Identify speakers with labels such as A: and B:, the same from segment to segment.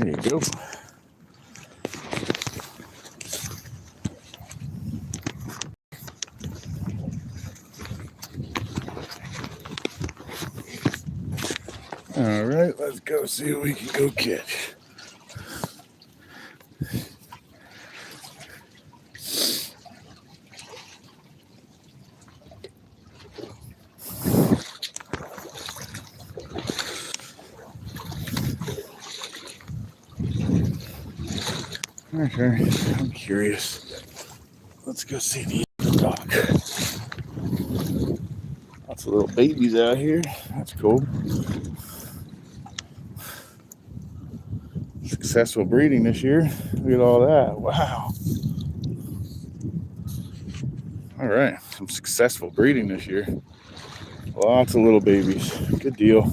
A: There you go. All right, let's go see what we can go catch. Okay, I'm curious. Let's go see the dock. Lots of little babies out here. That's cool. Successful breeding this year. Look at all that. Wow. All right, some successful breeding this year. Lots of little babies. Good deal.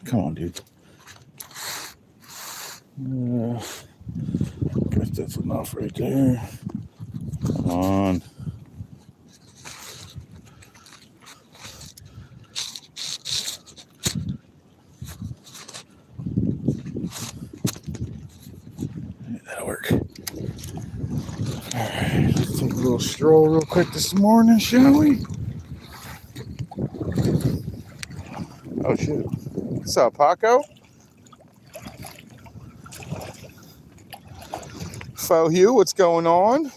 A: Come on, dude. Guess that's enough right there. Come on. That'll work. All right, let's take a little stroll real quick this morning, shall we? Oh, shoot. What's up, Paco? Faux Hugh, what's going on?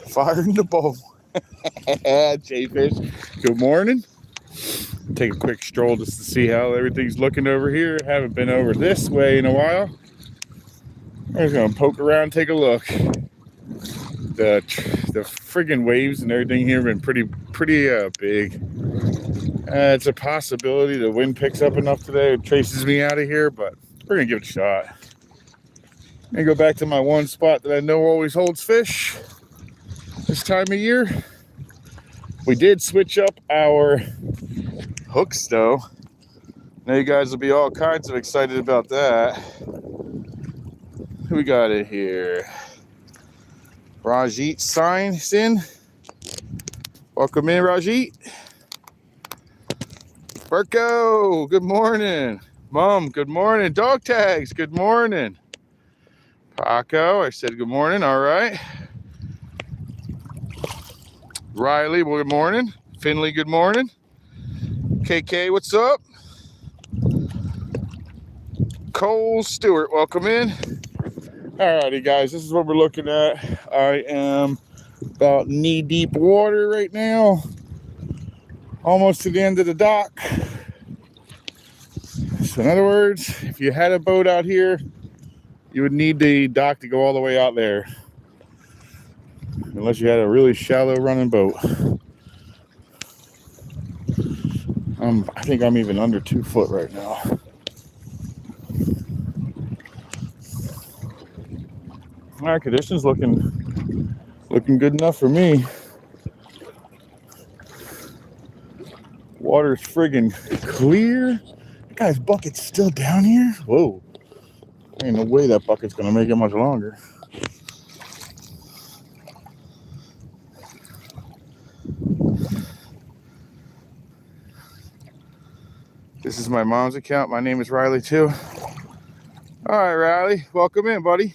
A: Fire in the bowl. J-Fish, good morning. Take a quick stroll just to see how everything's looking over here. Haven't been over this way in a while. I'm just gonna poke around, take a look. The friggin' waves and everything here have been pretty big. It's a possibility the wind picks up enough today, it traces me out of here, but we're gonna give it a shot. I'm gonna go back to my one spot that I know always holds fish this time of year. We did switch up our hooks though. Now you guys will be all kinds of excited about that. Who we got in here? Rajit signs in. Welcome in, Rajit. Berko, good morning. Mom, good morning. Dog tags, good morning. Paco, I said good morning, all right. Riley, well, good morning. Finley, good morning. KK, what's up? Cole Stewart, welcome in. Alrighty, guys, this is what we're looking at. I am about knee-deep water right now. Almost to the end of the dock. So in other words, if you had a boat out here, you would need the dock to go all the way out there. Unless you had a really shallow running boat. I think I'm even under 2 foot right now. All right, conditions looking good enough for me. Water's friggin' clear. That guy's bucket's still down here. Whoa. Ain't no way that bucket's gonna make it much longer. This is my mom's account. My name is Riley too. All right, Riley, welcome in, buddy.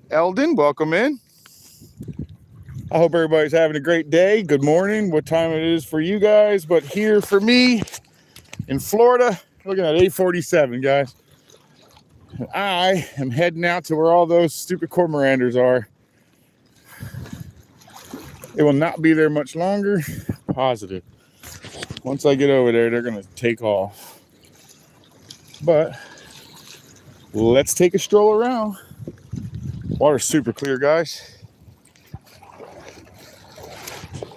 A: Eldon, welcome in. I hope everybody's having a great day. Good morning, what time it is for you guys. But here for me in Florida, looking at 8:47, guys. I am heading out to where all those stupid cormoranders are. It will not be there much longer. Positive. Once I get over there, they're going to take off. But let's take a stroll around. Water's super clear, guys.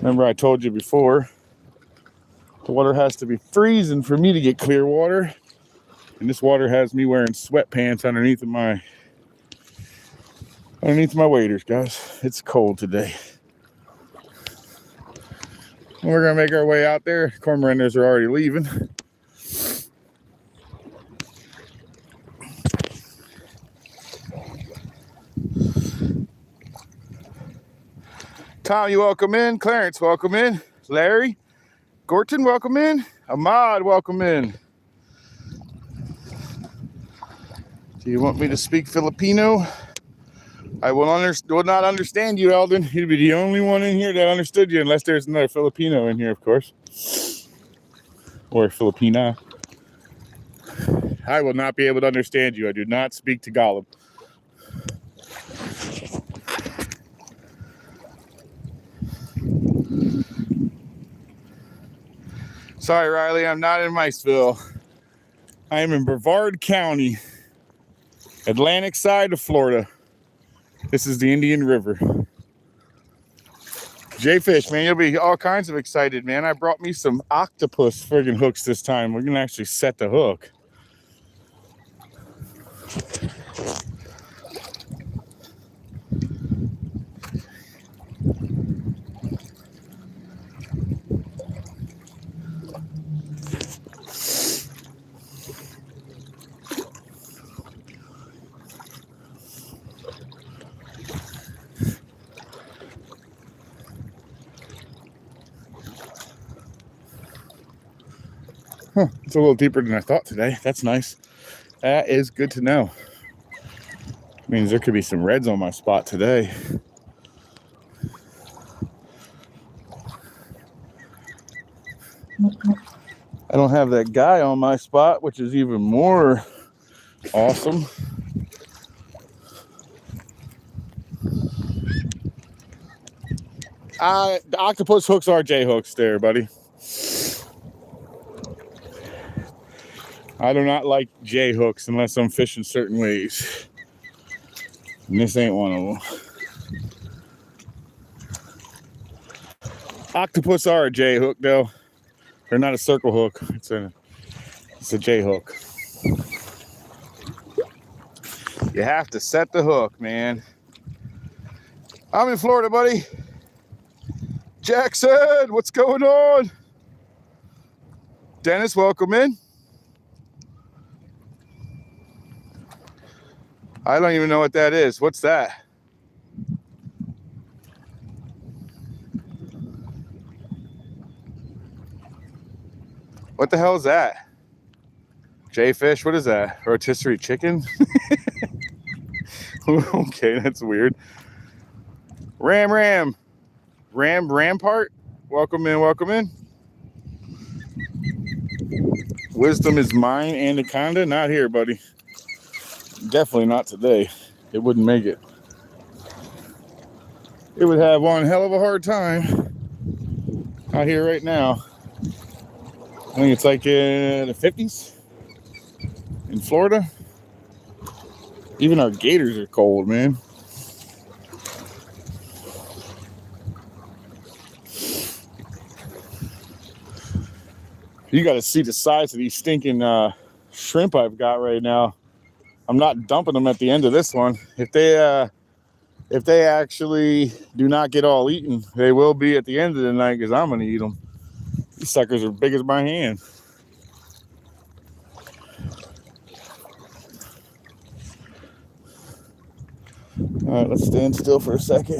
A: Remember I told you before, the water has to be freezing for me to get clear water. And this water has me wearing sweatpants underneath my waders, guys. It's cold today. We're gonna make our way out there. Cormoranders are already leaving. Tommy, welcome in. Clarence, welcome in. Larry, Gorton, welcome in. Ahmad, welcome in. Do you want me to speak Filipino? I will not understand you, Eldon. You'd be the only one in here that understood you, unless there's another Filipino in here, of course. Or Filipina. I will not be able to understand you. I do not speak Tagalog. Sorry, Riley, I'm not in Miceville. I am in Brevard County, Atlantic side of Florida. This is the Indian River. J-Fish, man, you'll be all kinds of excited, man. I brought me some octopus friggin' hooks this time. We're gonna actually set the hook. Huh, it's a little deeper than I thought today. That's nice. That is good to know. Means there could be some reds on my spot today. I don't have that guy on my spot, which is even more awesome. The octopus hooks are J hooks there, buddy. I do not like J hooks unless I'm fishing certain ways. And this ain't one of them. Octopus are a J hook though. They're not a circle hook. It's a J hook. You have to set the hook, man. I'm in Florida, buddy. Jackson, what's going on? Dennis, welcome in. I don't even know what that is. What's that? What the hell is that? J-fish, what is that? Rotisserie chicken? Okay, that's weird. Rampart, welcome in, welcome in. Wisdom is mine, anaconda, not here, buddy. Definitely not today. It wouldn't make it. It would have one hell of a hard time out here right now. I think it's like in the 50s in Florida. Even our gators are cold, man. You got to see the size of these stinking shrimp I've got right now. I'm not dumping them at the end of this one. If they actually do not get all eaten, they will be at the end of the night because I'm going to eat them. These suckers are big as my hand. All right, let's stand still for a second.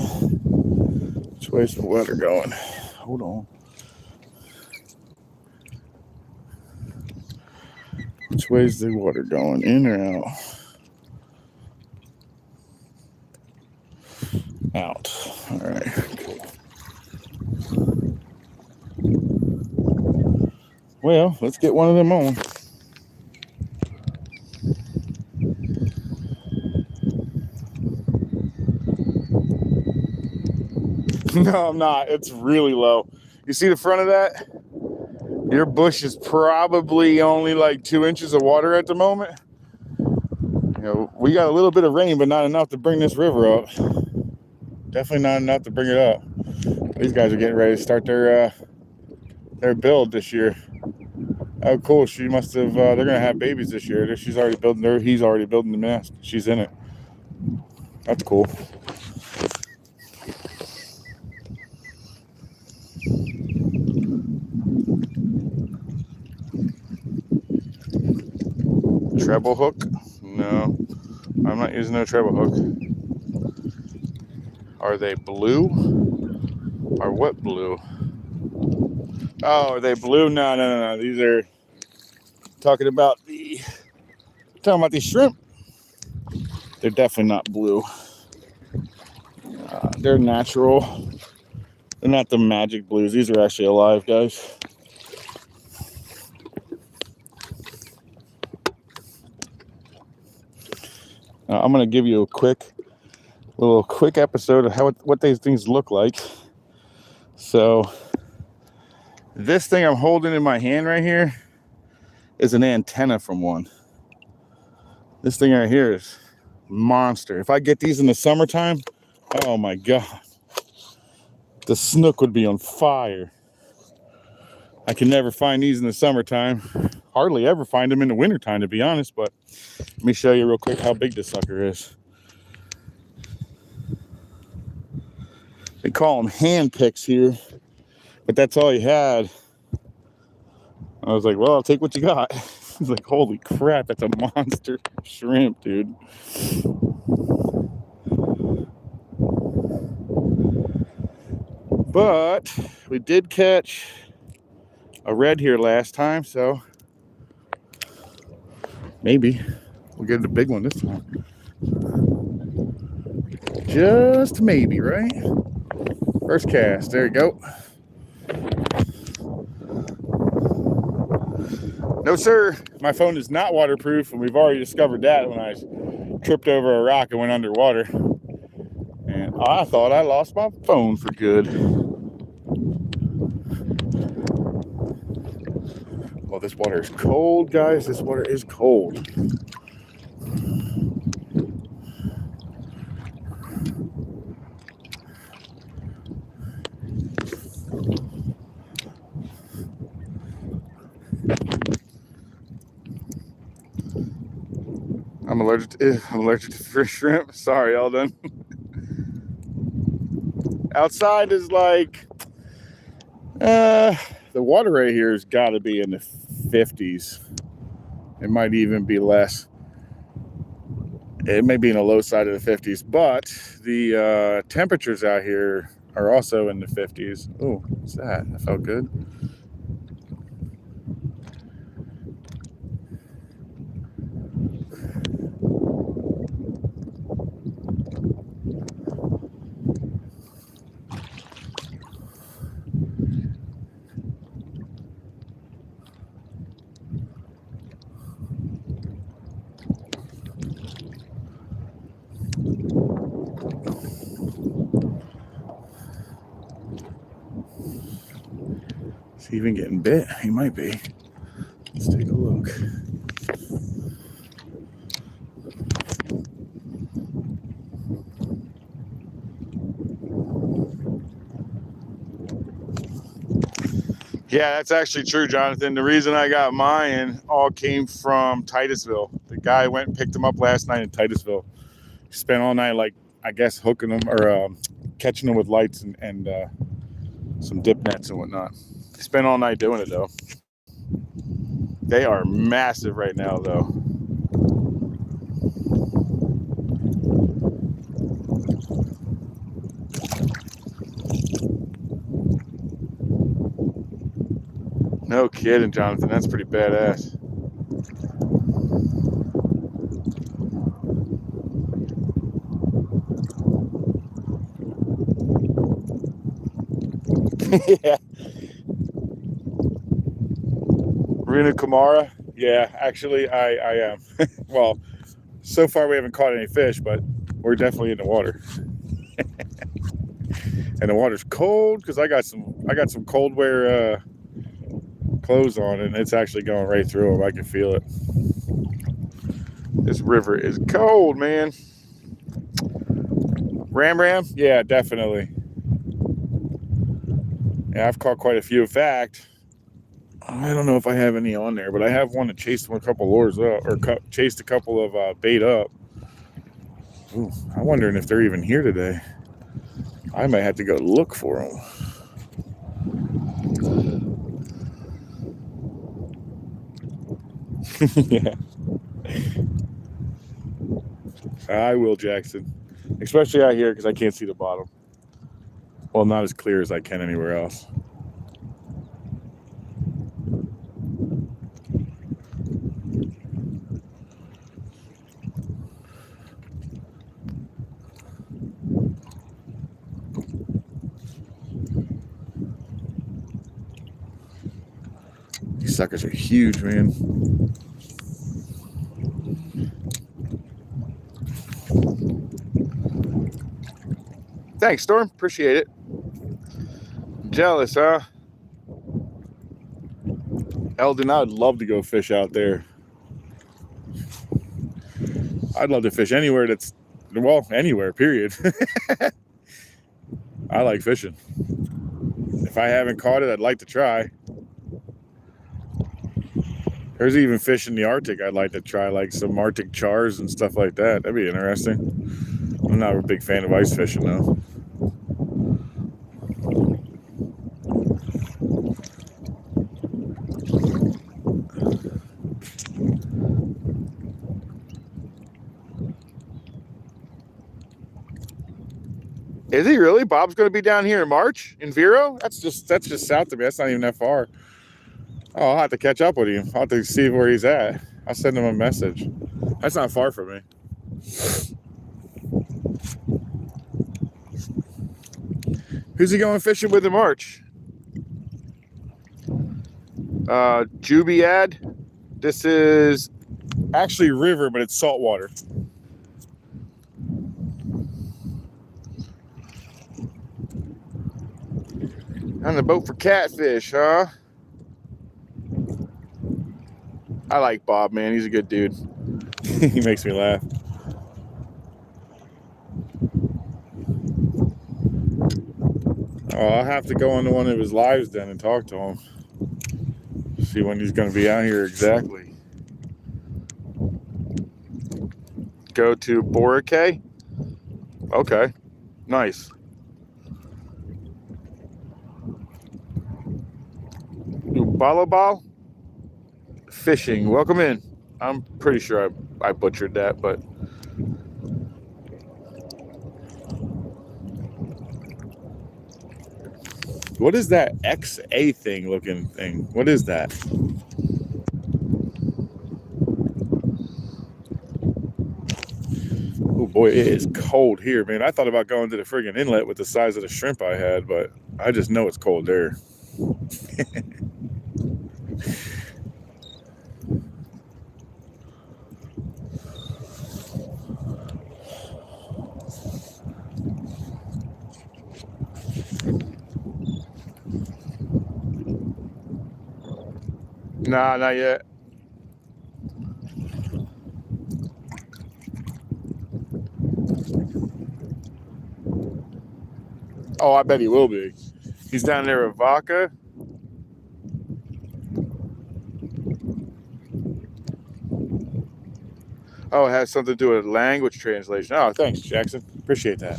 A: Which way's the water going? Hold on. Which way's the water going? In or out? Out. All right, cool. Well, let's get one of them on. No, I'm not. It's really low. You see the front of that? Your bush is probably only like 2 inches of water at the moment. You know, we got a little bit of rain, but not enough to bring this river up. Definitely not enough to bring it up. These guys are getting ready to start their build this year. Oh, cool. She must have. They're gonna have babies this year. She's already building. He's already building the nest. She's in it. That's cool. Treble hook? No, I'm not using no treble hook. Are they blue? Or what blue? Oh, are they blue? No. These are talking about the shrimp. They're definitely not blue. They're natural. They're not the magic blues. These are actually alive, guys. I'm gonna give you a quick episode of what these things look like. So this thing I'm holding in my hand right here is an antenna from one. This thing right here is monster. If I get these in the summertime, oh my god, the snook would be on fire. I can never find these in the summertime. Hardly ever find them in the wintertime, to be honest, but let me show you real quick how big this sucker is. They call them hand picks here, but that's all he had. I was like, well, I'll take what you got. He's like, holy crap, that's a monster shrimp, dude. But we did catch a red here last time, so maybe we'll get a big one this time. Just maybe, right? First cast, there you go. No, sir, my phone is not waterproof, and we've already discovered that when I tripped over a rock and went underwater. And I thought I lost my phone for good. Well, this water is cold, guys. This water is cold. I'm allergic to fish shrimp. Sorry, all done. Outside is like, the water right here has got to be in the 50s. It might even be less. It may be in the low side of the 50s, but the temperatures out here are also in the 50s. Oh, what's that? That felt good. Is he even getting bit? He might be. Let's take a look. Yeah, that's actually true, Jonathan. The reason I got mine all came from Titusville. The guy went and picked them up last night in Titusville. He spent all night, like, I guess, hooking them or catching them with lights and some dip nets and whatnot. He spent all night doing it, though. They are massive right now, though. No kidding, Jonathan. That's pretty badass. Yeah. Runa Kamara? Yeah, actually, I am. Well, so far we haven't caught any fish, but we're definitely in the water. And the water's cold because I got some cold wear clothes on, and it's actually going right through them. I can feel it. This river is cold, man. Ram? Yeah, definitely. Yeah, I've caught quite a few. In fact, I don't know if I have any on there, but I have one that chased a couple lures up, or chased a couple of bait up. Ooh, I'm wondering if they're even here today. I might have to go look for them. Yeah. I will, Jackson. Especially out here because I can't see the bottom. Well, not as clear as I can anywhere else. These suckers are huge, man. Thanks, Storm. Appreciate it. Jealous, huh? Eldon, I'd love to go fish out there. I'd love to fish anywhere that's, well, anywhere, period. I like fishing. If I haven't caught it, I'd like to try. There's even fish in the Arctic I'd like to try, like some Arctic chars and stuff like that. That'd be interesting. I'm not a big fan of ice fishing, though. Is he really? Bob's going to be down here in March in Vero? That's just south of me. That's not even that far. Oh, I'll have to catch up with him. I'll have to see where he's at. I'll send him a message. That's not far from me. Who's he going fishing with in March? Jubiad. This is actually river, but it's saltwater. On the boat for catfish, huh? I like Bob, man. He's a good dude. He makes me laugh. Oh, I'll have to go on to one of his lives then and talk to him. See when he's going to be out here exactly. Go to Boracay? Okay. Nice. Balabal? Fishing. Welcome in. I'm pretty sure I butchered that, but... What is that XA thing looking thing? What is that? Oh boy, it is cold here, man. I thought about going to the friggin' inlet with the size of the shrimp I had, but I just know it's cold there. Nah, not yet. Oh, I bet he will be. He's down there with Vaca. Oh, it has something to do with language translation. Oh, thanks, Jackson. Appreciate that.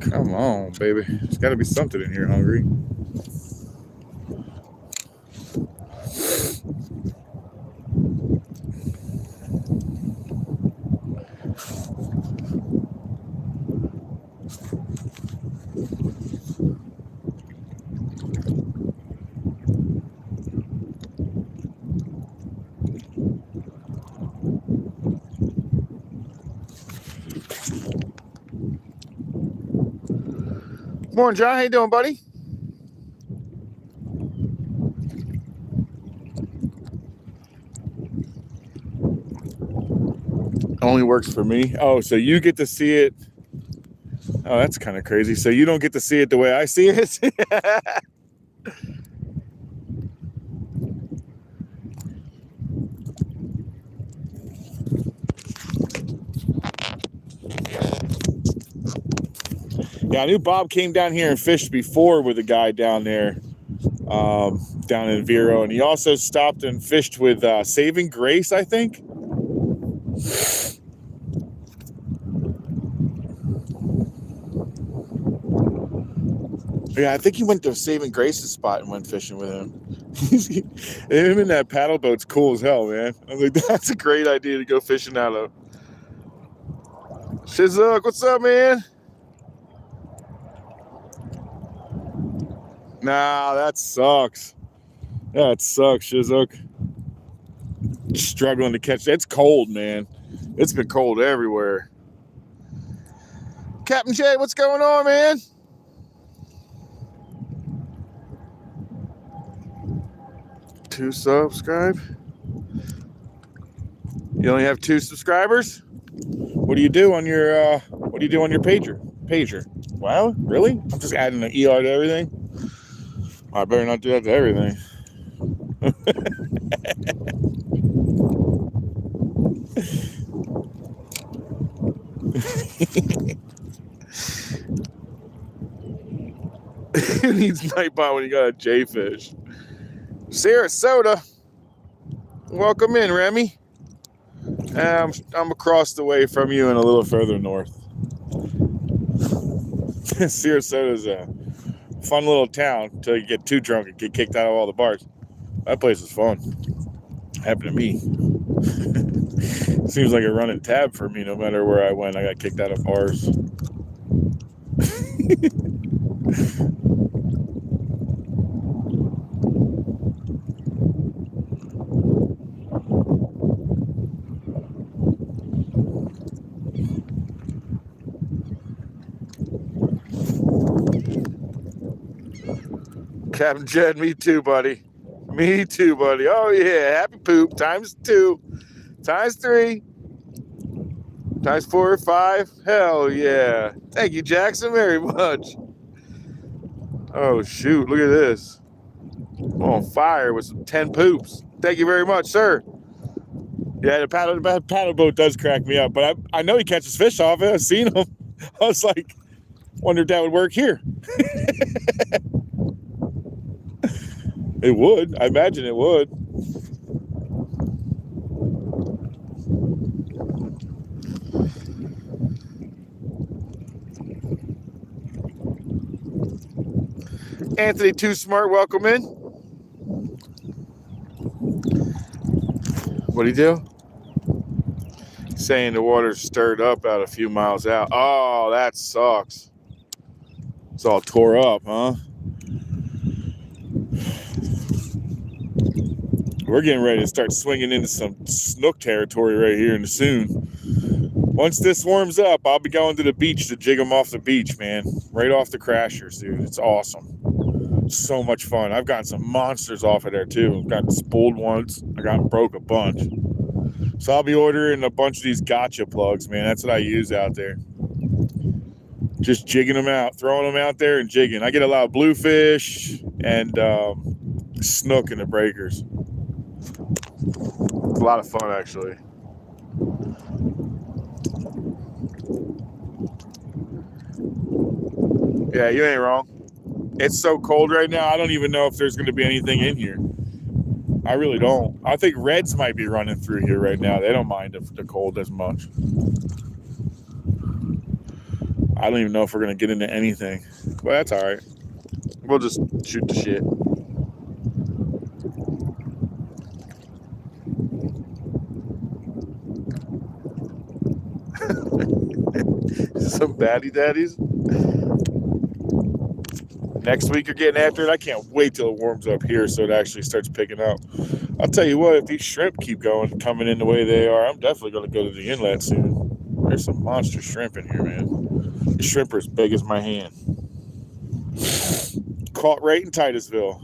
A: Come on, baby. There's got to be something in here hungry. Morning, John. How you doing, buddy? Only works for me. Oh, so you get to see it. Oh, that's kind of crazy. So you don't get to see it the way I see it? Yeah, I knew Bob came down here and fished before with a guy down there, down in Vero. And he also stopped and fished with Saving Grace, I think. Yeah, I think he went to Saving Grace's spot and went fishing with him. Him in that paddle boat's cool as hell, man. I was like, that's a great idea to go fishing out of. Shizuck, what's up, man? Nah, that sucks. That sucks, Shizuck. Struggling to catch. It's cold, man. It's been cold everywhere. Captain Jay, what's going on, man? Two subscribe. You only have 2 subscribers? What do you do on your pager? Wow, really? I'm just adding an ER to everything. I better not do that to everything. Who needs Nightbot when you got a J-fish? Sarasota. Welcome in, Remy. I'm across the way from you and a little further north. Sarasota's a fun little town until you get too drunk and get kicked out of all the bars. That place is fun. Happened to me. Seems like a running tab for me. No matter where I went, I got kicked out of bars. Captain Jed, me too, buddy. Me too, buddy. Oh, yeah. Happy poop. Times 2. Times 3. Times 4 or 5. Hell yeah. Thank you, Jackson, very much. Oh, shoot. Look at this. I'm on fire with some 10 poops. Thank you very much, sir. Yeah, the paddle boat does crack me up, but I know he catches fish off it. I've seen him. I was like, wonder if that would work here. It would. I imagine it would. Anthony Too Smart, welcome in. What'd he do? Saying the water's stirred up out a few miles out. Oh, that sucks. It's all tore up, huh? We're getting ready to start swinging into some snook territory right here in the soon. Once this warms up, I'll be going to the beach to jig them off the beach, man. Right off the crashers, dude. It's awesome. So much fun. I've gotten some monsters off of there, too. I've gotten spooled once. I got broke a bunch. So I'll be ordering a bunch of these gotcha plugs, man. That's what I use out there. Just jigging them out, throwing them out there and jigging. I get a lot of bluefish and snook in the breakers. It's a lot of fun, actually. Yeah, you ain't wrong. It's so cold right now, I don't even know if there's going to be anything in here. I really don't. I think reds might be running through here right now. They don't mind the cold as much. I don't even know if we're going to get into anything. But that's all right. We'll just shoot the shit. Some baddie daddies. Next week you're getting after it. I can't wait till it warms up here so it actually starts picking up. I'll tell you what, if these shrimp keep coming in the way they are, I'm definitely going to go to the inlet soon. There's some monster shrimp in here, man. The shrimp are as big as my hand. Caught right in Titusville.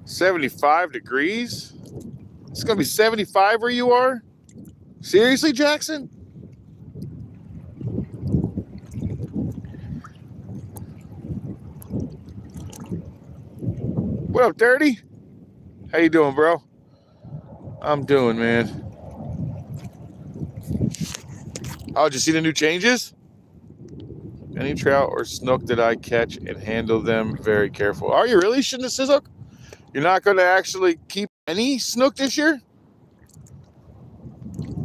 A: $75 degrees? It's gonna be 75 where you are? Seriously, Jackson? What up, Dirty? How you doing, bro? I'm doing, man. Oh, did you see the new changes? Any trout or snook that I catch and handle them very careful. Are you really, Shizuka? You're not going to actually keep any snook this year?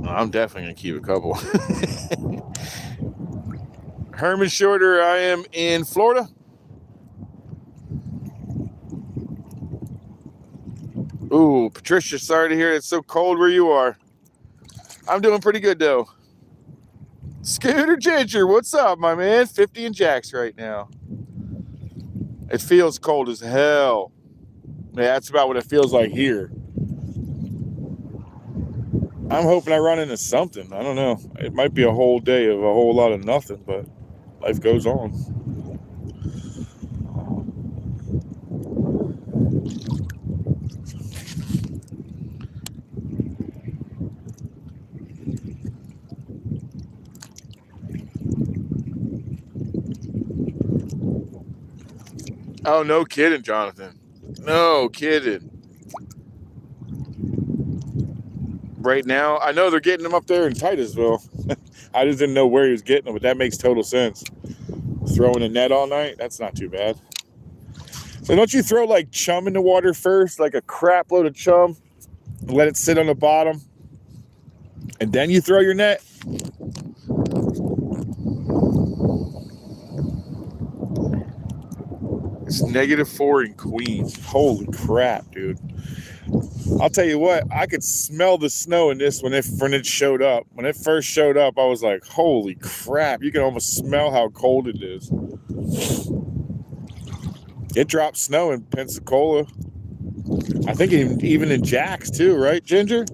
A: I'm definitely going to keep a couple. Herman Shorter, I am in Florida. Ooh, Patricia, sorry to hear it's so cold where you are. I'm doing pretty good, though. Scooter Ginger, what's up, my man? 50 and Jacks right now. It feels cold as hell. Yeah, that's about what it feels like here. I'm hoping I run into something. I don't know. It might be a whole day of a whole lot of nothing, but life goes on. Oh, no kidding, Jonathan. No kidding. Right now, I know they're getting them up there in Titusville. I just didn't know where he was getting them, but that makes total sense. Throwing a net all night, that's not too bad. So don't you throw like chum in the water first, like a crap load of chum, and let it sit on the bottom, and then you throw your net? It's -4 in Queens. Holy crap, dude. I'll tell you what, I could smell the snow in this when it showed up. When it first showed up, I was like, holy crap. You can almost smell how cold it is. It dropped snow in Pensacola. I think even in Jack's too, right, Ginger?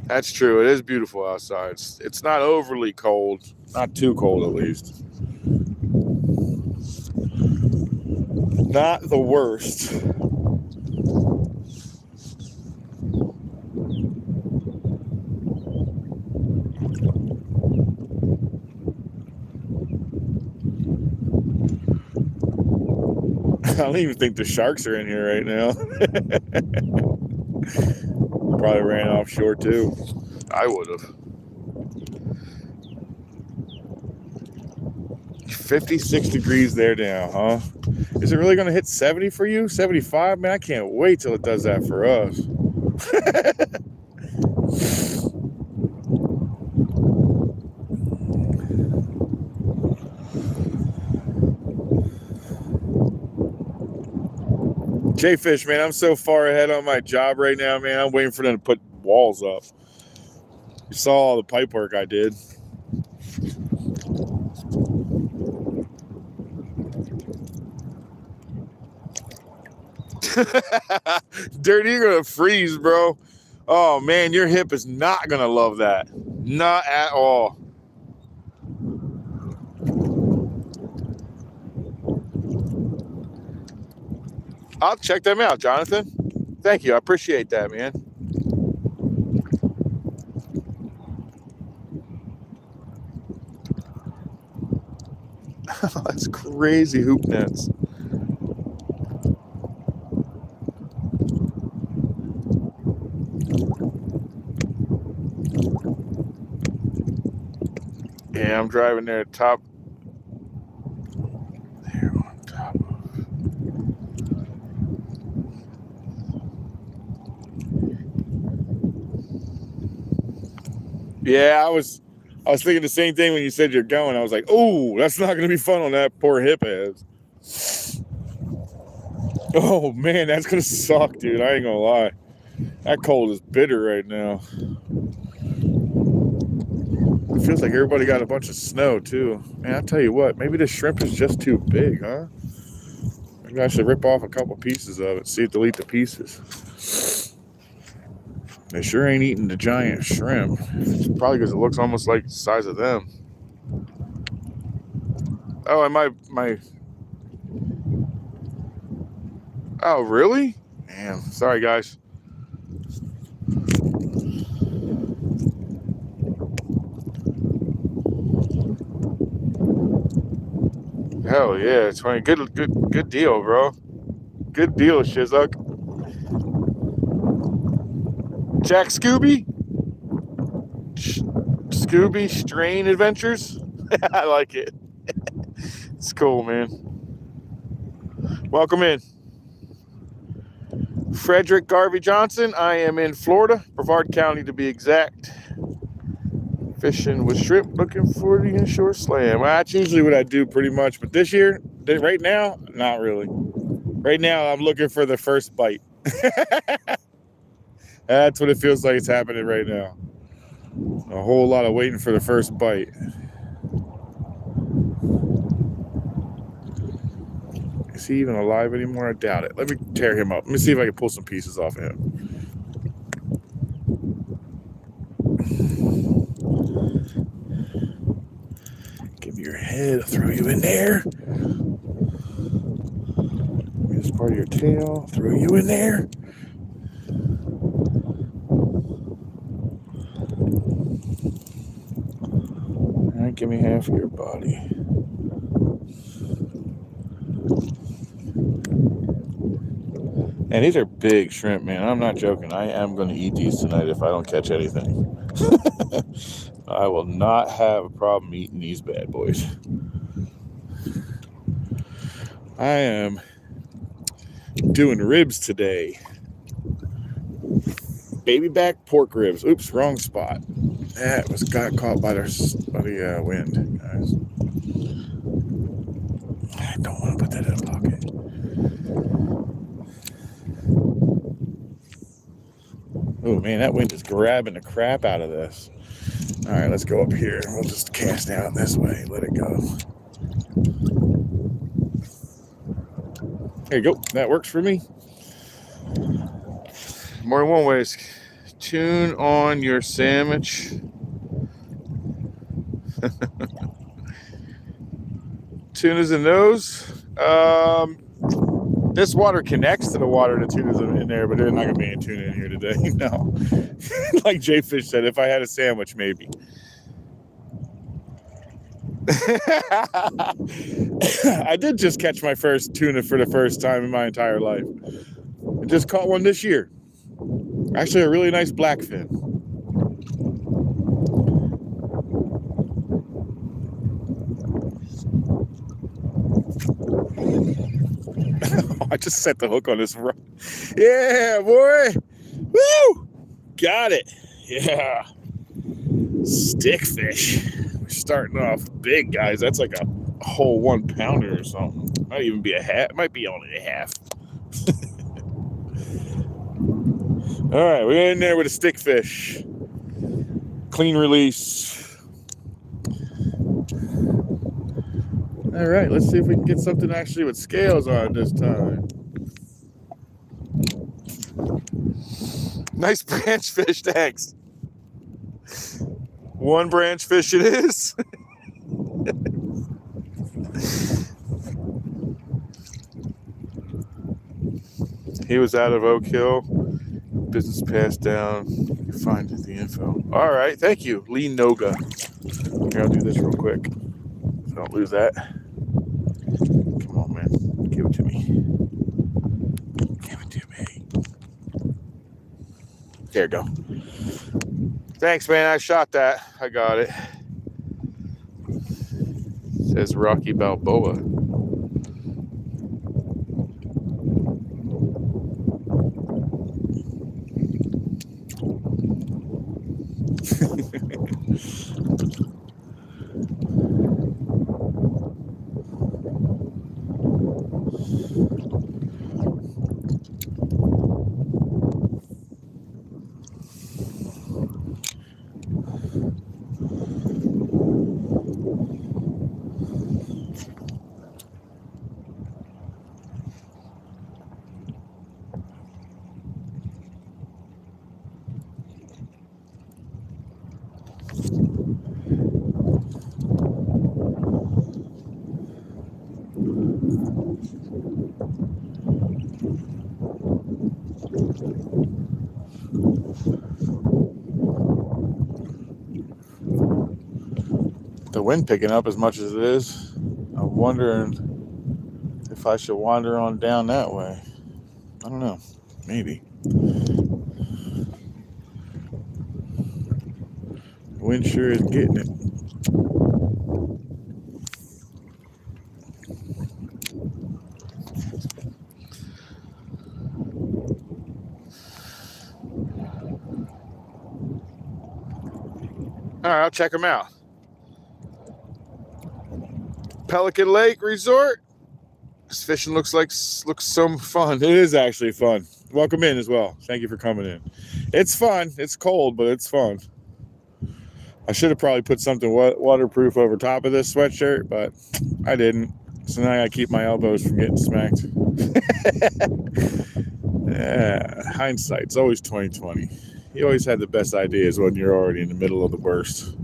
A: That's true. It is beautiful outside. It's not overly cold. Not too cold, at least. Not the worst. I don't even think the sharks are in here right now. Probably ran offshore too. I would have. 56 degrees there now, huh? Is it really going to hit 70 for you? 75? Man, I can't wait till it does that for us. J-Fish, man, I'm so far ahead on my job right now, man. I'm waiting for them to put walls up. You saw all the pipe work I did. Dirty, you're gonna freeze, bro. Oh man, your hip is not gonna love that. Not at all. I'll check them out, Jonathan. Thank you. I appreciate that, man. That's crazy hoop nets. Yeah, I'm driving there top. There on top of. Yeah, I was thinking the same thing when you said you're going. I was like, oh, that's not gonna be fun on that poor hip ass. Oh man, that's gonna suck, dude. I ain't gonna lie. That cold is bitter right now. It feels like everybody got a bunch of snow too. Man, I'll tell you what, maybe this shrimp is just too big, huh? Maybe I should rip off a couple pieces of it, see if they'll eat the pieces. They sure ain't eating the giant shrimp. It's probably because it looks almost like the size of them. Oh, and my... Oh, really? Damn, sorry guys. Hell yeah, 20. Good deal, bro. Good deal, Shizuka. Jack Scooby? Scooby Strain Adventures? I like it. It's cool, man. Welcome in. Frederick Garvey Johnson. I am in Florida, Brevard County to be exact. Fishing with shrimp, looking for the inshore slam. Well, that's usually what I do pretty much, but this year, right now, not really. Right now, I'm looking for the first bite. That's what it feels like it's happening right now. A whole lot of waiting for the first bite. Is he even alive anymore? I doubt it. Let me tear him up. Let me see if I can pull some pieces off of him. Give me your head. I'll throw you in there. Give me this part of your tail. I'll throw you in there. All right, give me half of your body. And these are big shrimp, man. I'm not joking. I am going to eat these tonight if I don't catch anything. I will not have a problem eating these bad boys. I am doing ribs today. Baby back pork ribs. Oops, wrong spot. That got caught by the wind, guys. I don't want to put that in a pocket. Oh man, that wind is grabbing the crap out of this. All right, let's go up here. We'll just cast out this way. Let it go. There you go. That works for me. More than one way. Tune on your sandwich. Tunas in those. This water connects to the water the tunas in there, but there's not going to be any tuna in here today. No. Like Jay Fish said, if I had a sandwich, maybe. I did just catch my first tuna for the first time in my entire life. I just caught one this year. Actually, a really nice blackfin. I just set the hook on this rod. Yeah, boy. Woo! Got it. Yeah. Stickfish. We're starting off big, guys. That's like a whole 1 pounder or something. Might even be a half. Might be only a half. All right, we're in there with a stickfish. Clean release. All right, let's see if we can get something actually with scales on it this time. Nice branch fish, thanks. 1 branch fish it is. He was out of Oak Hill. Business passed down. You can find the info. All right, thank you, Lee Noga. Here, I'll do this real quick. So don't lose that. Come on, man. Give it to me. Give it to me. There you go. Thanks, man. I shot that. I got it. Says Rocky Balboa. The wind picking up as much as it is. I'm wondering if I should wander on down that way. I don't know. Maybe. Wind sure is getting it. All right, I'll check them out. Pelican Lake Resort. This fishing looks some fun. It is actually fun. Welcome in as well. Thank you for coming in. It's fun. It's cold, but it's fun. I should have probably put something waterproof over top of this sweatshirt, but I didn't. So now I gotta keep my elbows from getting smacked. Yeah, hindsight's always 20/20. You always had the best ideas when you're already in the middle of the worst.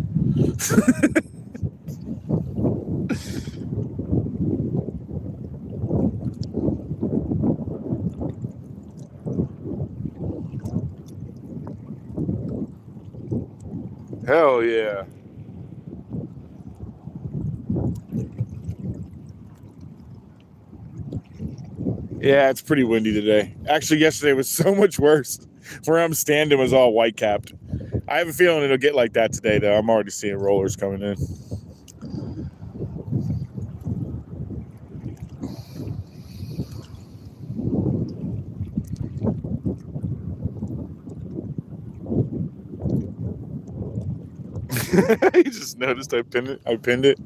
A: Hell yeah. Yeah, it's pretty windy today. Actually, yesterday was so much worse. Where I'm standing was all white capped. I have a feeling it'll get like that today, though. I'm already seeing rollers coming in. You just noticed I pinned it.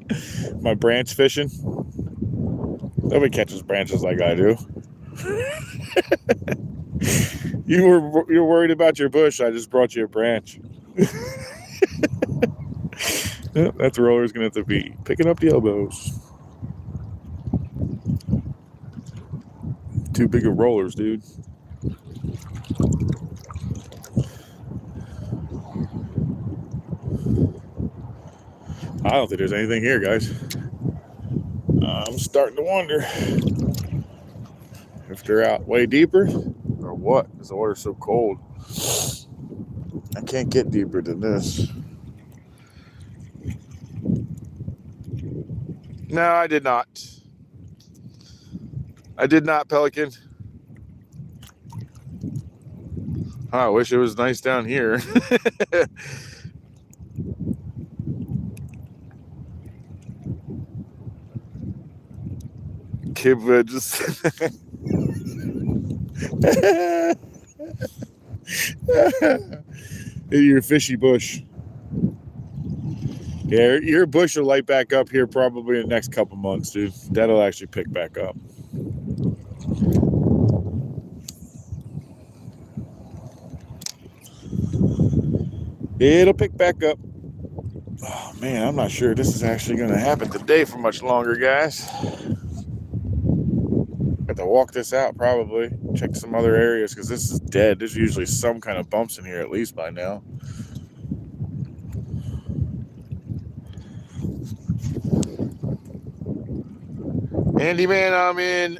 A: My branch fishing. Nobody catches branches like I do. You're worried about your bush. I just brought you a branch. That's roller's gonna have to be picking up the elbows. Too big of rollers, dude. I don't think there's anything here, guys. I'm starting to wonder if they're out way deeper or what, because the water's so cold. I can't get deeper than this. No, I did not. I did not, Pelican. I wish it was nice down here. Kib just your fishy bush. Yeah, your bush will light back up here probably in the next couple months, dude. That'll actually pick back up. It'll pick back up. Oh man, I'm not sure this is actually going to happen today for much longer, guys. Got to walk this out probably. Check some other areas because this is dead. There's usually some kind of bumps in here at least by now. Andy, man, I'm in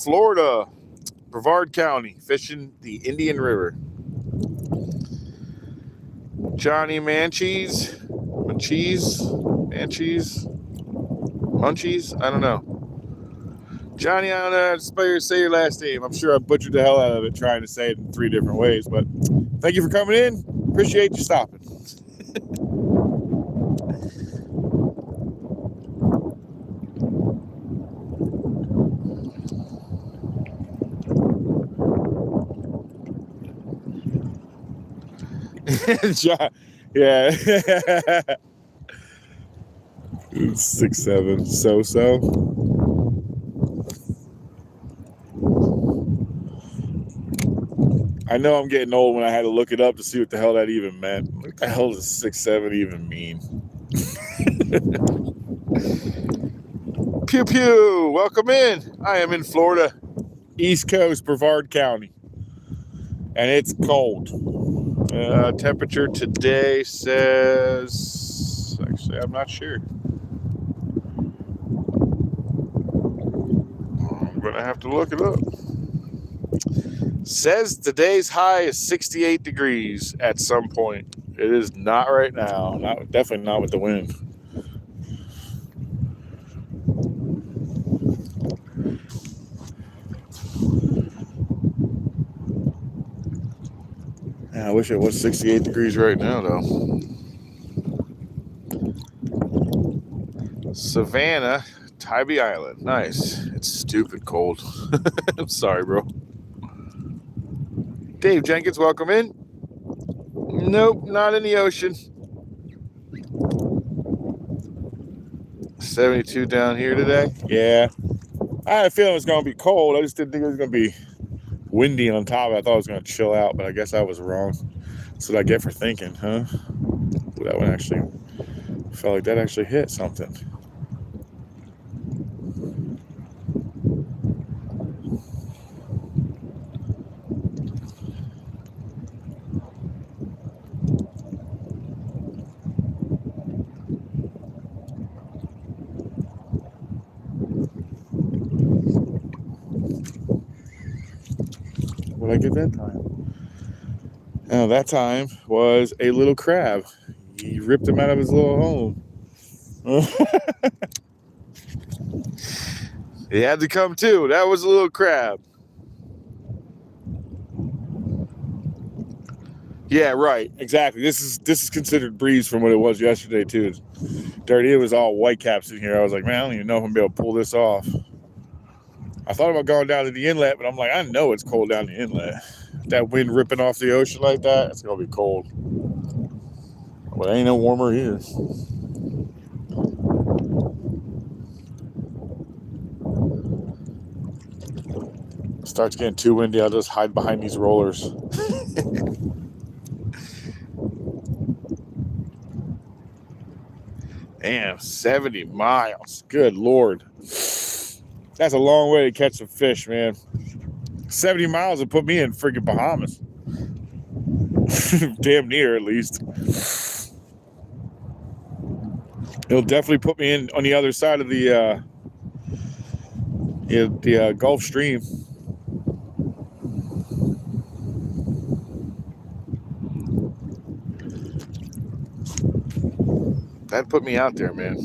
A: Florida, Brevard County, fishing the Indian River. Johnny Munchies, I don't know. Johnny, I don't know how to say your last name. I'm sure I butchered the hell out of it trying to say it in 3 different ways, but thank you for coming in. Appreciate you stopping. Yeah. 6'7", so. I know I'm getting old when I had to look it up to see what the hell that even meant. What the hell does 6'7" even mean? Pew pew! Welcome in. I am in Florida, East Coast, Brevard County, and it's cold. Temperature today says, actually, I'm not sure. I'm gonna have to look it up. Says today's high is 68 degrees at some point. It is not right now. Definitely not with the wind. I wish it was 68 degrees right now, though. Savannah, Tybee Island. Nice. It's stupid cold. I'm sorry, bro. Dave Jenkins, welcome in. Nope, not in the ocean. 72 down here today. Yeah. I had a feeling it was going to be cold. I just didn't think it was going to be windy on top of it. I thought it was going to chill out, but I guess I was wrong. That's what I get for thinking, huh? Ooh, that one actually felt like that actually hit something. What did I get that time? Oh, that time was a little crab. He ripped him out of his little home. He had to come too. That was a little crab. Yeah, right. Exactly. This is considered breeze from what it was yesterday too. Dirty. It was all white caps in here. I was like, man, I don't even know if I'm gonna be able to pull this off. I thought about going down to the inlet, but I'm like, I know it's cold down the inlet. That wind ripping off the ocean like that, it's gonna be cold. But it ain't no warmer here. It starts getting too windy, I'll just hide behind these rollers. Damn, 70 miles. Good Lord. That's a long way to catch some fish, man. 70 miles would put me in freaking Bahamas. Damn near, at least. It'll definitely put me in on the other side of the Gulf Stream. That put me out there, man.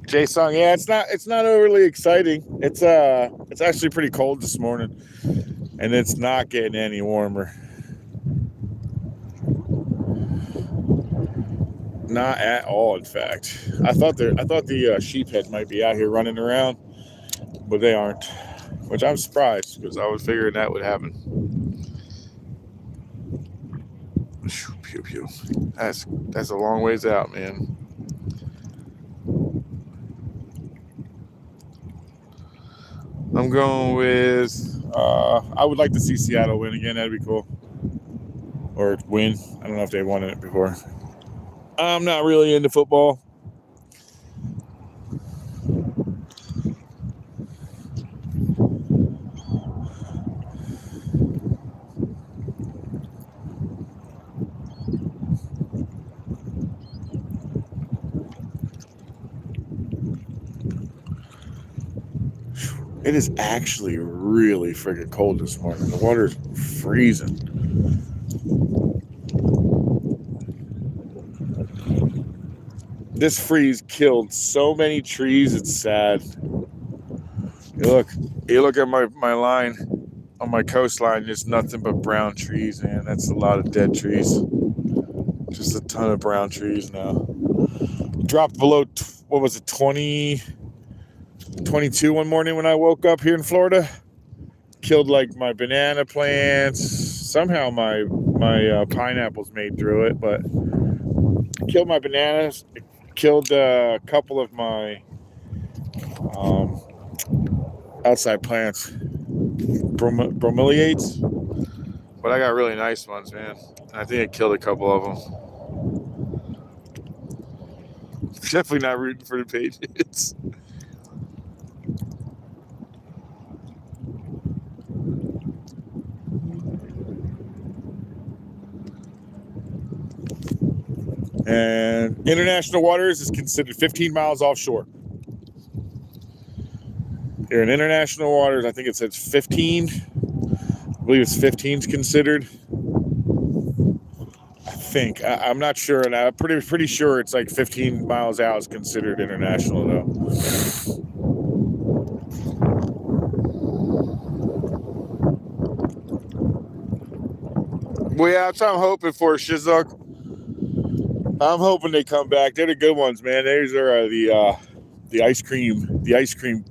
A: Jay-Sung, yeah, it's not overly exciting. It's actually pretty cold this morning, and it's not getting any warmer. Not at all, in fact. I thought the sheephead might be out here running around, but they aren't, which I'm surprised because I was figuring that would happen. Pew pew. That's a long ways out, man. I'm going with, I would like to see Seattle win again. That'd be cool. Or win. I don't know if they won it before. I'm not really into football. It is actually really freaking cold this morning. The water's freezing. This freeze killed so many trees, it's sad. You look at my line on my coastline, there's nothing but brown trees, man. That's a lot of dead trees. Just a ton of brown trees now. Dropped below, 22 one morning when I woke up here in Florida. Killed like my banana plants. Somehow my pineapples made through it, but killed my bananas. It killed a couple of my outside plants, bromeliads. But I got really nice ones, man. I think it killed a couple of them. Definitely not rooting for the Patriots. And international waters is considered 15 miles offshore. Here in international waters, I think it says 15. I believe it's 15 is considered. I think. I'm not sure, and I'm pretty sure it's like 15 miles out is considered international, though. Well, yeah, that's what I'm hoping for, Shizuk. I'm hoping they come back. They're the good ones, man. These are the ice cream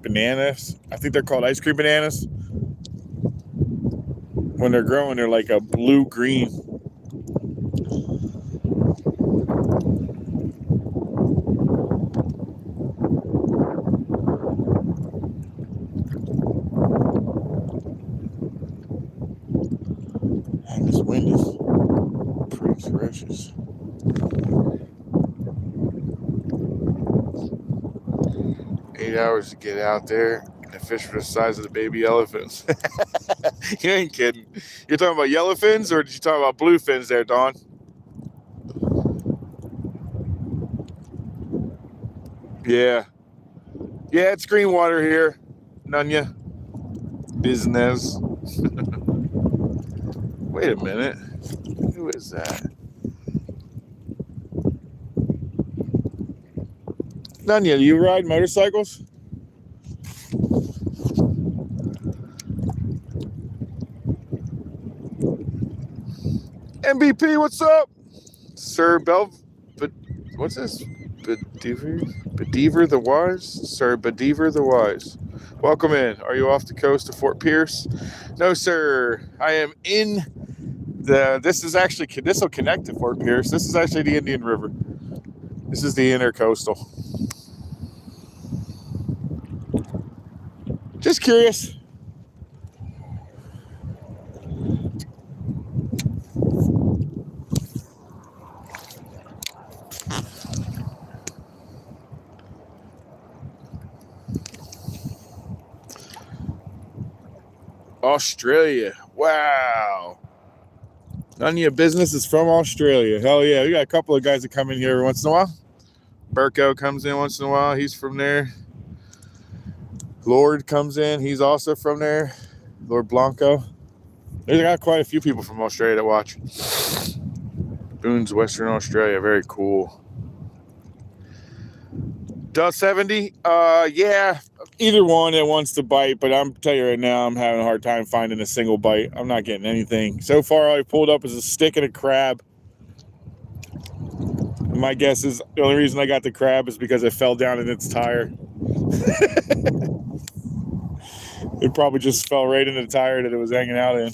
A: bananas. I think they're called ice cream bananas. When they're growing, they're like a blue-green. And this wind is pretty ferocious. 8 hours to get out there and fish for the size of the baby elephants. You ain't kidding. You're talking about yellowfins, or did you talk about bluefins there, Don? Yeah. Yeah, it's green water here. Nunya. Business. Wait a minute. Who is that? Nunya, do you ride motorcycles? MVP, what's up? Sir but what's this? Bedever the Wise? Sir Bedever the Wise. Welcome in. Are you off the coast of Fort Pierce? No, sir. I am in this will connect to Fort Pierce. This is actually the Indian River. This is the intercoastal. Just curious. Australia. Wow. None of your business is from Australia. Hell yeah. We got a couple of guys that come in here every once in a while. Burko comes in once in a while. He's from there. Lord comes in. He's also from there. Lord Blanco. There's got quite a few people from Australia that watch. Boone's Western Australia. Very cool. Does 70? Yeah. Either one that wants to bite, but I'm telling you right now, I'm having a hard time finding a single bite. I'm not getting anything. So far, all I pulled up is a stick and a crab. My guess is the only reason I got the crab is because it fell down in its tire. It probably just fell right in the tire that it was hanging out in.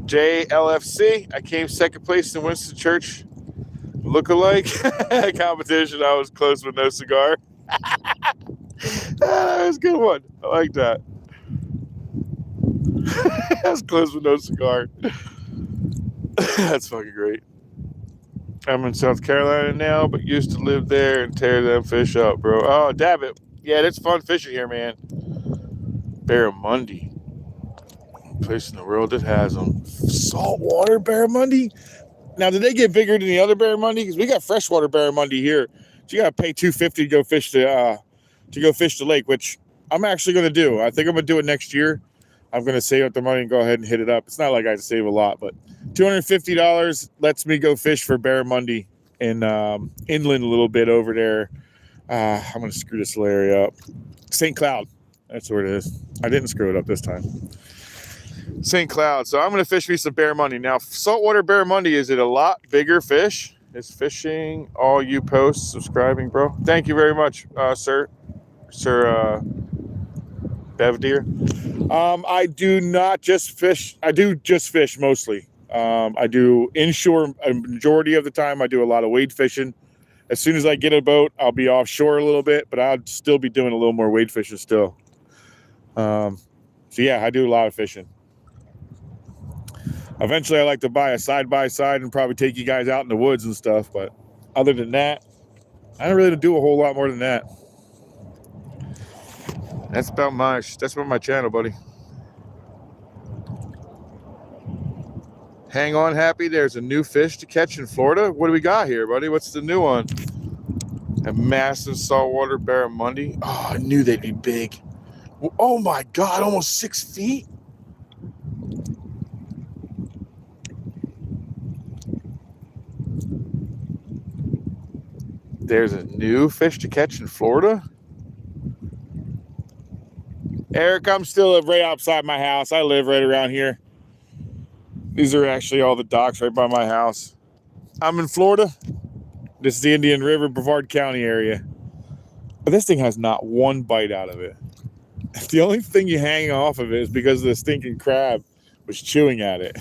A: JLFC, I came second place in Winston Church look-alike competition. I was close with no cigar. That was a good one. I like that. I was close with no cigar. That's fucking great. I'm in South Carolina now, but used to live there and tear them fish up, bro. Oh, dab it. Yeah, it's fun fishing here, man. Barramundi. Place in the world that has them. Saltwater barramundi? Now, did they get bigger than the other barramundi? Because we got freshwater barramundi here. So you got to pay $250 to go fish the lake, which I'm actually going to do. I think I'm going to do it next year. I'm going to save up the money and go ahead and hit it up. It's not like I save a lot, but $250 lets me go fish for barramundi in inland a little bit over there. I'm going to screw this area up. St. Cloud. That's where it is. I didn't screw it up this time. St. Cloud. So I'm going to fish me some barramundi. Now, saltwater barramundi, is it a lot bigger fish? Is fishing all you posts subscribing, bro? Thank you very much, Sir Bev Deer. I do not just fish. I do just fish mostly. I do inshore a majority of the time. I do a lot of wade fishing. As soon as I get a boat, I'll be offshore a little bit, but I'll still be doing a little more wade fishing still. So yeah, I do a lot of fishing. Eventually, I like to buy a side-by-side and probably take you guys out in the woods and stuff. But other than that, I don't really do a whole lot more than that. That's about my channel, buddy. Hang on, Happy. There's a new fish to catch in Florida. What do we got here, buddy? What's the new one? A massive saltwater barramundi. Oh, I knew they'd be big. Oh my God, almost 6 feet. There's a new fish to catch in Florida. Eric, I'm still right outside my house. I live right around here. These are actually all the docks right by my house. I'm in Florida. This is the Indian River, Brevard County area. But this thing has not one bite out of it. The only thing you hang off of it is because the stinking crab was chewing at it.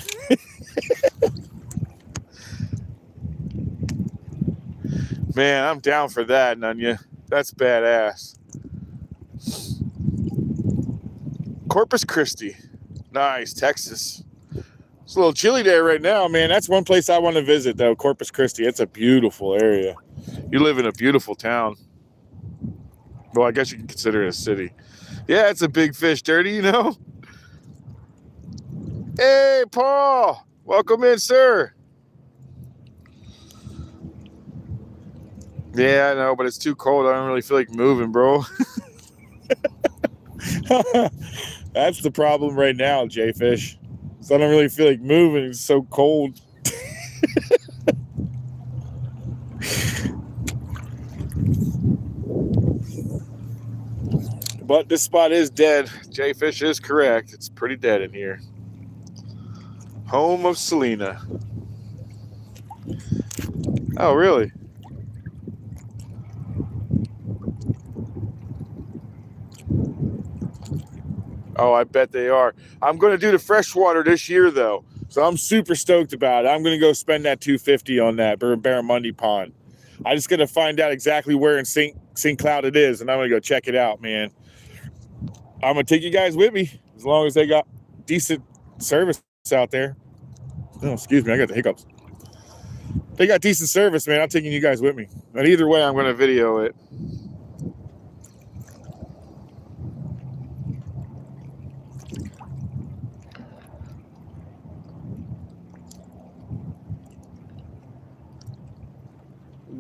A: Man, I'm down for that, Nunya. That's badass. Corpus Christi. Nice, Texas. It's a little chilly there right now, man. That's one place I want to visit, though, Corpus Christi. It's a beautiful area. You live in a beautiful town. Well, I guess you can consider it a city. Yeah, it's a big fish, Dirty, you know? Hey, Paul. Welcome in, sir. Yeah, I know, but it's too cold. I don't really feel like moving, bro. That's the problem right now, J-Fish. So I don't really feel like moving. It's so cold. But this spot is dead. J-Fish is correct. It's pretty dead in here. Home of Selena. Oh, really? Oh, I bet they are. I'm going to do the freshwater this year, though. So I'm super stoked about it. I'm going to go spend that $250 on that Barramundi Pond. I just got to find out exactly where in St. Cloud it is, and I'm going to go check it out, man. I'm going to take you guys with me as long as they got decent service out there. Oh, excuse me. I got the hiccups. They got decent service, man. I'm taking you guys with me. But either way, I'm going to video it.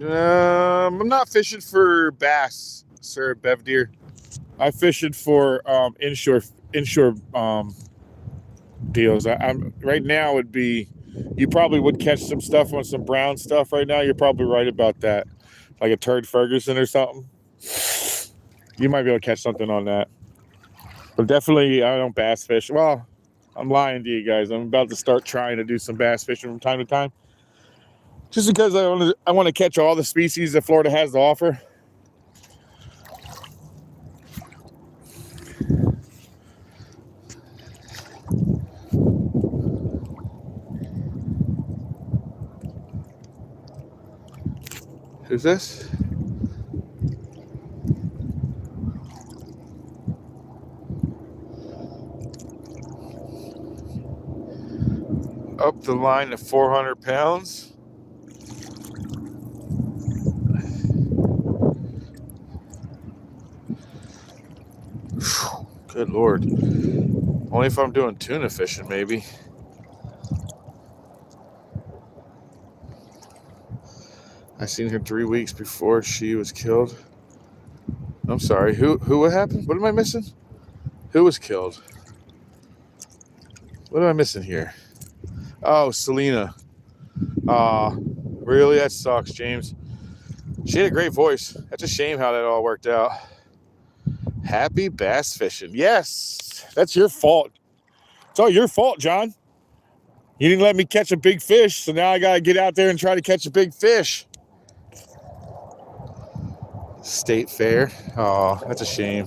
A: I'm not fishing for bass, sir, bev deer. I fishing for inshore deals. I'm right now would be, you probably would catch some stuff on some brown stuff right now. You're probably right about that, like a Turd Ferguson or something. You might be able to catch something on that. But definitely, I don't bass fish. Well, I'm lying to you guys. I'm about to start trying to do some bass fishing from time to time. Just because I want to catch all the species that Florida has to offer. Who's this? Up the line to 400 pounds. Good Lord. Only if I'm doing tuna fishing, maybe. I seen her 3 weeks before she was killed. I'm sorry. Who? What happened? What am I missing? Who was killed? What am I missing here? Oh, Selena. Really? That sucks, James. She had a great voice. That's a shame how that all worked out. Happy bass fishing. Yes, that's your fault. It's all your fault, John. You didn't let me catch a big fish, so now I got to get out there and try to catch a big fish. State Fair. Oh, that's a shame.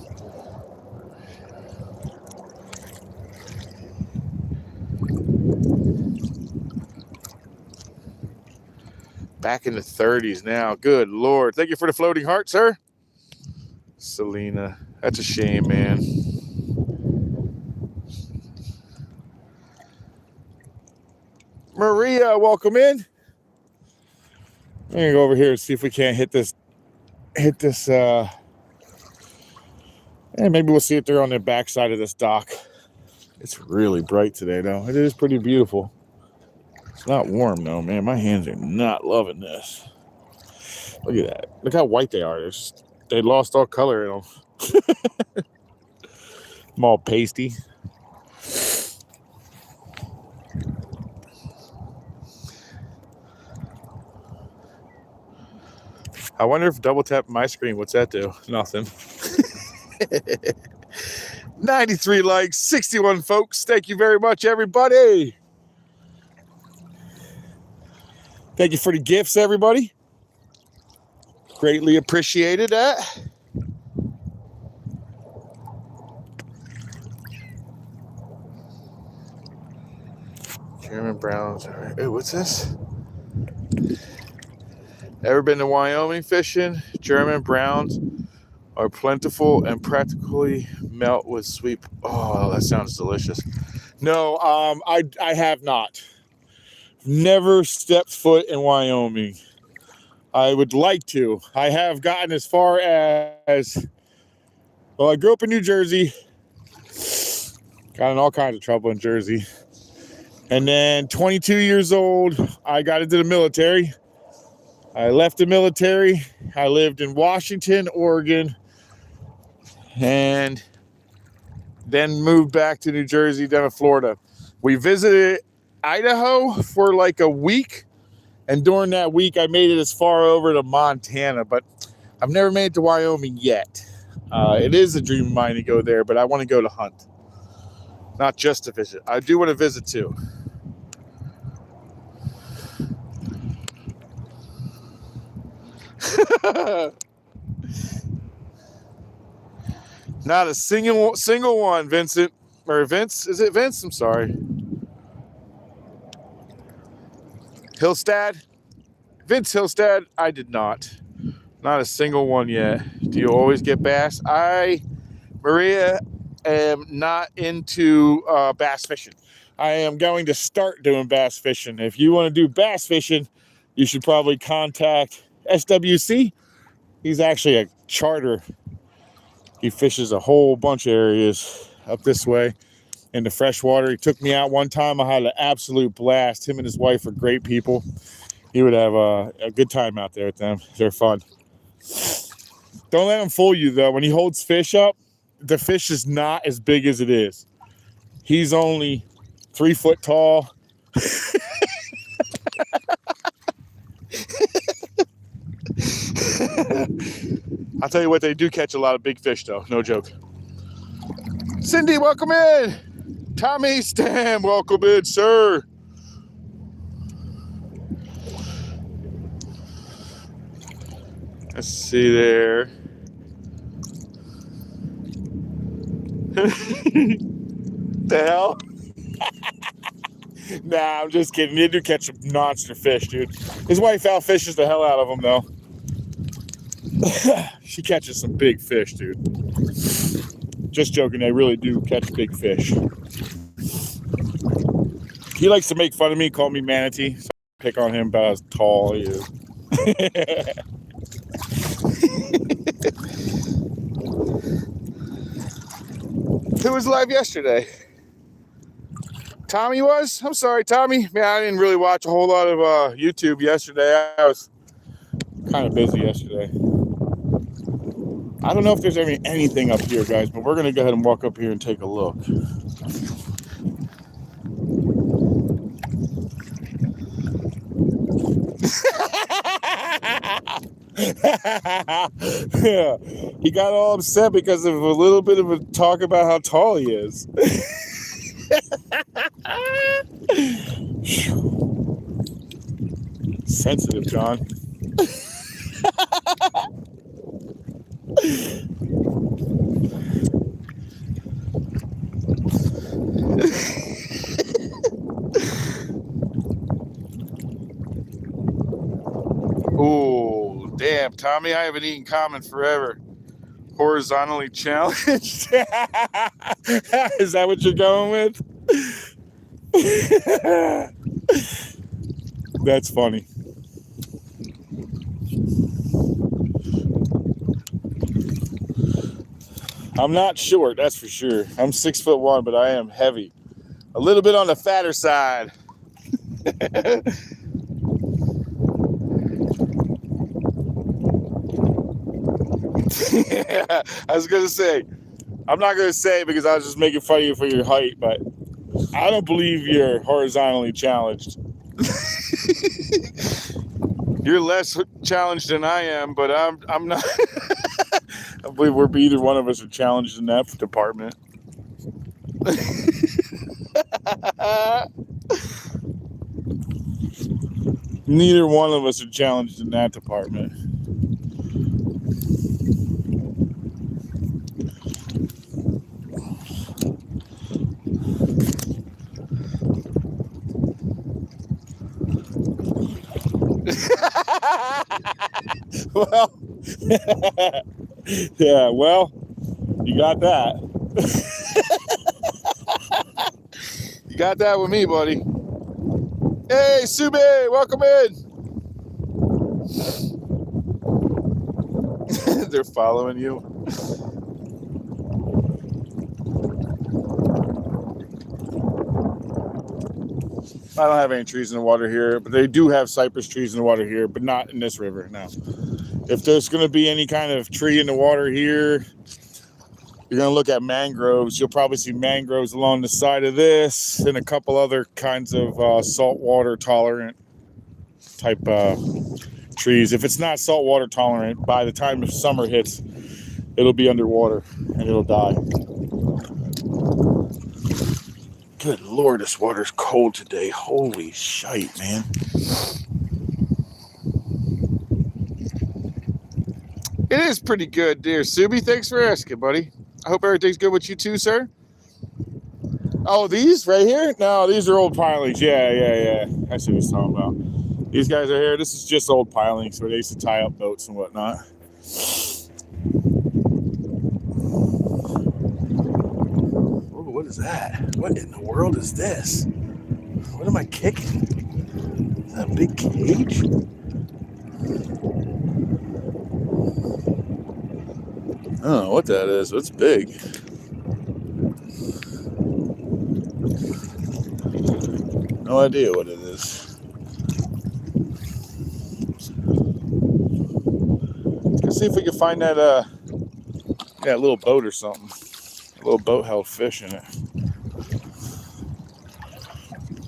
A: Back in the 30s now. Good Lord. Thank you for the floating heart, sir. Selena. That's a shame, man. Maria, welcome in. I'm gonna go over here and see if we can't hit this. And maybe we'll see if they're on the back side of this dock. It's really bright today, though. It is pretty beautiful. It's not warm, though, man. My hands are not loving this. Look at that. Look how white they are. They lost all color in them. I'm all pasty. I wonder if double tap my screen, what's that do? Nothing. 93 likes, 61 folks. Thank you very much, everybody. Thank you for the gifts, everybody. Greatly appreciated that. German Browns. Hey, what's this? Ever been to Wyoming fishing? German Browns are plentiful and practically melt with sweet. Oh, that sounds delicious. No, I have not. Never stepped foot in Wyoming. I would like to. I have gotten as far as, well, I grew up in New Jersey. Got in all kinds of trouble in Jersey. And then 22 years old, I got into the military. I left the military. I lived in Washington, Oregon, and then moved back to New Jersey, down to Florida. We visited Idaho for like a week. And during that week, I made it as far over to Montana, but I've never made it to Wyoming yet. It is a dream of mine to go there, but I want to go to hunt, not just to visit. I do want to visit too. Not a single one, Vincent. Or Vince? Is it Vince? I'm sorry. Hillstad? Vince Hillstad? I did not. Not a single one yet. Do you always get bass? Maria, am not into bass fishing. I am going to start doing bass fishing. If you want to do bass fishing, you should probably contact SWC. He's actually a charter. He fishes a whole bunch of areas up this way in the freshwater. He took me out one time. I had an absolute blast. Him and his wife are great people. He would have a good time out there with them. They're fun. Don't let him fool you, though. When he holds fish up, the fish is not as big as it is. He's only 3 foot tall. I'll tell you what, they do catch a lot of big fish, though. No joke. Cindy, welcome in. Tommy Stam, welcome in, sir. Let's see there. The hell? Nah, I'm just kidding. They do catch some monster fish, dude. His wife outfishes the hell out of them, though. She catches some big fish, dude. Just joking, they really do catch big fish. He likes to make fun of me, call me manatee, so I pick on him about how tall he is. Who was live yesterday? Tommy was? I'm sorry, Tommy. Man, I didn't really watch a whole lot of YouTube yesterday. I was kind of busy yesterday. I don't know if there's anything up here, guys, but we're going to go ahead and walk up here and take a look. Yeah. He got all upset because of a little bit of a talk about how tall he is. Sensitive, John. Oh, damn, Tommy, I haven't eaten common forever. Horizontally challenged. Is that what you're going with? That's funny. I'm not short, that's for sure. I'm 6'1", but I am heavy. A little bit on the fatter side. Yeah, I was going to say, I'm not going to say because I was just making fun of you for your height, but I don't believe you're horizontally challenged. You're less challenged than I am, but I'm not. I believe either one of us are challenged in that department. Neither one of us are challenged in that department. Well, yeah, well, you got that. You got that with me, buddy. Hey, Sube, welcome in. They're following you. I don't have any trees in the water here, but they do have cypress trees in the water here, but not in this river, no. If there's going to be any kind of tree in the water here, you're going to look at mangroves. You'll probably see mangroves along the side of this and a couple other kinds of saltwater tolerant type trees. If it's not saltwater tolerant, by the time the summer hits, it'll be underwater and it'll die. Good Lord, this water's cold today. Holy shite, man. It is pretty good, dear Subi. Thanks for asking, buddy. I hope everything's good with you too, sir. Oh, these right here? No, these are old pilings. Yeah. I see what he's talking about. These guys are here. This is just old pilings where they used to tie up boats and whatnot. Oh, what is that? What in the world is this? What am I kicking? Is that a big cage? I don't know what that is, but it's big. No idea what it is. Let's see if we can find that little boat or something. A little boat held fish in it.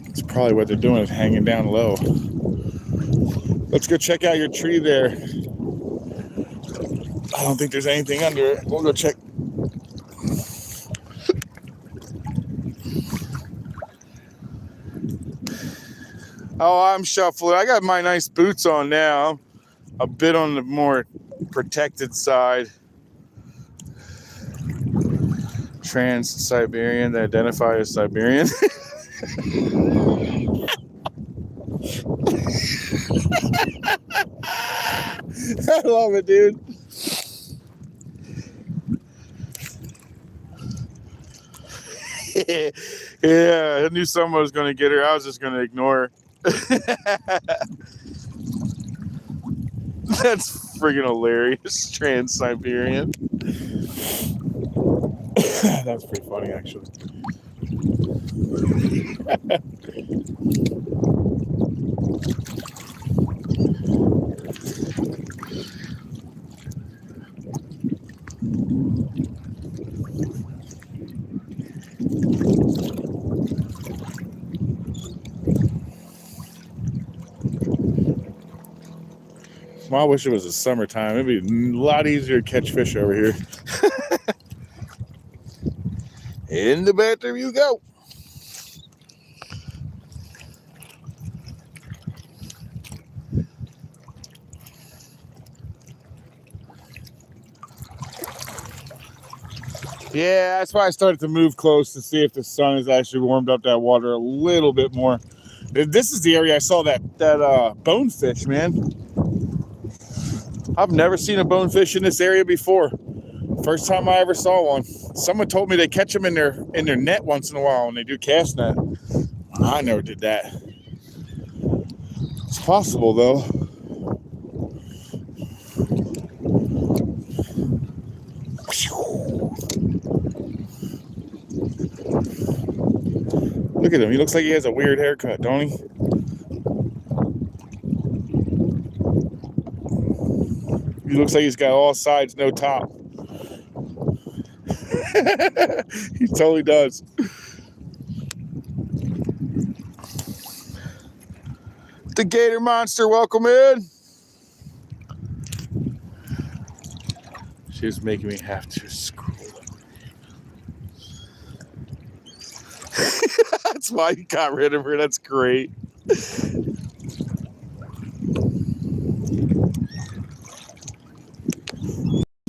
A: It's probably what they're doing is hanging down low. Let's go check out your tree there. I don't think there's anything under it. We'll go check. Oh, I'm shuffling. I got my nice boots on now. A bit on the more protected side. Trans-Siberian, they identify as Siberian. I love it, dude. Yeah, I knew someone was going to get her. I was just going to ignore her. That's friggin' hilarious. Trans-Siberian. That's pretty funny, actually. Well, I wish it was the summertime. It'd be a lot easier to catch fish over here. In the bathroom you go. Yeah, that's why I started to move close to see if the sun has actually warmed up that water a little bit more. This is the area I saw that bonefish, man. I've never seen a bonefish in this area before. First time I ever saw one. Someone told me they catch them in their net once in a while when they do cast net. I never did that. It's possible though. Look at him. He looks like he has a weird haircut, don't he? He looks like he's got all sides, no top. He totally does. The Gator Monster, welcome in. She was making me have to scroll. That's why you got rid of her. That's great. This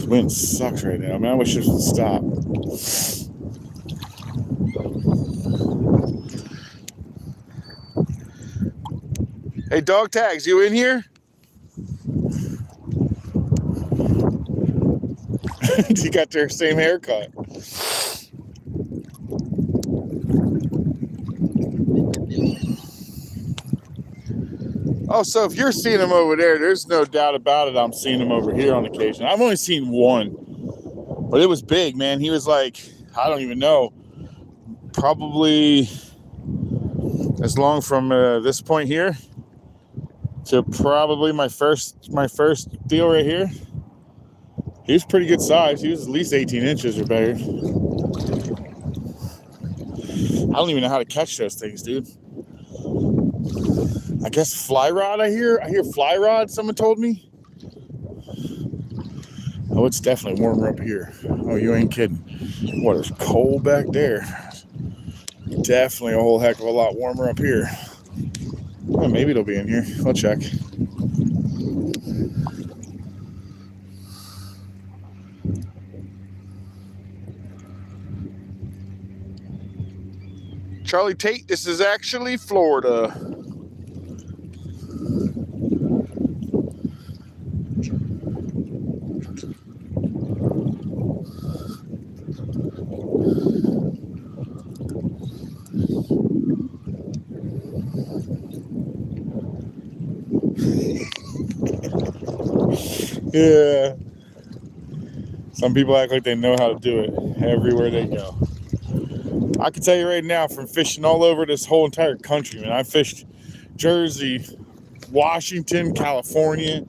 A: wind sucks right now. Man, I wish it would stop. Hey, dog tags, you in here? You got their same haircut. Oh, so if you're seeing them over there, there's no doubt about it. I'm seeing them over here on occasion. I've only seen one, but it was big, man. He was like, I don't even know, probably as long from this point here to probably my first deal right here. He was pretty good size. He was at least 18 inches or better. I don't even know how to catch those things, dude. I guess fly rod, I hear fly rod, someone told me. Oh, it's definitely warmer up here. Oh, you ain't kidding. Water's cold back there. Definitely a whole heck of a lot warmer up here. Well, maybe it'll be in here. I'll check. Charlie Tate, this is actually Florida. Yeah. Some people act like they know how to do it everywhere they go. I can tell you right now, from fishing all over this whole entire country, man. I fished Jersey, Washington, California.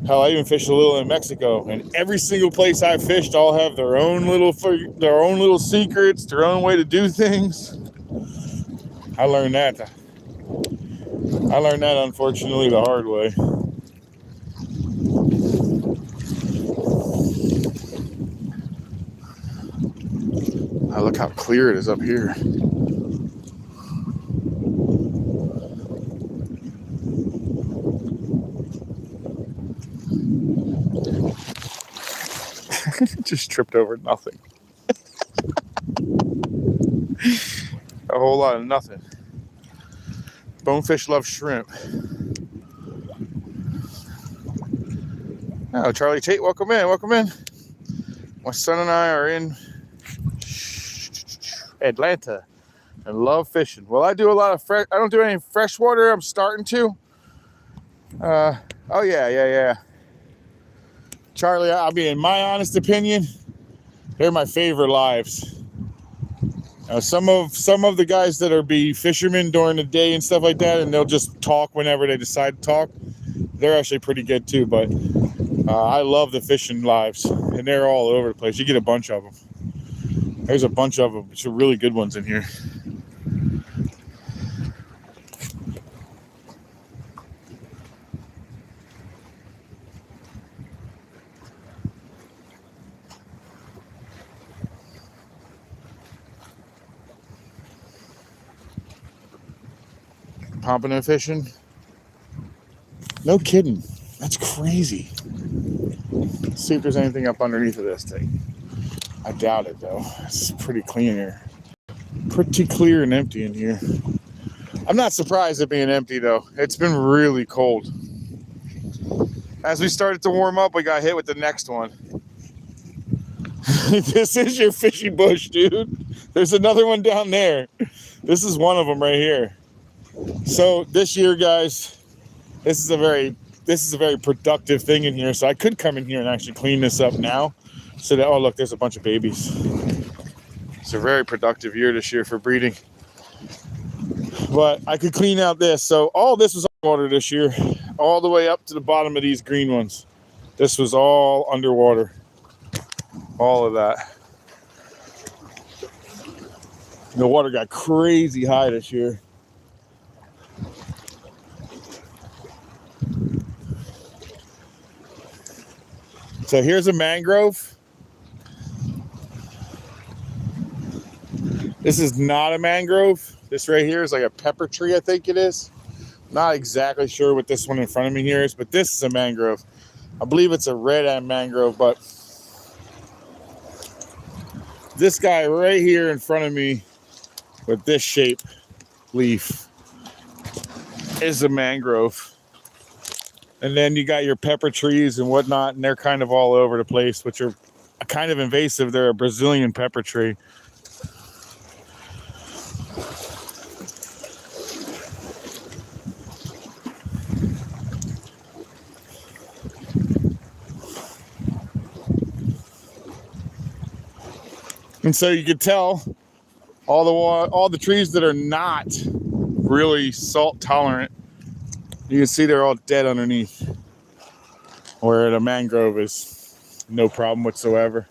A: Hell, I even fished a little in Mexico. And every single place I fished all have their own little secrets, their own way to do things. I learned that unfortunately the hard way. Oh, look how clear it is up here. Just tripped over nothing. A whole lot of nothing. Bonefish love shrimp. Oh, Charlie Tate, welcome in, welcome in. My son and I are in Atlanta and love fishing. Well, I do a lot of I don't do any freshwater. I'm starting to. Oh yeah. Charlie, I mean, in my honest opinion, they're my favorite lives. Some of the guys that are fishermen during the day and stuff like that, and they'll just talk whenever they decide to talk. They're actually pretty good too, but I love the fishing lives, and they're all over the place. You get a bunch of them. There's a bunch of them. Some really good ones in here. Pompano fishing? No kidding. That's crazy. Let's see if there's anything up underneath of this thing. I doubt it, though. It's pretty clean here. Pretty clear and empty in here. I'm not surprised at being empty, though. It's been really cold. As we started to warm up, we got hit with the next one. This is your fishy bush, dude. There's another one down there. This is one of them right here. So this year, guys, this is a very productive thing in here. So I could come in here and actually clean this up now. So that, oh look, there's a bunch of babies. It's a very productive year this year for breeding. But I could clean out this. So all this was underwater this year, all the way up to the bottom of these green ones. This was all underwater. All of that. The water got crazy high this year. So here's a mangrove. This is not a mangrove. This right here is like a pepper tree, I think it is. Not exactly sure what this one in front of me here is, but this is a mangrove. I believe it's a red end mangrove, but this guy right here in front of me with this shape leaf is a mangrove. And then you got your pepper trees and whatnot, and they're kind of all over the place, which are kind of invasive. They're a Brazilian pepper tree. And so you could tell all the trees that are not really salt tolerant, you can see they're all dead underneath, where the mangrove is no problem whatsoever.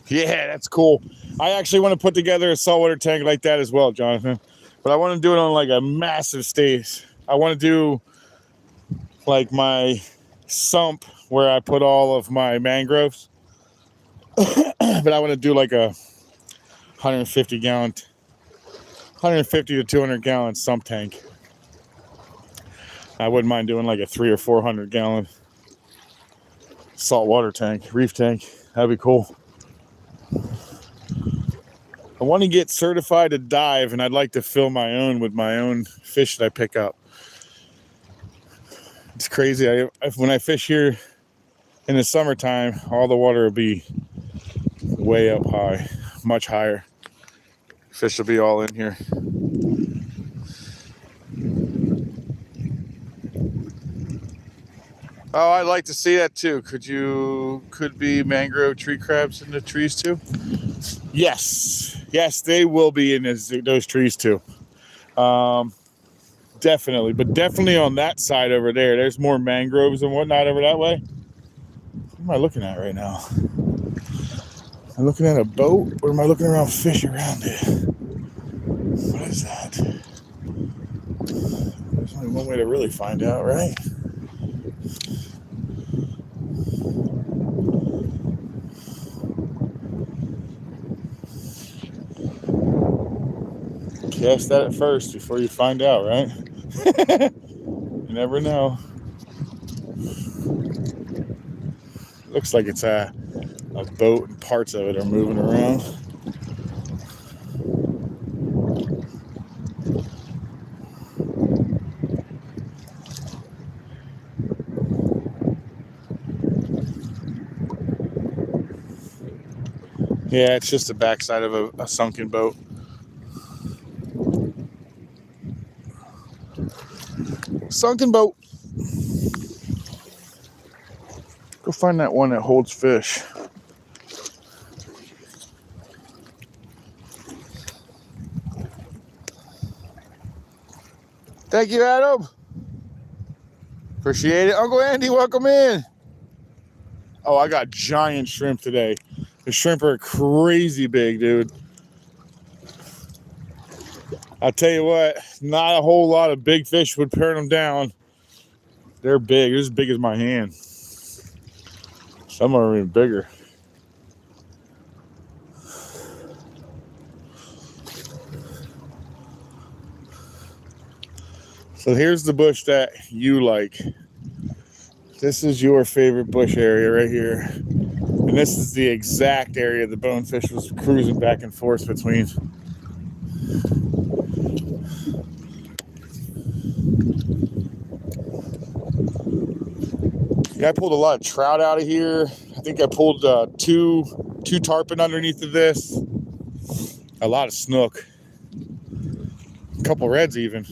A: Yeah, that's cool. I actually want to put together a saltwater tank like that as well, Jonathan. But I want to do it on like a massive stage. I want to do like my sump where I put all of my mangroves. But I want to do like a 150 to 200 gallon sump tank. I wouldn't mind doing like a 300 or 400 gallon saltwater tank, reef tank. That'd be cool. I want to get certified to dive, and I'd like to fill my own with my own fish that I pick up. It's crazy. When I fish here in the summertime, all the water will be way up high, much higher. Fish will be all in here. Oh, I'd like to see that too. Could be mangrove tree crabs in the trees too? Yes, they will be in those trees too. Definitely, but definitely on that side over there. There's more mangroves and whatnot over that way. What am I looking at right now? Am I looking at a boat, or am I looking around fish around it? What is that? There's only one way to really find out, right? Cast that at first before you find out, right? You never know. Looks like it's a boat and parts of it are moving around. Yeah, it's just the backside of a sunken boat. Sunken boat. Go find that one that holds fish. Thank you, Adam. Appreciate it. Uncle Andy, welcome in. Oh, I got giant shrimp today. The shrimp are crazy big, dude. I'll tell you what, not a whole lot of big fish would turn them down. They're big. They're as big as my hand. Some are even bigger. So here's the bush that you like. This is your favorite bush area right here. And this is the exact area the bonefish was cruising back and forth between. Yeah, I pulled a lot of trout out of here. I think I pulled two tarpon underneath of this. A lot of snook. A couple reds even.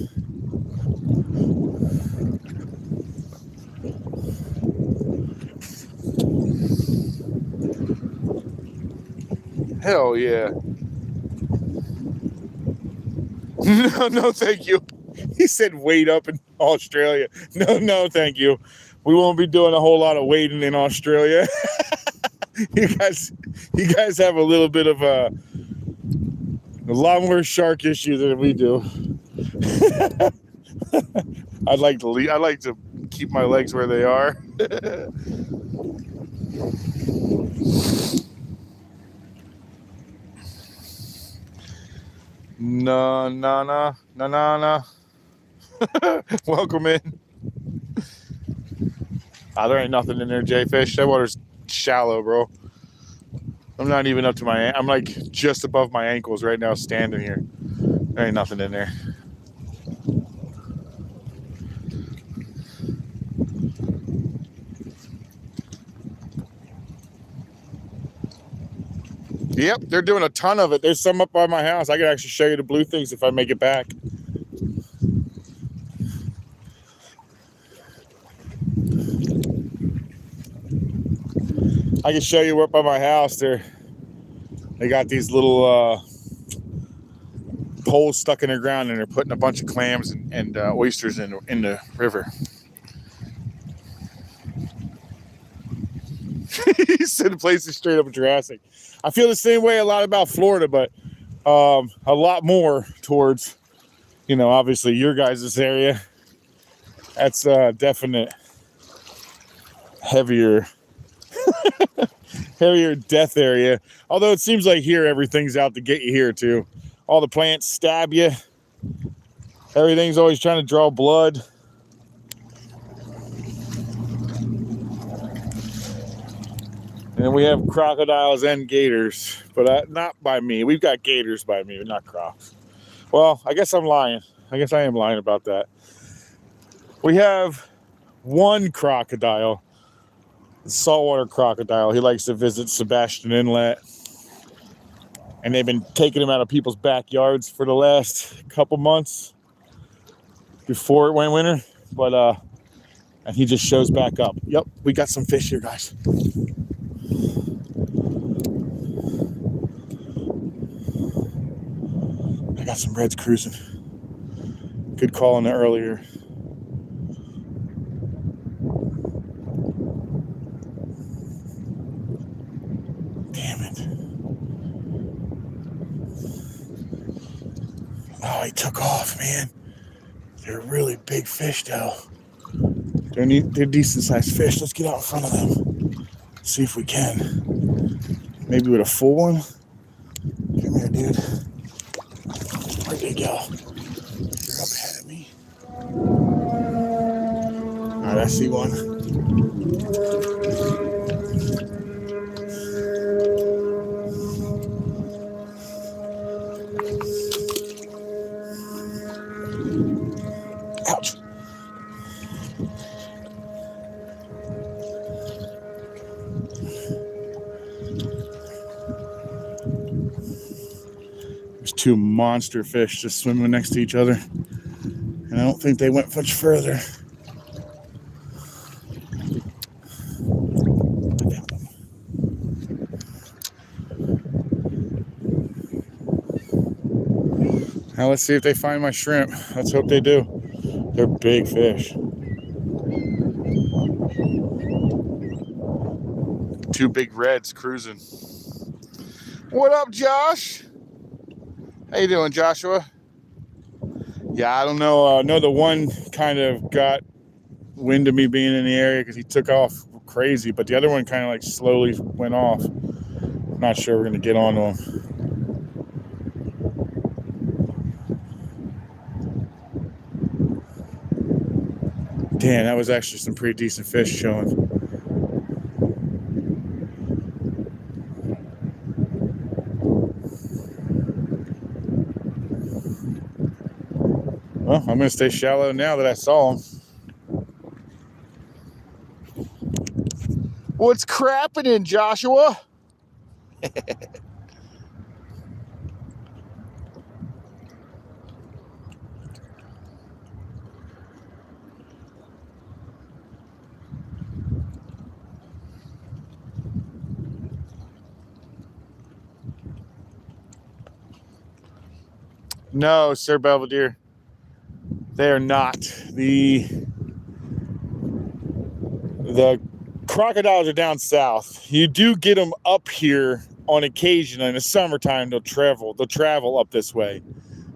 A: Hell yeah. No, thank you. He said wait up in Australia. No, thank you. We won't be doing a whole lot of waiting in Australia. you guys have a little bit of a lot more shark issue than we do. I'd like to keep my legs where they are. No. Welcome in. There ain't nothing in there, Jayfish. That water's shallow, bro. I'm not even up to I'm like just above my ankles right now standing here. There ain't nothing in there. Yep, they're doing a ton of it. There's some up by my house. I could actually show you the blue things if I make it back. I can show you up by my house. They got these little poles stuck in the ground, and they're putting a bunch of clams and oysters in the river. He said the place is straight up Jurassic. I feel the same way a lot about Florida, but a lot more towards, obviously your guys' area. That's definite heavier death area. Although it seems like here everything's out to get you here too. All the plants stab you. Everything's always trying to draw blood. And we have crocodiles and gators, but not by me. We've got gators by me, but not crocs. Well, I guess I'm lying. I guess I am lying about that. We have one crocodile, the saltwater crocodile. He likes to visit Sebastian Inlet. And they've been taking him out of people's backyards for the last couple months before it went winter. But, and he just shows back up. Yep, we got some fish here, guys. I got some reds cruising. Good call on that earlier. Damn it. Oh, he took off, man. They're really big fish, though. They're decent sized fish. Let's get out in front of them. See if we can. Maybe with a full one. Come here, dude. Where'd they go? You're up ahead of me. Alright, I see one. Ouch. There's two monster fish just swimming next to each other. And I don't think they went much further. Now let's see if they find my shrimp. Let's hope they do. They're big fish. Two big reds cruising. What up, Josh? How you doing, Joshua? Yeah, I don't know. I know the one kind of got wind of me being in the area because he took off crazy, but the other one kind of like slowly went off. Not sure we're going to get on to him. Damn, that was actually some pretty decent fish showing. Well, I'm going to stay shallow now that I saw him. What's crapping, Joshua? No, Sir Belvedere. They are not. The crocodiles are down south. You do get them up here on occasion. In the summertime, they'll travel up this way.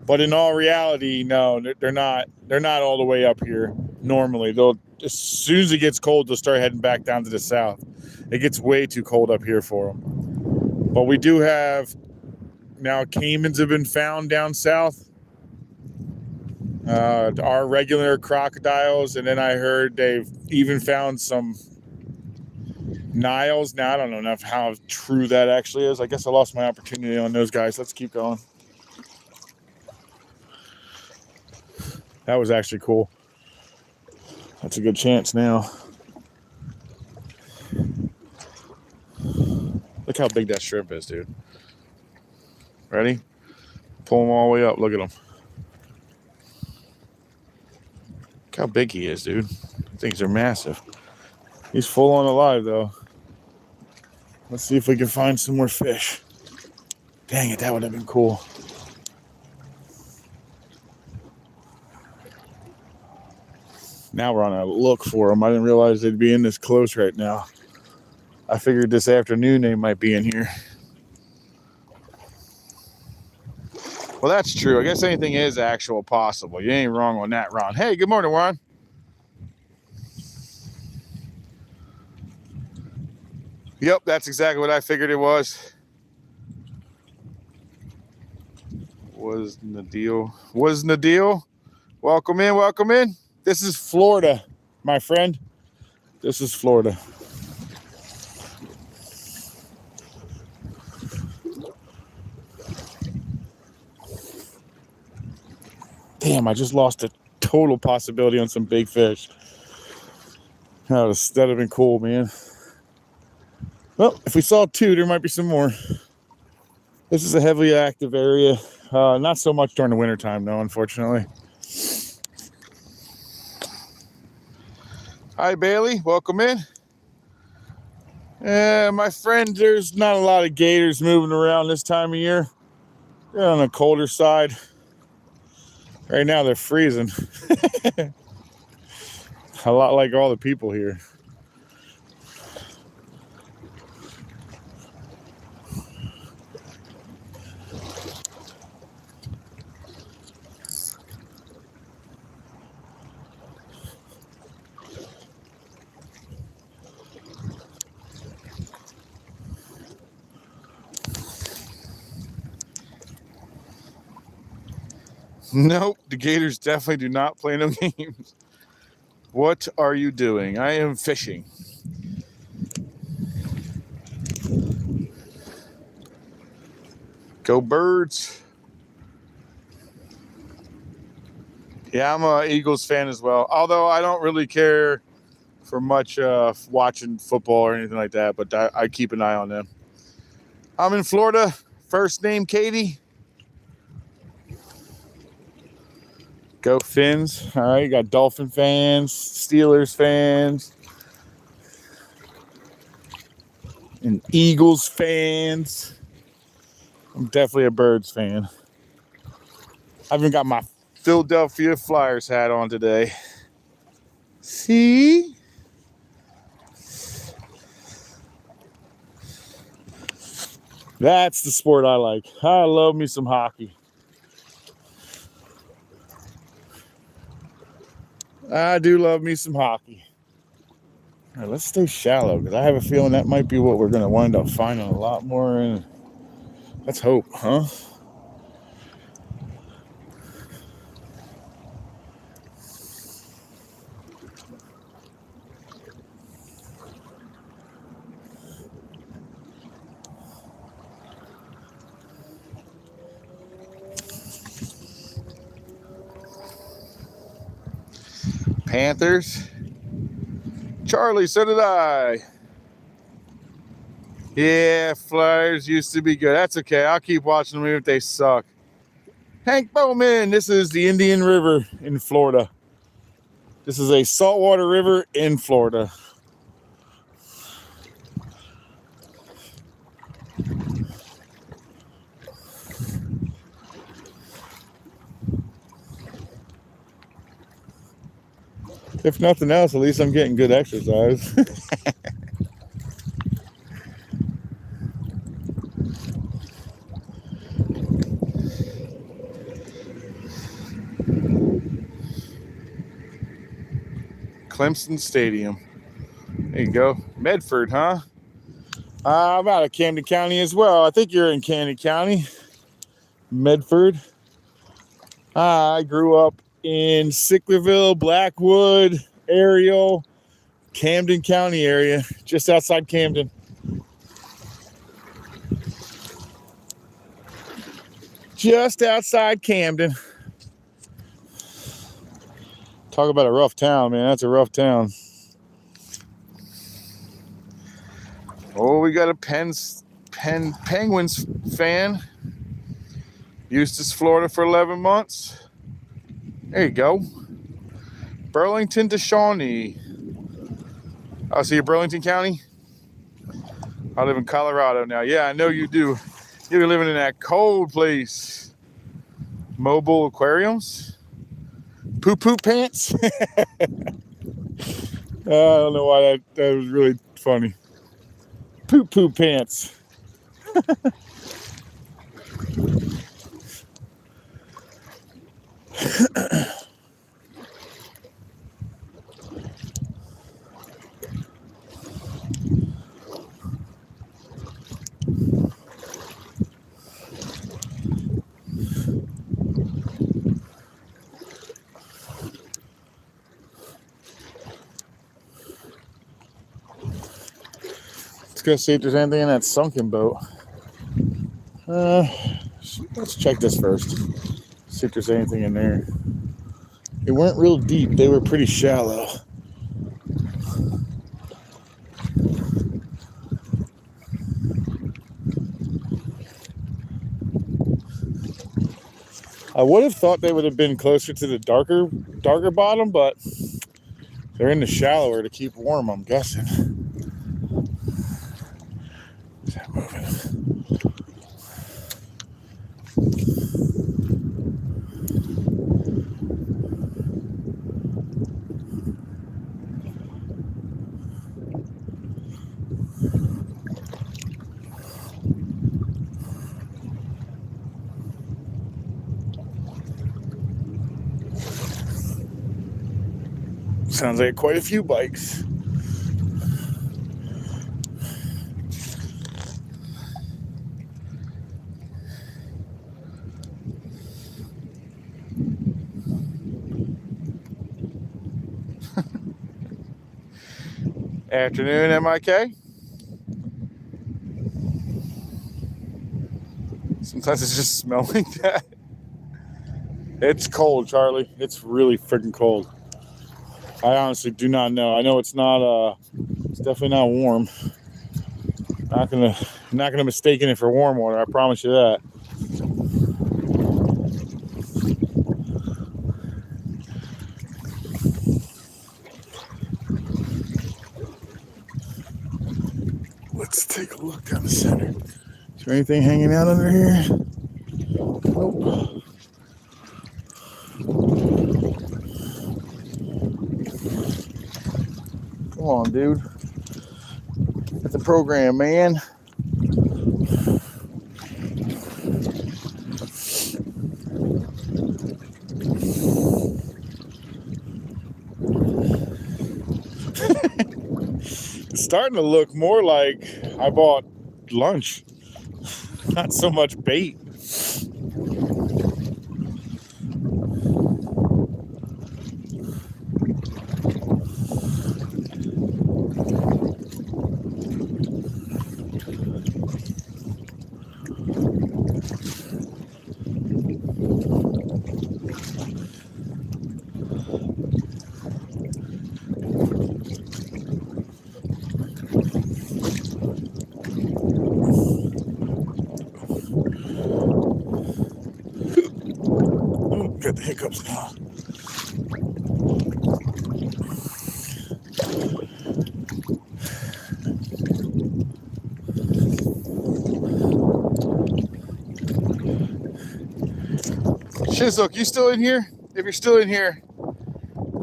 A: But in all reality, no, they're not all the way up here normally. They'll, as soon as it gets cold, they'll start heading back down to the south. It gets way too cold up here for them. But we do have, now caimans have been found down south. Our regular crocodiles, and then I heard they've even found some Niles. Now, I don't know enough how true that actually is. I guess I lost my opportunity on those guys. Let's keep going. That was actually cool. That's a good chance now. Look how big that shrimp is, dude. Ready? Pull him all the way up. Look at him. Look how big he is, dude. Things are massive. He's full on alive, though. Let's see if we can find some more fish. Dang it, that would have been cool. Now we're on a look for them. I didn't realize they'd be in this close right now. I figured this afternoon they might be in here. Well, that's true. I guess anything is actual possible. You ain't wrong on that, Ron. Hey, good morning, Ron. Yep, that's exactly what I figured it was. Wasn't the deal. Welcome in, welcome in. This is Florida, my friend. This is Florida. Damn, I just lost a total possibility on some big fish. That'd have been cool, man. Well, if we saw two, there might be some more. This is a heavily active area. Not so much during the wintertime, though, unfortunately. Hi, Bailey. Welcome in. My friend, there's not a lot of gators moving around this time of year. They're on the colder side. Right now, they're freezing. A lot like all the people here. Nope, the gators definitely do not play no games. What are you doing? I am fishing. Go Birds. Yeah, I'm a Eagles fan as well. Although I don't really care for much watching football or anything like that, but I keep an eye on them. I'm in Florida. First name Katie. Go Fins. All right, you got Dolphin fans, Steelers fans, and Eagles fans. I'm definitely a Birds fan. I even got my Philadelphia Flyers hat on today. See? That's the sport I like. I love me some hockey. I do love me some hockey. All right, let's stay shallow because I have a feeling that might be what we're going to wind up finding a lot more in. Let's hope, huh? Panthers. Charlie, so did I. Yeah, Flyers used to be good. That's okay. I'll keep watching them even if they suck. Hank Bowman. This is the Indian River in Florida. This is a saltwater river in Florida. If nothing else, at least I'm getting good exercise. Clemson Stadium. There you go. Medford, huh? I'm out of Camden County as well. I think you're in Camden County. Medford. I grew up in Sicklerville, Blackwood, Ariel, Camden County area, just outside Camden. Just outside Camden. Talk about a rough town, man. That's a rough town. Oh, we got a Penguins fan. Eustis, Florida for 11 months. There you go. Burlington to Shawnee. I'll see you, Burlington County. I live in Colorado now. Yeah, I know you do. You're living in that cold place. Mobile aquariums. Poo-poo pants. I don't know why that was really funny. Poo-poo pants. Let's go see if there's anything in that sunken boat. Let's check this first. See if there's anything in there. They weren't real deep. They were pretty shallow. I would have thought they would have been closer to the darker bottom, but they're in the shallower to keep warm, I'm guessing. Is that moving? Sounds like quite a few bikes. Afternoon, MIK. Sometimes it just smells like that. It's cold, Charlie. It's really freaking cold. I honestly do not know. I know it's not. It's definitely not warm. Not gonna mistake it for warm water. I promise you that. Let's take a look down the center. Is there anything hanging out under here? Nope. Come on, dude. That's a program, man. It's starting to look more like I bought lunch, not so much bait. Got the hiccups now. Shizuke, you still in here? If you're still in here,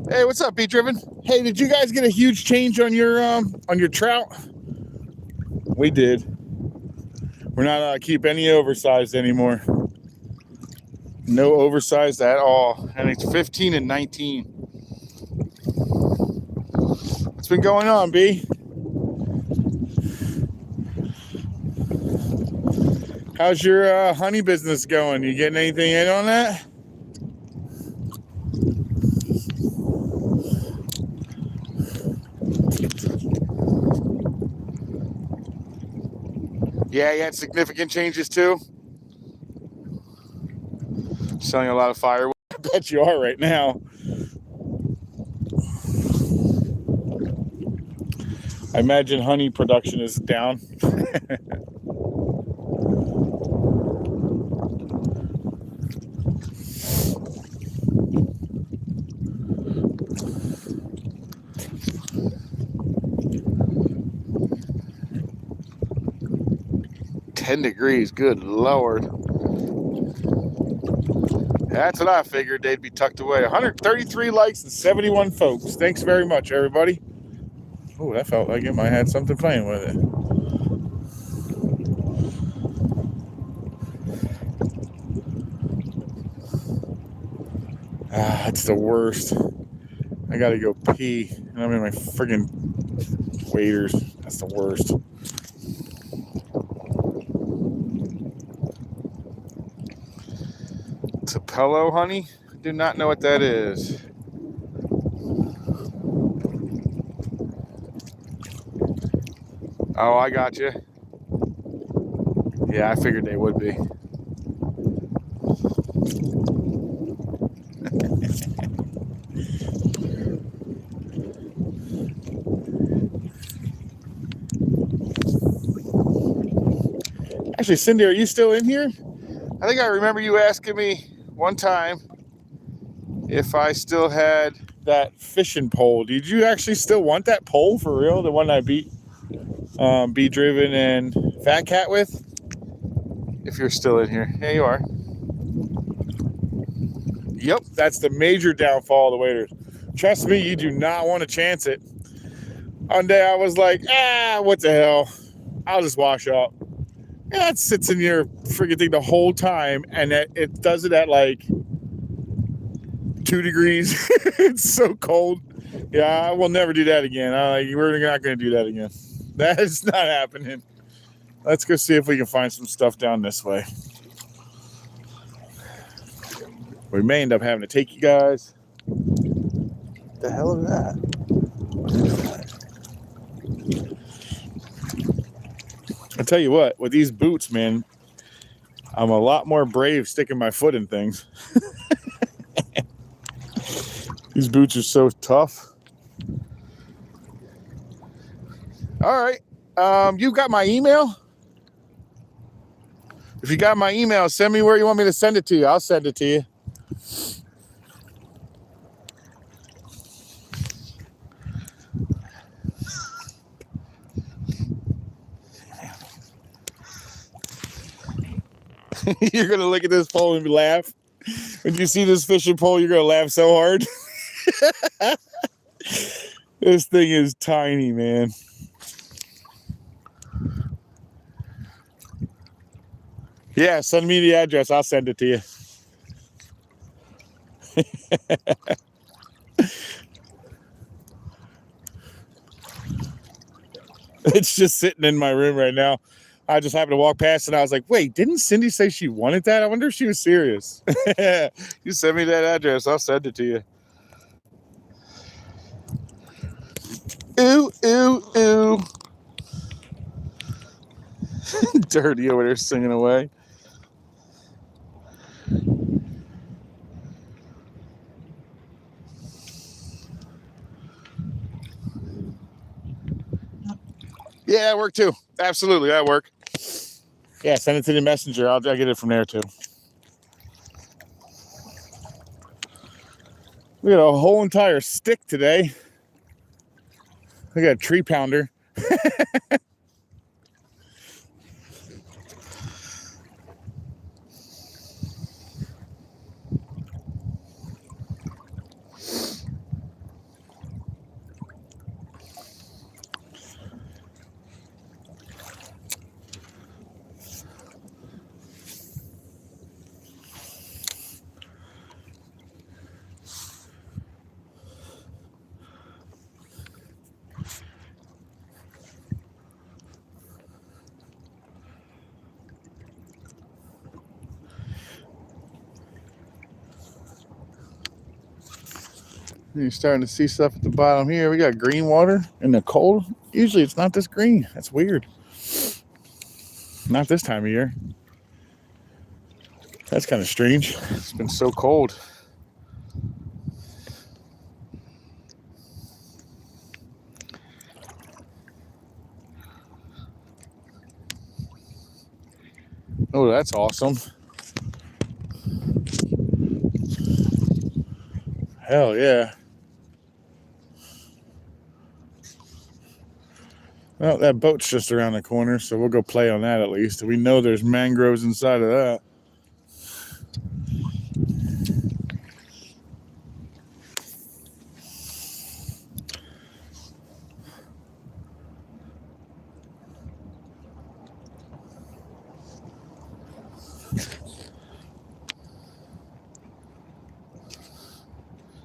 A: hey, what's up, Beat Driven? Hey, did you guys get a huge change on your trout? We did. We're not keep any oversized anymore. No oversized at all, and it's 15 and 19. What's been going on, B? How's your honey business going? You getting anything in on that? Yeah, you had significant changes too. Selling a lot of firewood. I bet you are right now. I imagine honey production is down. 10 degrees, good Lord. That's what I figured they'd be tucked away. 133 likes and 71 folks. Thanks very much, everybody. Oh, that felt like it might have something playing with it. Ah, it's the worst. I gotta go pee, and I'm in my friggin' waders. That's the worst. Tupelo honey? I do not know what that is. Oh, I got you. Yeah, I figured they would be. Actually, Cindy, are you still in here? I think I remember you asking me one time if I still had that fishing pole. Did you actually still want that pole for real? The one I beat B-Driven and Fat Cat with? If you're still in here. Yeah, you are. Yep, that's the major downfall of the waders. Trust me, you do not want to chance it. One day I was like, what the hell? I'll just wash up. Yeah, it sits in your freaking thing the whole time, and it does it at like 2 degrees. It's so cold. Yeah, I will never do that again. We're not going to do that again. That is not happening. Let's go see if we can find some stuff down this way. We may end up having to take you guys. What the hell is that? I'll tell you what, with these boots, man, I'm a lot more brave sticking my foot in things. These boots are so tough. All right. You've got my email? If you got my email, send me where you want me to send it to you. I'll send it to you. You're going to look at this pole and laugh. When you see this fishing pole, you're going to laugh so hard. This thing is tiny, man. Yeah, send me the address. I'll send it to you. It's just sitting in my room right now. I just happened to walk past and I was like, wait, didn't Cindy say she wanted that? I wonder if she was serious. You send me that address. I'll send it to you. Ooh, ooh, ooh. Dirty over there singing away. Yeah, I work too. Absolutely, I work. Yeah, send it to the messenger. I'll get it from there too. We got a whole entire stick today. We got a tree pounder. You're starting to see stuff at the bottom here. We got green water in the cold. Usually it's not this green. That's weird. Not this time of year. That's kind of strange. It's been so cold. Oh, that's awesome. Hell yeah. Well, that boat's just around the corner, so we'll go play on that at least. We know there's mangroves inside of that.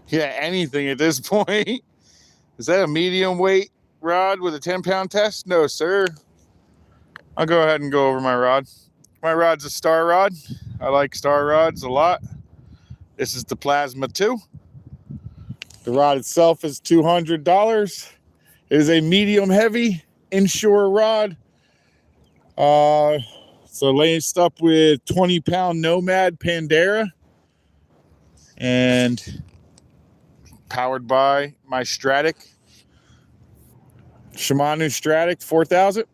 A: Yeah, anything at this point. Is that a medium weight rod with a 10-pound test? No, sir. I'll go ahead and go over my rod. My rod's a Star rod. I like Star rods a lot. This is the Plasma 2. The rod itself is $200. It is a medium heavy inshore rod. So laced up with 20-pound Nomad Pandera. And powered by my Shimano Stratic 4000.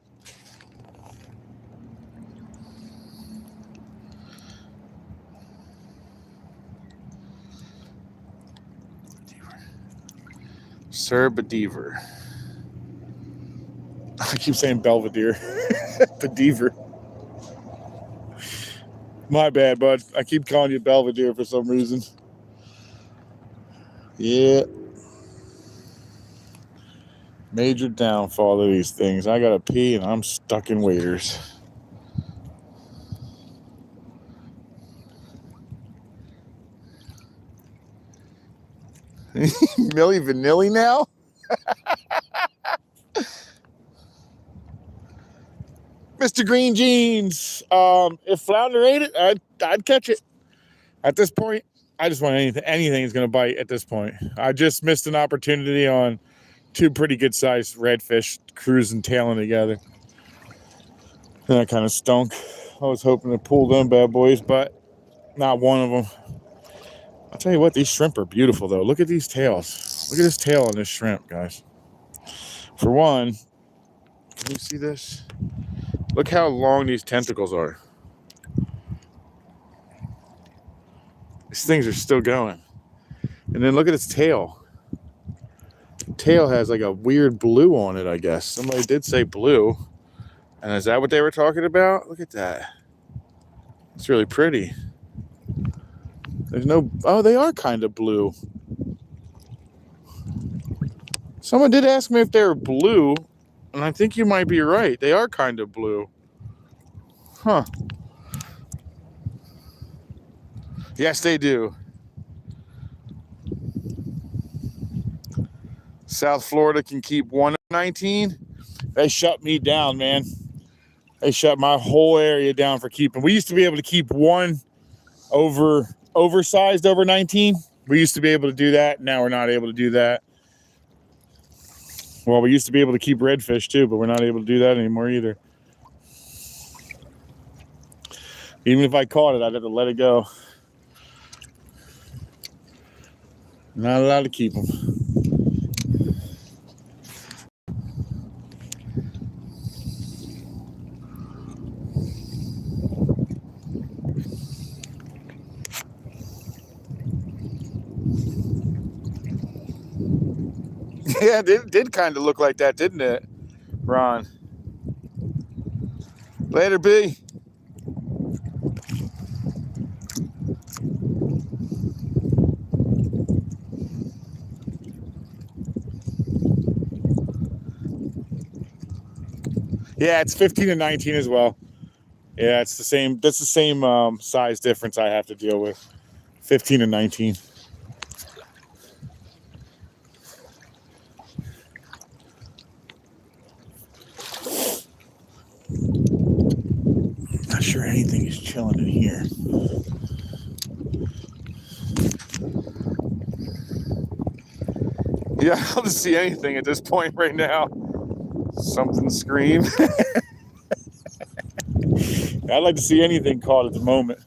A: Sir Bedever. I keep saying Belvedere. Bedever. My bad, bud. I keep calling you Belvedere for some reason. Yeah. Major downfall of these things. I gotta pee and I'm stuck in waders. Milli Vanilli now? Mr. Green Jeans. If flounder ate it, I'd catch it. At this point, I just want anything is gonna bite at this point. I just missed an opportunity on 2 pretty good sized redfish cruising tailing together. And that kind of stunk. I was hoping to pull them bad boys, but not one of them. I'll tell you what, these shrimp are beautiful though. Look at these tails. Look at this tail on this shrimp, guys. For one, can you see this? Look how long these tentacles are. These things are still going. And then look at its tail. The tail has like a weird blue on it, I guess. Somebody did say blue. And is that what they were talking about? Look at that. It's really pretty. There's no... Oh, they are kind of blue. Someone did ask me if they were blue. And I think you might be right. They are kind of blue. Huh. Yes, they do. South Florida can keep 119. They shut me down, man. They shut my whole area down for keeping. We used to be able to keep one oversized over 19. We used to be able to do that. Now we're not able to do that. Well, we used to be able to keep redfish too, but we're not able to do that anymore either. Even if I caught it, I'd have to let it go. Not allowed to keep them. Yeah, it did kind of look like that, didn't it, Ron? Later, B. Yeah, it's 15 and 19 as well. Yeah, it's the same. That's the same size difference I have to deal with. 15 and 19. Not sure anything is chilling in here. Yeah, I'll just see anything at this point right now. Something scream. I'd like to see anything caught at the moment.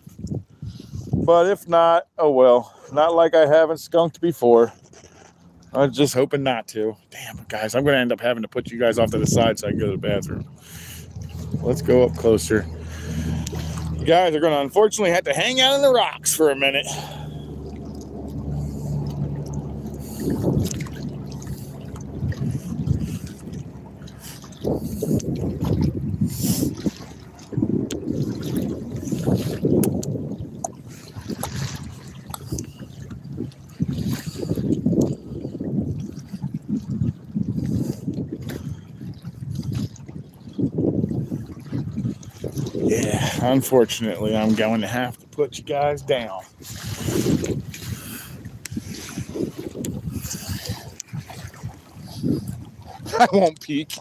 A: But if not, oh well. Not like I haven't skunked before. I was just hoping not to. Damn, guys, I'm going to end up having to put you guys off to the side so I can go to the bathroom. Let's go up closer. You guys are going to unfortunately have to hang out in the rocks for a minute. Yeah, unfortunately, I'm going to have to put you guys down. I won't peek.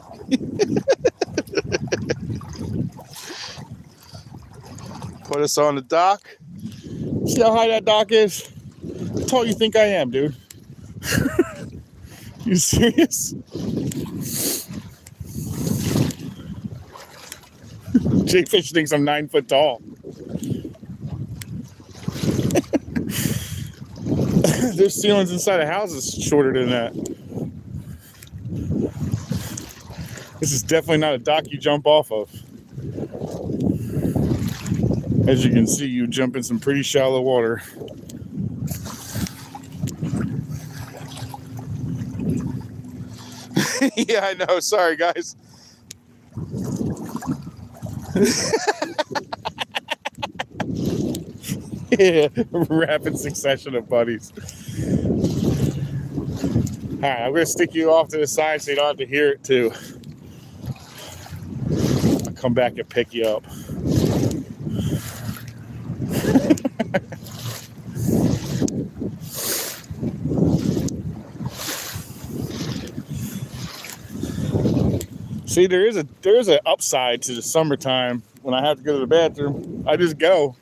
A: Put us on the dock. See how high that dock is? How tall you think I am, dude? You serious? J-Fish thinks I'm 9 foot tall. There's ceilings inside of houses shorter than that. This is definitely not a dock you jump off of. As you can see, you jump in some pretty shallow water. Yeah, I know. Sorry, guys. Yeah, rapid succession of buddies. All right, I'm going to stick you off to the side so you don't have to hear it too. I'll come back and pick you up. See, there is an upside to the summertime. When I have to go to the bathroom, I just go.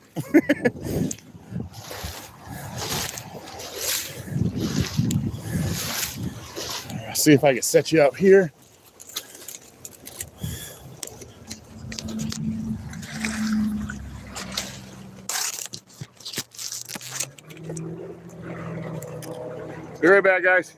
A: I'll see if I can set you up here. Be right back, guys.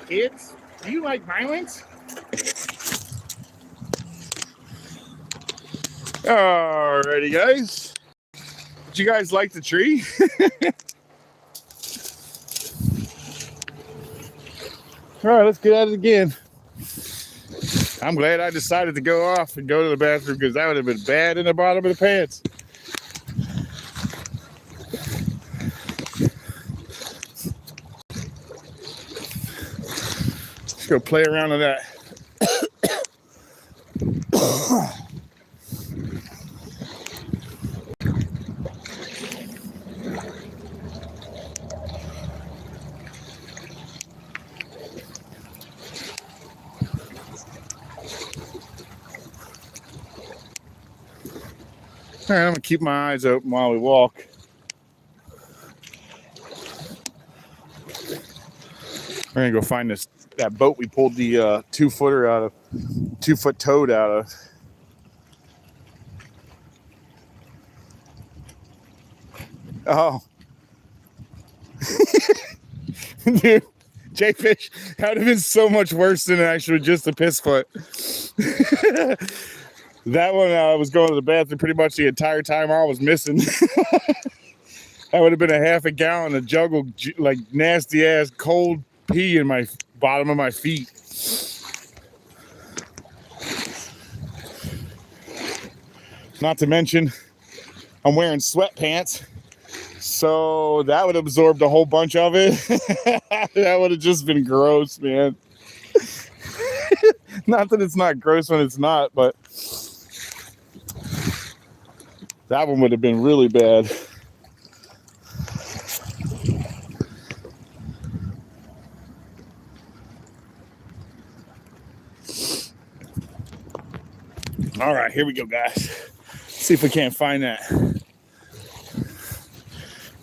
A: kids? Do you like violence? Alrighty, guys. Did you guys like the tree? All right, let's get at it again. I'm glad I decided to go off and go to the bathroom because that would have been bad in the bottom of the pants. Let's go play around with that. All right, I'm gonna keep my eyes open while we walk. We're gonna go find that boat we pulled the 2-footer out of, 2-foot toad out of. Oh, dude, J-Fish, that would have been so much worse than actually just a piss foot. That one, I was going to the bathroom pretty much the entire time I was missing. That would have been a half a gallon of juggle, like nasty ass cold pee in my bottom of my feet. Not to mention, I'm wearing sweatpants, so that would have absorbed a whole bunch of it. That would have just been gross, man. Not that it's not gross when it's not, but that one would have been really bad. All right, here we go, guys. See if we can't find that. I'm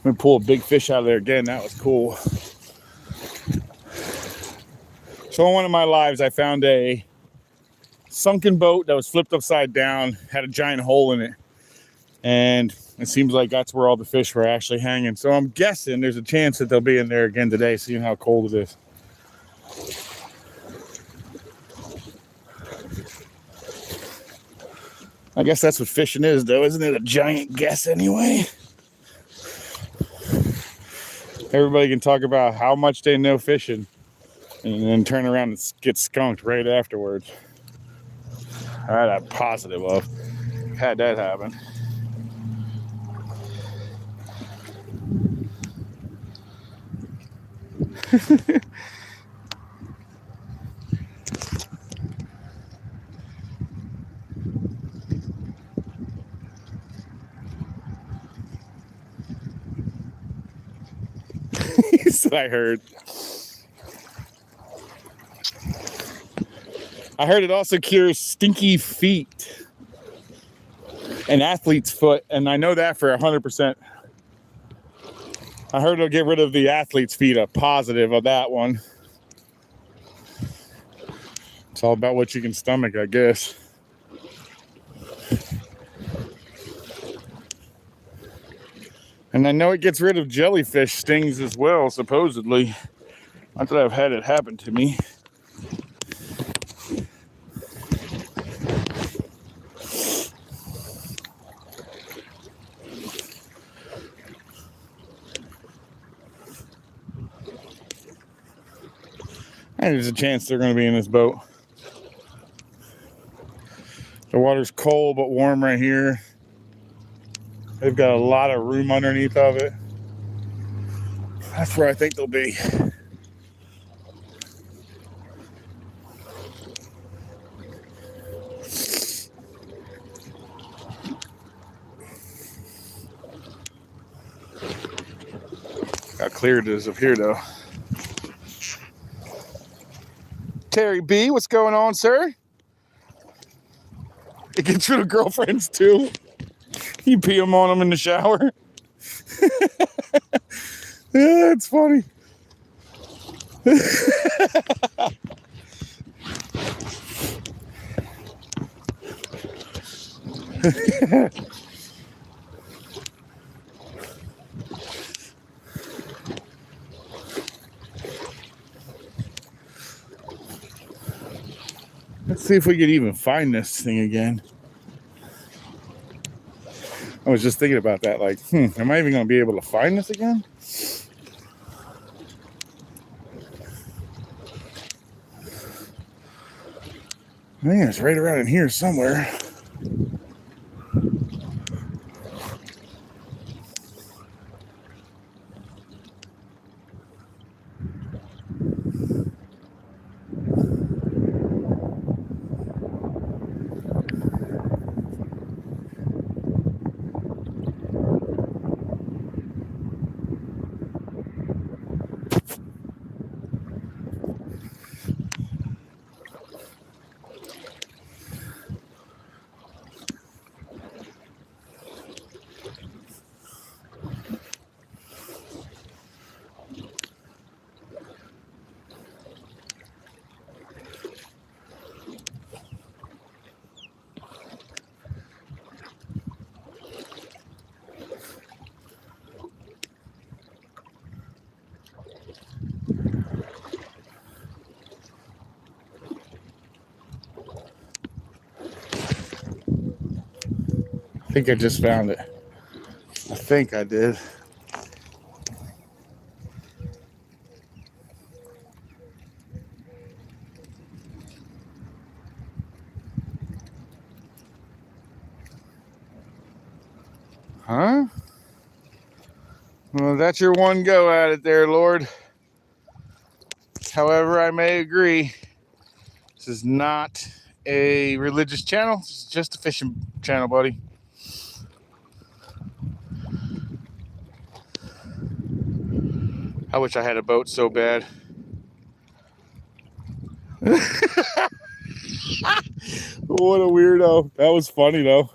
A: gonna pull a big fish out of there again. That was cool. So in one of my lives, I found a sunken boat that was flipped upside down, had a giant hole in it. And it seems like that's where all the fish were actually hanging. So I'm guessing there's a chance that they'll be in there again today, seeing how cold it is. I guess that's what fishing is, though. Isn't it a giant guess anyway? Everybody can talk about how much they know fishing and then turn around and get skunked right afterwards. All right, I'm positive of. Had that happen. That's what I heard. I heard it also cures stinky feet. An athlete's foot, and I know that for 100%. I heard it'll get rid of the athlete's feet, a positive of that one. It's all about what you can stomach, I guess. And I know it gets rid of jellyfish stings as well, supposedly. Not that I've had it happen to me. And there's a chance they're going to be in this boat. The water's cold but warm right here. They've got a lot of room underneath of it. That's where I think they'll be. How clear it is up here, though. Terry B, what's going on, sir? It gets rid of girlfriends, too. You pee them on them in the shower. Yeah, it's funny. Let's see if we could even find this thing again. I was just thinking about that, like, am I even going to be able to find this again? I think it's right around in here somewhere. I think I just found it. I think I did. Huh? Well, that's your one go at it there, Lord. However, I may agree, this is not a religious channel. This is just a fishing channel, buddy. I wish I had a boat so bad. What a weirdo. That was funny, though.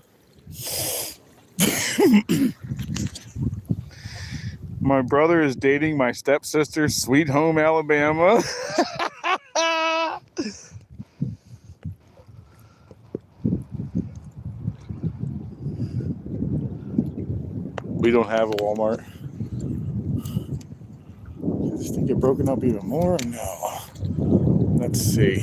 A: My brother is dating my stepsister's Sweet Home Alabama. We don't have a Walmart. Does this thing get broken up even more? No. Let's see.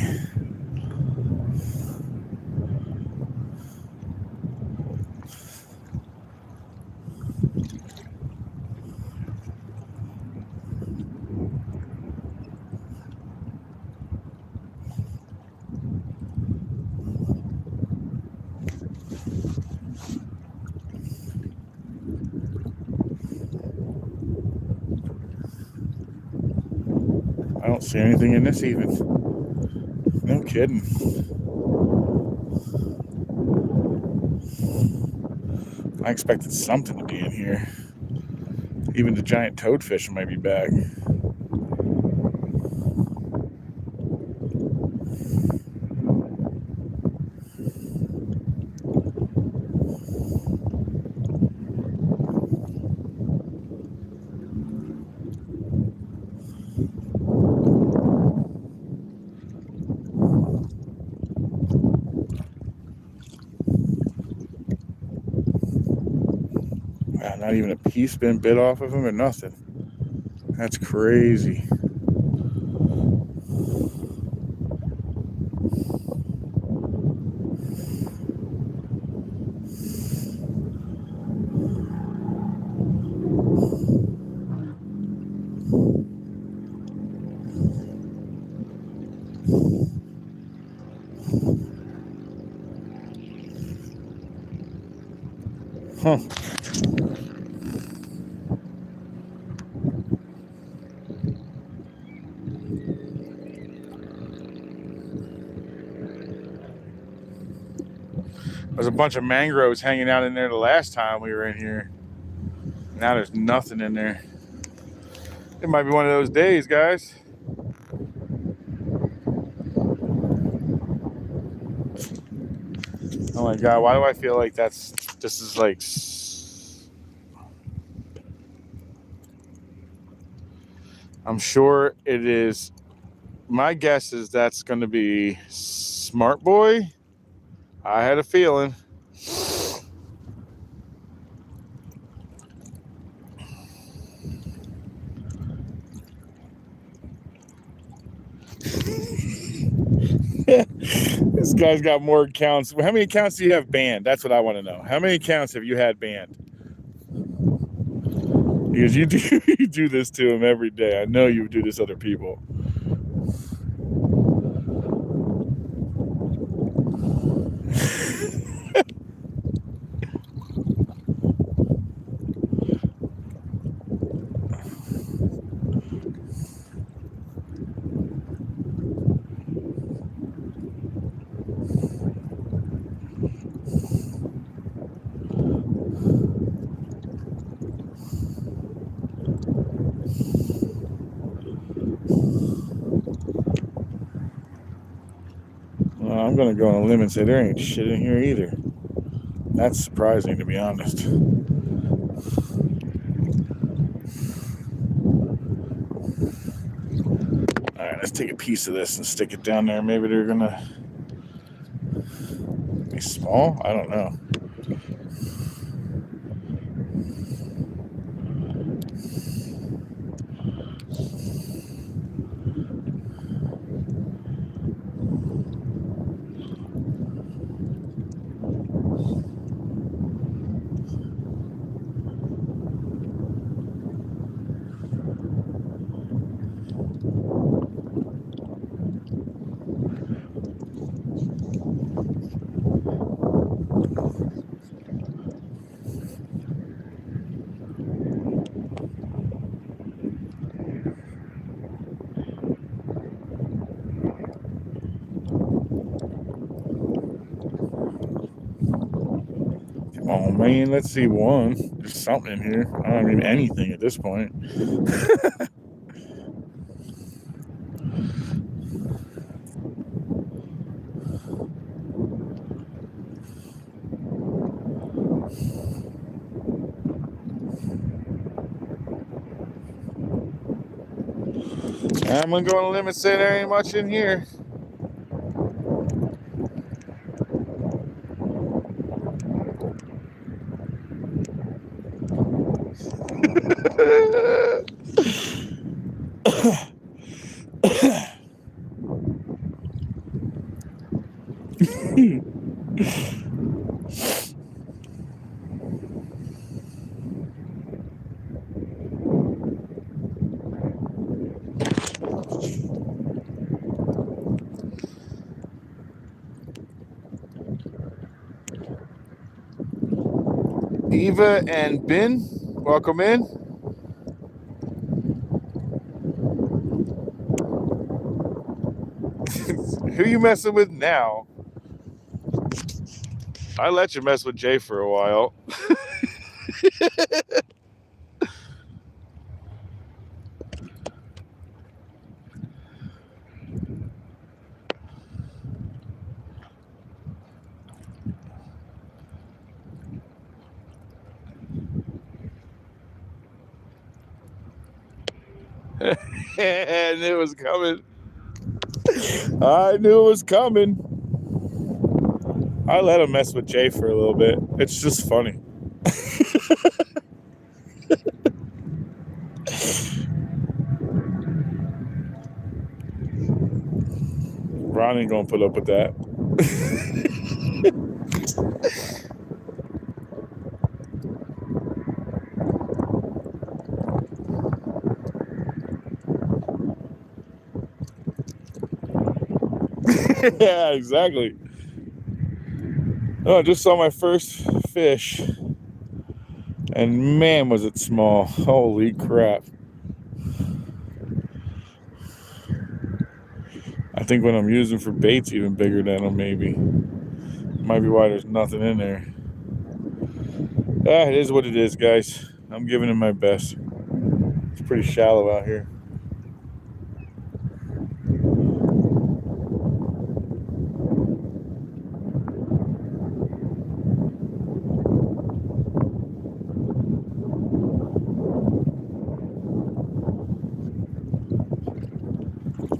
A: I don't see anything in this even. No kidding. I expected something to be in here. Even the giant toadfish might be back. Wow, not even a piece been bit off of him or nothing. That's crazy. Huh. There's a bunch of mangroves hanging out in there the last time we were in here. Now there's nothing in there. It might be one of those days, guys. Oh my God, why do I feel like this is like... I'm sure it is. My guess is that's going to be Smart Boy. I had a feeling. This guy's got more accounts. How many accounts do you have banned? That's what I want to know. How many accounts have you had banned? Because you do this to him every day. I know you do this to other people. Well, I'm going to go on a limb and say there ain't shit in here either. That's surprising, to be honest. Alright, let's take a piece of this and stick it down there. Maybe they're going to be small? I don't know. Oh man, let's see one. There's something in here. I don't mean anything at this point. I'm gonna go on a limb and say there ain't much in here. Eva and Ben, welcome in. Who you messing with now? I let you mess with Jay for a while. I knew it was coming. I knew it was coming. I let him mess with Jay for a little bit. It's just funny. Ron ain't gonna put up with that. Yeah, exactly. Oh, I just saw my first fish. And man, was it small. Holy crap. I think when I'm using for bait's even bigger than them, maybe. Might be why there's nothing in there. It is what it is, guys. I'm giving it my best. It's pretty shallow out here.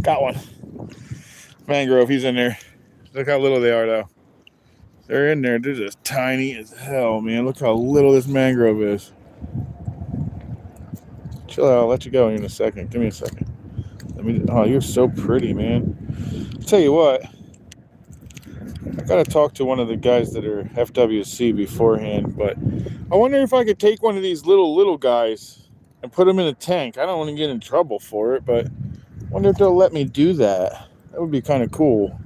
A: Got one. Mangrove, he's in there. Look how little they are, though. They're in there. They're just tiny as hell, man. Look how little this mangrove is. Chill out. I'll let you go in a second. Give me a second. Oh, you're so pretty, man. I'll tell you what. I gotta talk to one of the guys that are FWC beforehand, but I wonder if I could take one of these little guys and put them in a tank. I don't want to get in trouble for it, but I wonder if they'll let me do that. That would be kind of cool.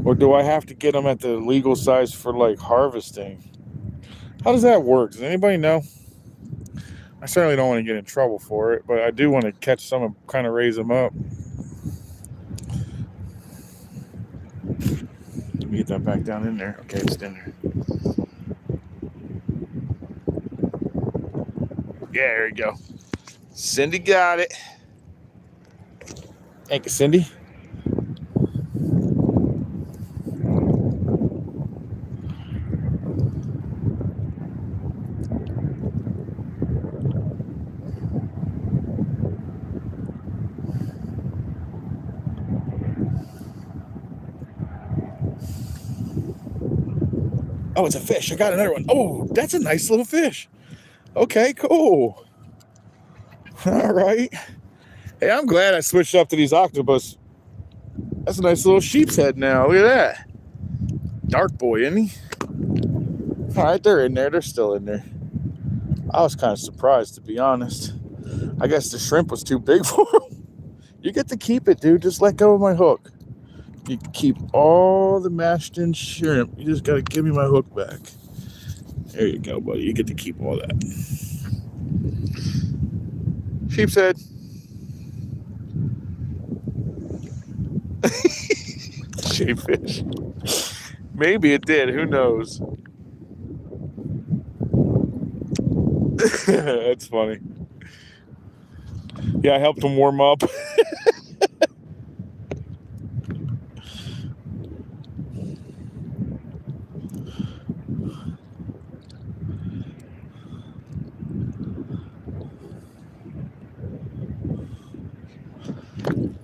A: Or do I have to get them at the legal size for like harvesting? How does that work? Does anybody know? I certainly don't want to get in trouble for it, but I do want to catch some and kind of raise them up. Let me get that back down in there. Okay, it's in there. Yeah, there you go. Cindy got it. Thank you, Cindy. Oh, it's a fish. I got another one. Oh, that's a nice little fish. Okay, cool. All right. Hey, I'm glad I switched up to these octopus. That's a nice little sheep's head now. Look at that. Dark boy, isn't he? All right, they're in there. They're still in there. I was kind of surprised, to be honest. I guess the shrimp was too big for him. You get to keep it, dude. Just let go of my hook. You can keep all the mashed in shrimp. You just got to give me my hook back. There you go, buddy. You get to keep all that. Sheep's head. Shapefish. Maybe it did. Who knows? That's funny. Yeah, I helped him warm up.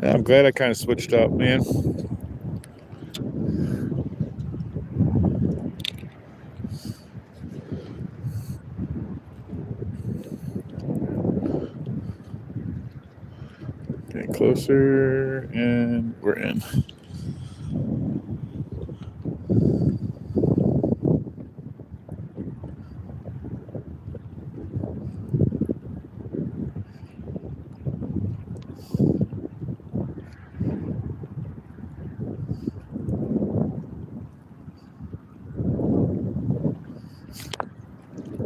A: Yeah, I'm glad I kind of switched up, man. Getting closer, and we're in.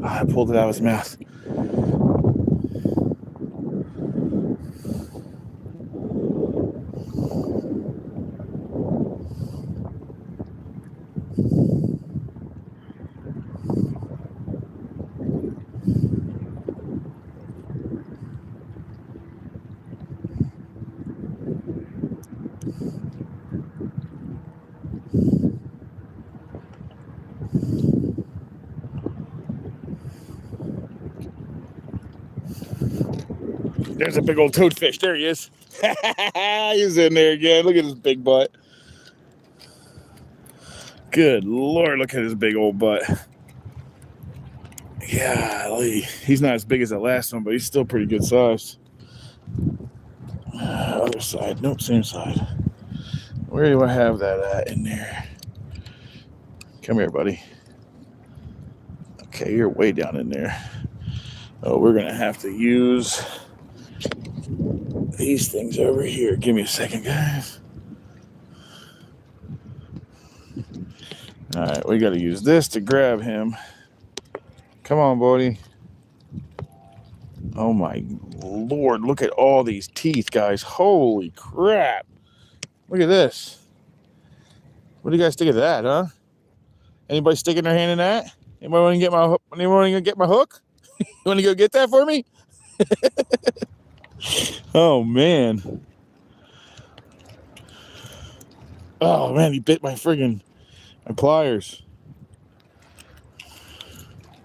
A: I pulled it out of his mouth. There's a big old toadfish. There he is. He's in there again. Look at his big butt. Good Lord, look at his big old butt. Yeah, he's not as big as that last one, but he's still pretty good size. Other side. Nope, same side. Where do I have that at in there? Come here, buddy. Okay, you're way down in there. Oh, we're going to have to use these things over here. Give me a second, guys. All right, we got to use this to grab him. Come on, buddy. Oh, my Lord. Look at all these teeth, guys. Holy crap. Look at this. What do you guys think of that, huh? Anybody sticking their hand in that? Anybody want to get my hook? Anyone want to get my hook? You want to go get that for me? Oh, man. Oh, man, he bit my pliers.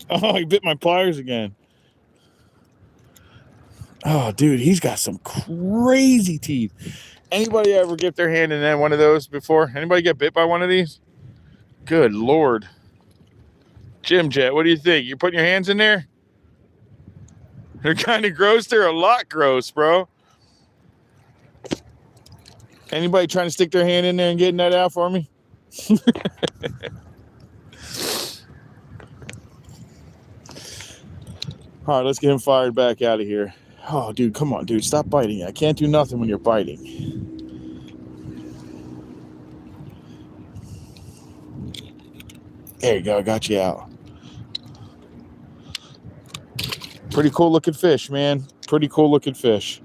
A: Oh, he bit my pliers again. Oh, dude, he's got some crazy teeth. Anybody ever get their hand in one of those before? Anybody get bit by one of these? Good Lord. Jim Jet, what do you think? You putting your hands in there? They're kind of gross. They're a lot gross, bro. Anybody trying to stick their hand in there and getting that out for me? All right, let's get him fired back out of here. Oh, dude, come on, dude. Stop biting. I can't do nothing when you're biting. There you go. I got you out. Pretty cool looking fish, man. Pretty cool looking fish.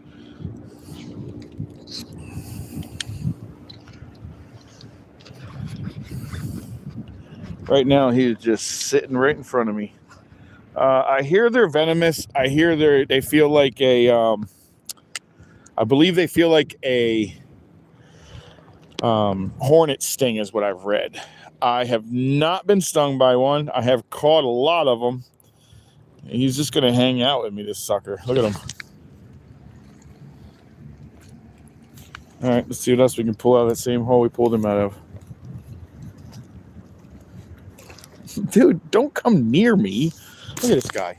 A: Right now, he's just sitting right in front of me. I hear they're venomous. I hear they feel like a, I believe they feel like a hornet sting is what I've read. I have not been stung by one. I have caught a lot of them. He's just going to hang out with me, this sucker. Look at him. All right, let's see what else we can pull out of that same hole we pulled him out of. Dude, don't come near me. Look at this guy.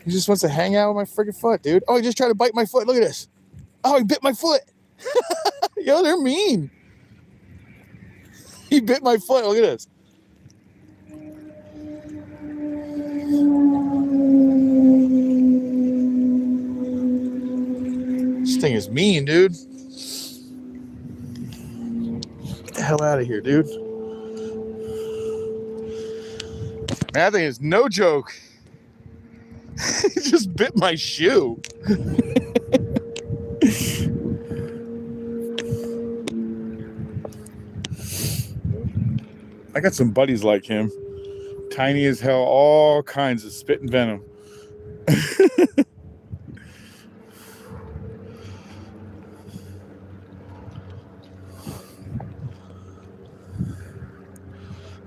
A: He just wants to hang out with my freaking foot, dude. Oh, he just tried to bite my foot. Look at this. Oh, he bit my foot. Yo, they're mean. He bit my foot. Look at this. This thing is mean, dude. Get the hell out of here, dude. Man, that thing is no joke. He just bit my shoe. I got some buddies like him. Tiny as hell, all kinds of spitting venom.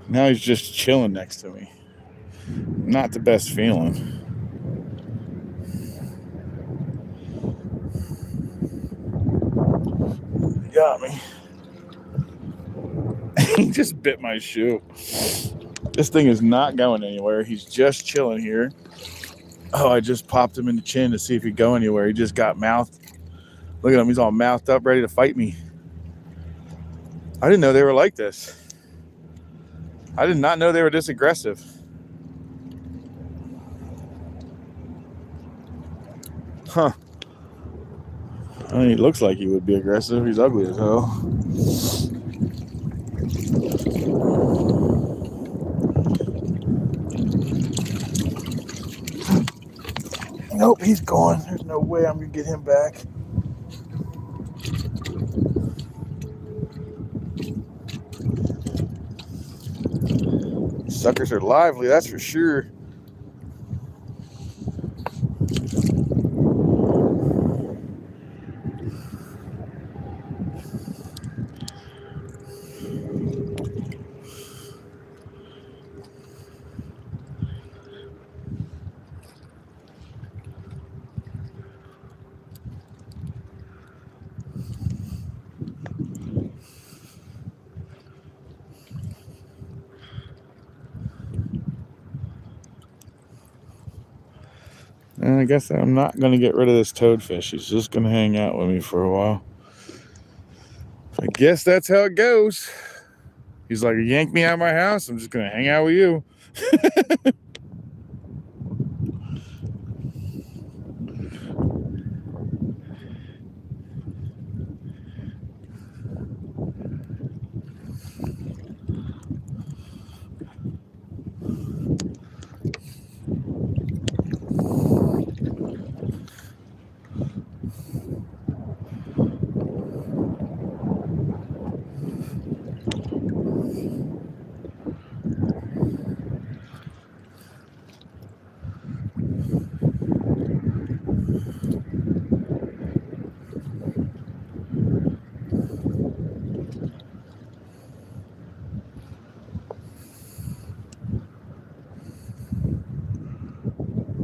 A: Now he's just chilling next to me. Not the best feeling. Got me. He just bit my shoe. This thing is not going anywhere. He's just chilling here. Oh, I just popped him in the chin to see if he'd go anywhere. He just got mouthed. Look at him. He's all mouthed up, ready to fight me. I didn't know they were like this. I did not know they were this aggressive. Huh. I mean, he looks like he would be aggressive. He's ugly as hell. Nope, he's gone. There's no way I'm going to get him back. Suckers are lively, that's for sure. And I guess I'm not going to get rid of this toadfish. He's just going to hang out with me for a while. I guess that's how it goes. He's like, yank me out of my house. I'm just going to hang out with you.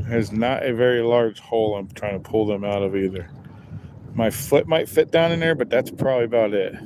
A: There's not a very large hole I'm trying to pull them out of either. My foot might fit down in there, but that's probably about it.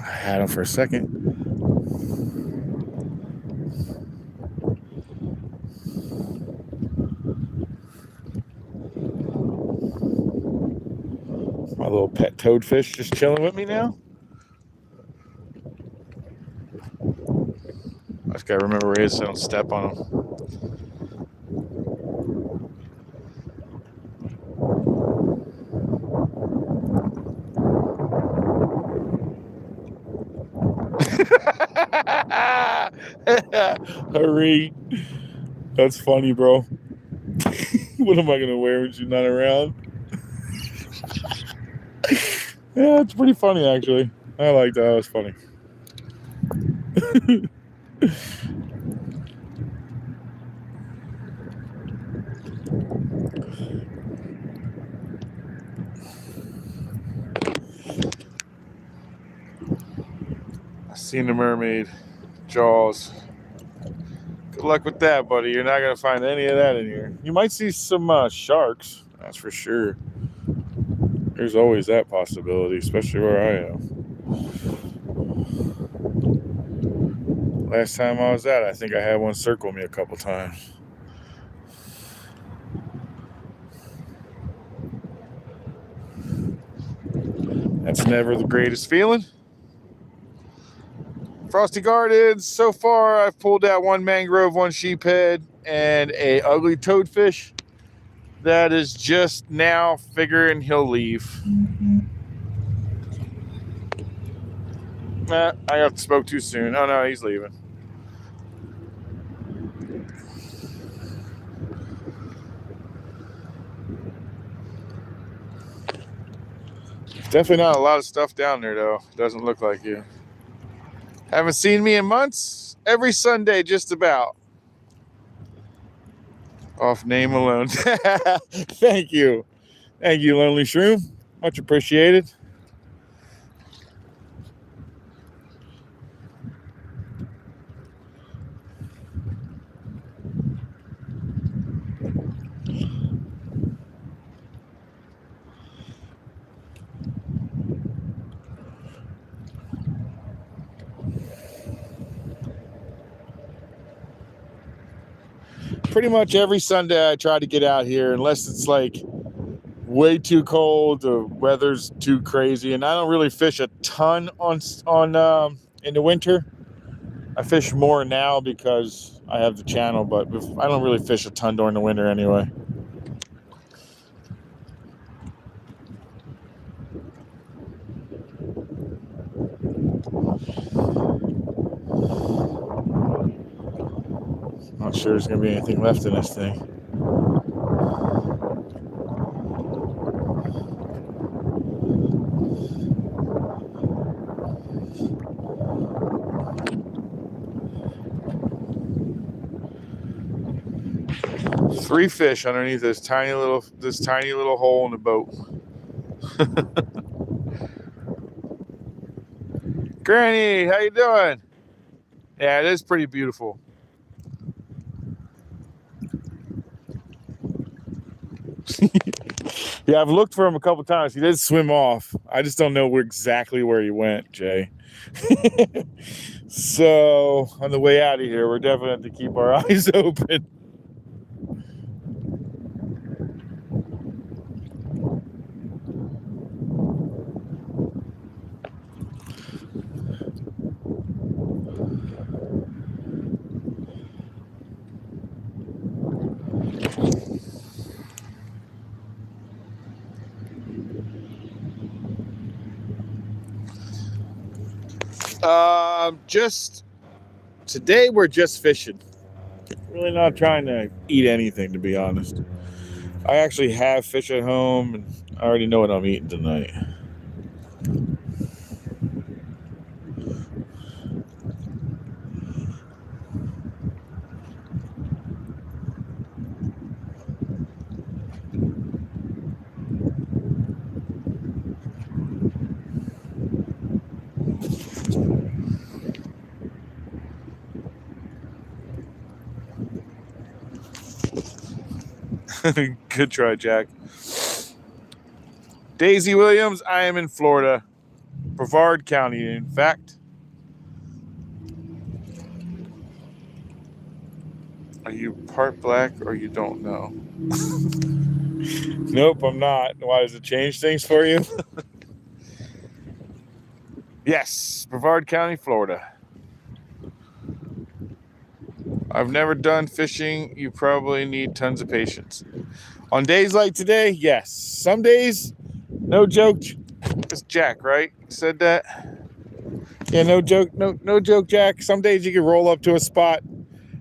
A: I had him for a second. My little pet toadfish just chilling with me now. I just gotta remember where he is so I don't step on him. Hurry. That's funny, bro. What am I gonna wear when she's not around? Yeah, it's pretty funny actually. I like that. That was funny. I seen the mermaid. Jaws. Good luck with that, buddy. You're not gonna find any of that in here. You might see some sharks. That's for sure. There's always that possibility, especially where I am. Last time I was at, I think I had one circle me a couple times. That's never the greatest feeling. Frosty Gardens, so far I've pulled out one mangrove, one sheephead, and a ugly toadfish that is just now figuring he'll leave. I spoke too soon. Oh no, he's leaving. Definitely not a lot of stuff down there though. Doesn't look like you. Haven't seen me in months. Every Sunday, just about. Off name alone. Thank you. Thank you, Lonely Shroom. Much appreciated. Pretty much every Sunday I try to get out here unless it's like way too cold, the weather's too crazy, and I don't really fish a ton on in the winter. I fish more now because I have the channel, but I don't really fish a ton during the winter anyway. Not sure there's gonna be anything left in this thing. Three fish underneath this tiny little hole in the boat. Granny, how you doing? Yeah, it is pretty beautiful. Yeah, I've looked for him a couple times. He did swim off. I just don't know exactly where he went, Jay. So on the way out of here, we're definitely have to keep our eyes open. Just today we're just fishing. Really not trying to eat anything, to be honest. I actually have fish at home and I already know what I'm eating tonight. Good try, Jack. Daisy Williams, I am in Florida. Brevard County, in fact. Are you part black or you don't know? Nope, I'm not. Why, does it change things for you? Yes, Brevard County, Florida. I've never done fishing. You probably need tons of patience. On days like today, yes. Some days, no joke. It's Jack, right? Said that. Yeah, no joke. No joke, Jack. Some days you can roll up to a spot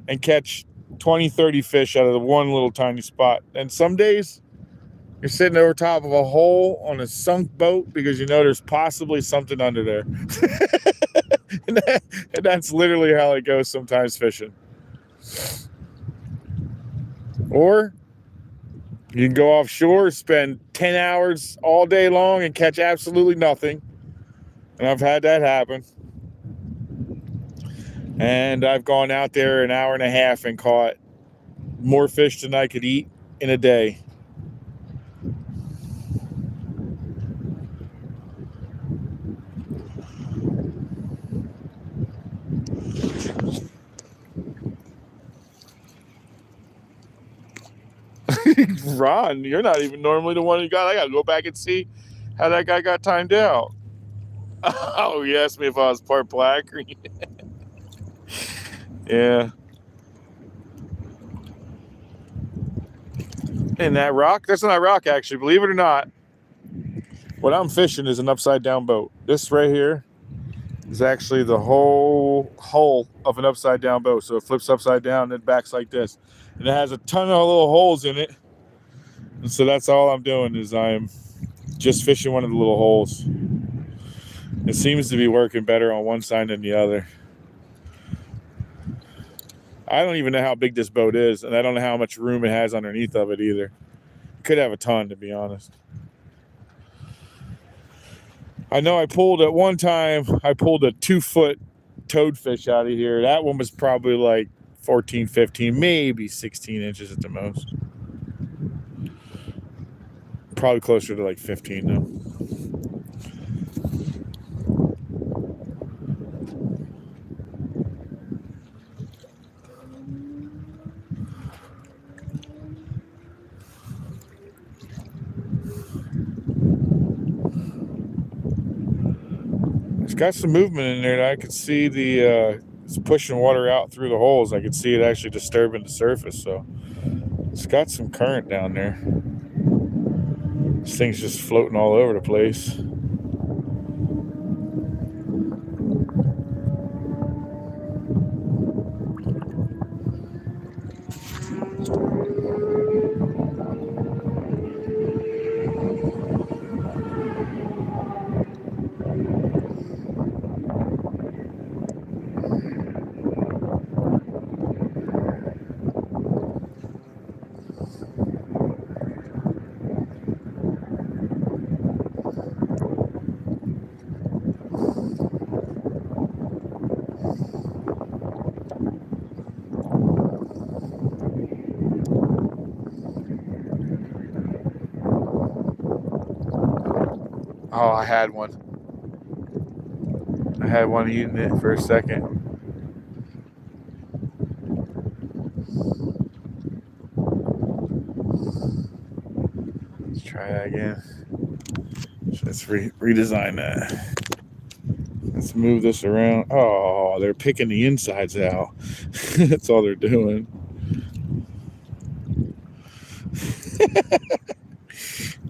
A: and catch 20, 30 fish out of the one little tiny spot. And some days you're sitting over top of a hole on a sunk boat because you know there's possibly something under there. and that's literally how it goes sometimes fishing. Or you can go offshore, spend 10 hours all day long and catch absolutely nothing. And I've had that happen. And I've gone out there an hour and a half and caught more fish than I could eat in a day. Ron, you're not even normally the one who got. I got to go back and see how that guy got timed out. Oh, you asked me if I was part black. Yeah. And that rock? That's not a rock, actually. Believe it or not. What I'm fishing is an upside down boat. This right here is actually the whole hull of an upside down boat. So it flips upside down and it backs like this. And it has a ton of little holes in it. And so that's all I'm doing is I'm just fishing one of the little holes. It seems to be working better on one side than the other. I don't even know how big this boat is, and I don't know how much room it has underneath of it either. Could have a ton, to be honest. I know at one time, I pulled a 2-foot toadfish out of here. That one was probably like 14, 15, maybe 16 inches at the most. Probably closer to like 15 though. It's got some movement in there. I could see it's pushing water out through the holes. I could see it actually disturbing the surface. So it's got some current down there. This thing's just floating all over the place. Oh, I had one. I had one eating it for a second. Let's try that again. Let's redesign that. Let's move this around. Oh, they're picking the insides out. That's all they're doing.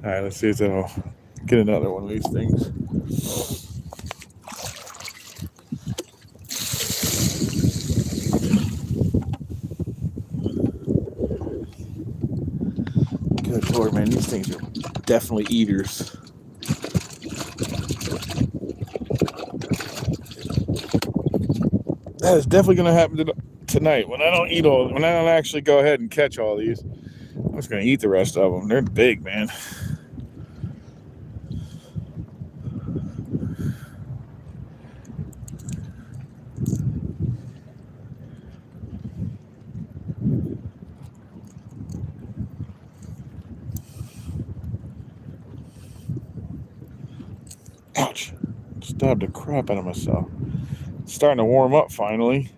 A: All right, let's see if I'll get another one of these things. Good Lord, man, these things are definitely eaters. That is definitely going to happen tonight when I don't actually go ahead and catch all these. I'm just going to eat the rest of them. They're big, man. Ouch. Just Stabbed the crap out of myself. It's starting to warm up finally.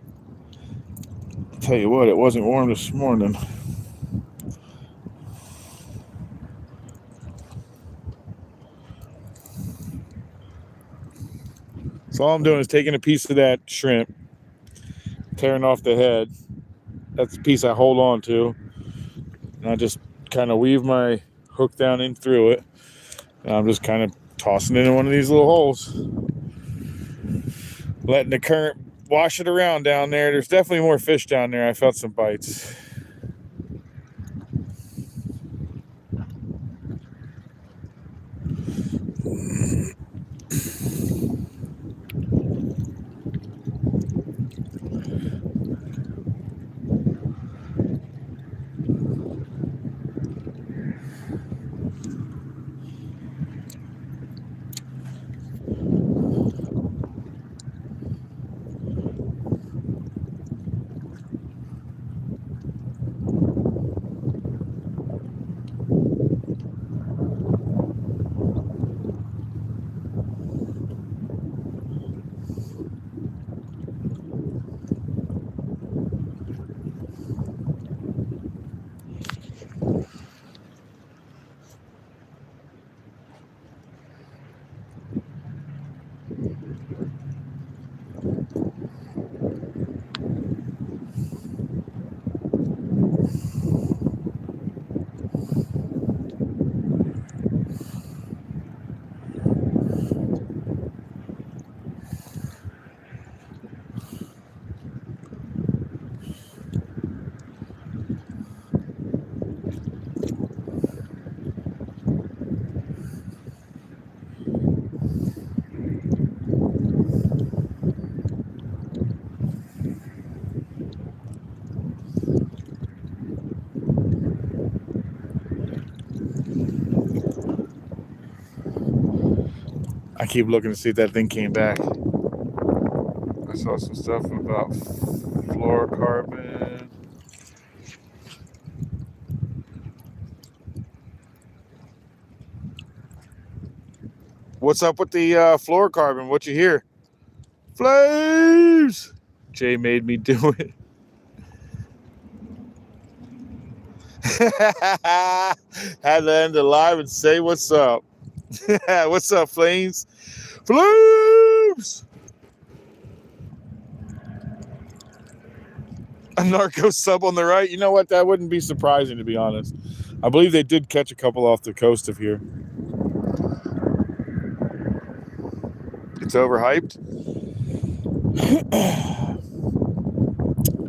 A: I'll tell you what, it wasn't warm this morning. So all I'm doing is taking a piece of that shrimp, tearing off the head. That's the piece I hold on to. And I just kind of weave my hook down in through it. And I'm just kind of tossing it in one of these little holes. Letting the current wash it around down there. There's definitely more fish down there. I felt some bites. I keep looking to see if that thing came back. I saw some stuff about fluorocarbon. What's up with the fluorocarbon? What you hear? Flames! Jay made me do it. Had to end the live and say what's up. What's up, Flames? Flames! A narco sub on the right. You know what? That wouldn't be surprising, to be honest. I believe they did catch a couple off the coast of here. It's overhyped.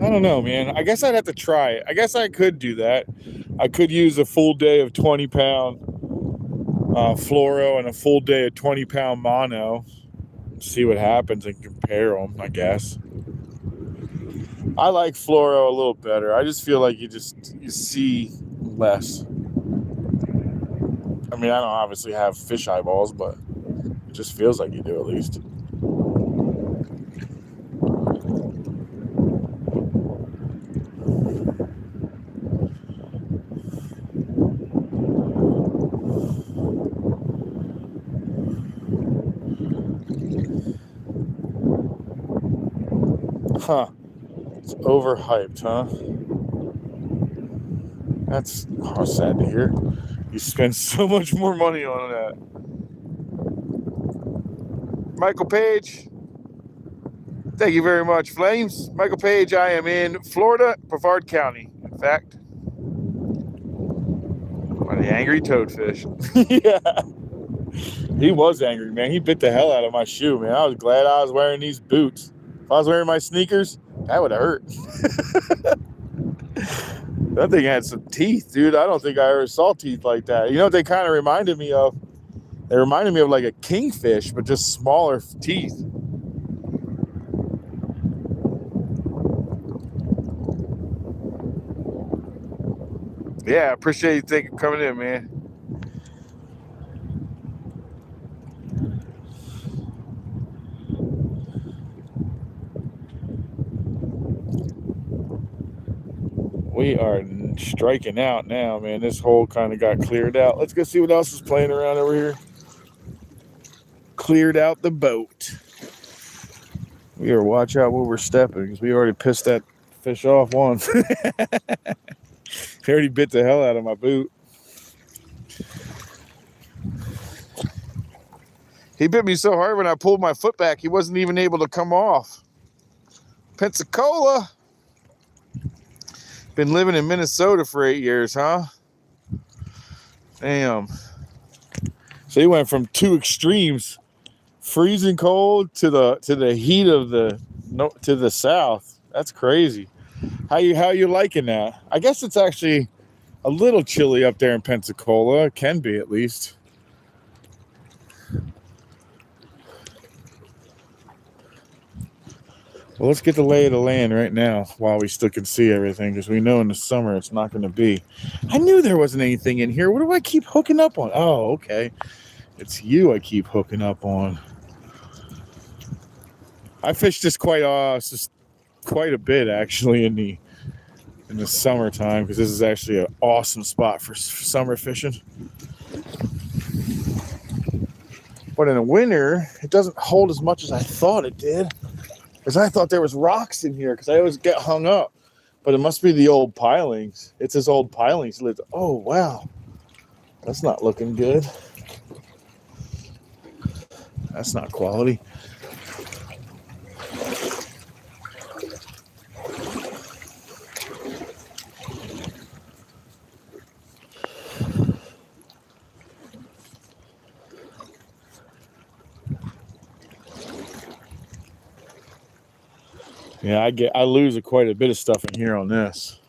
A: I don't know, man. I guess I'd have to try it. I guess I could do that. I could use a full day of 20-pound fluoro and a full day of 20-pound mono. See what happens and compare them, I guess. I like fluoro a little better. I just feel like you see less. I mean, I don't obviously have fish eyeballs, but it just feels like you do at least. Huh. It's overhyped, huh? That's sad to hear. You spend so much more money on that. Michael Page, thank you very much, Flames. Michael Page, I am in Florida, Brevard County, in fact. By the angry toadfish. Yeah. He was angry, man. He bit the hell out of my shoe, man. I was glad I was wearing these boots. If I was wearing my sneakers, that would have hurt. That thing had some teeth, dude. I don't think I ever saw teeth like that. You know what they kind of reminded me of? They reminded me of like a kingfish, but just smaller teeth. Yeah, I appreciate you coming in, man. We are striking out now, man. This hole kind of got cleared out. Let's go see what else is playing around over here. cleared out the boat. We gotta watch out where we're stepping because we already pissed that fish off once. He already bit the hell out of my boot. He bit me so hard when I pulled my foot back, he wasn't even able to come off. Pensacola. Been living in Minnesota for 8 years, huh? Damn. So he went from two extremes, freezing cold to the heat of the south. That's crazy. How you liking that? I guess it's actually a little chilly up there in Pensacola. It can be, at least. Well, let's get the lay of the land right now while we still can see everything, because we know in the summer it's not going to be. I knew there wasn't anything in here. What do I keep hooking up on? Oh, okay. It's you I keep hooking up on. I fished this quite a bit, actually, in the summertime, because this is actually an awesome spot for summer fishing. But in the winter, it doesn't hold as much as I thought it did. Because I thought there was rocks in here, because I always get hung up. But it must be the old pilings. It's this old pilings. Oh, wow. That's not looking good. That's not quality. Yeah, I lose quite a bit of stuff in here on this.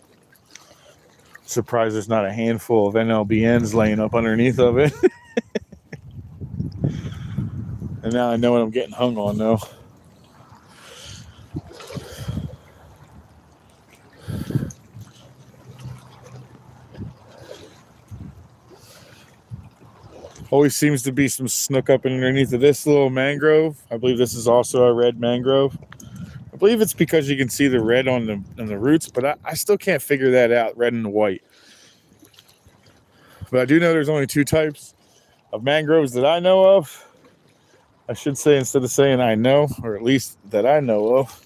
A: Surprised there's not a handful of NLBNs laying up underneath of it. And now I know what I'm getting hung on, though. Always seems to be some snook up underneath of this little mangrove. I believe this is also a red mangrove. I believe it's because you can see the red on the roots, but I still can't figure that out, red and white. But I do know there's only two types of mangroves that I know of. I should say, instead of saying I know, or at least that I know of,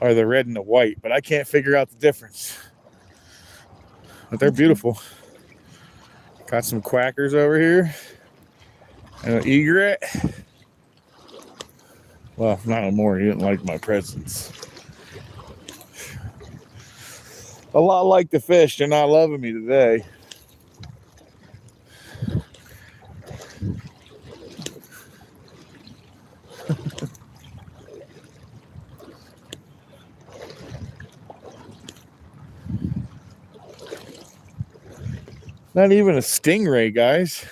A: are the red and the white. But I can't figure out the difference. But they're beautiful. Got some quackers over here. And an egret. Well, not anymore. You didn't like my presence. A lot like the fish. They're not loving me today. Not even a stingray, guys.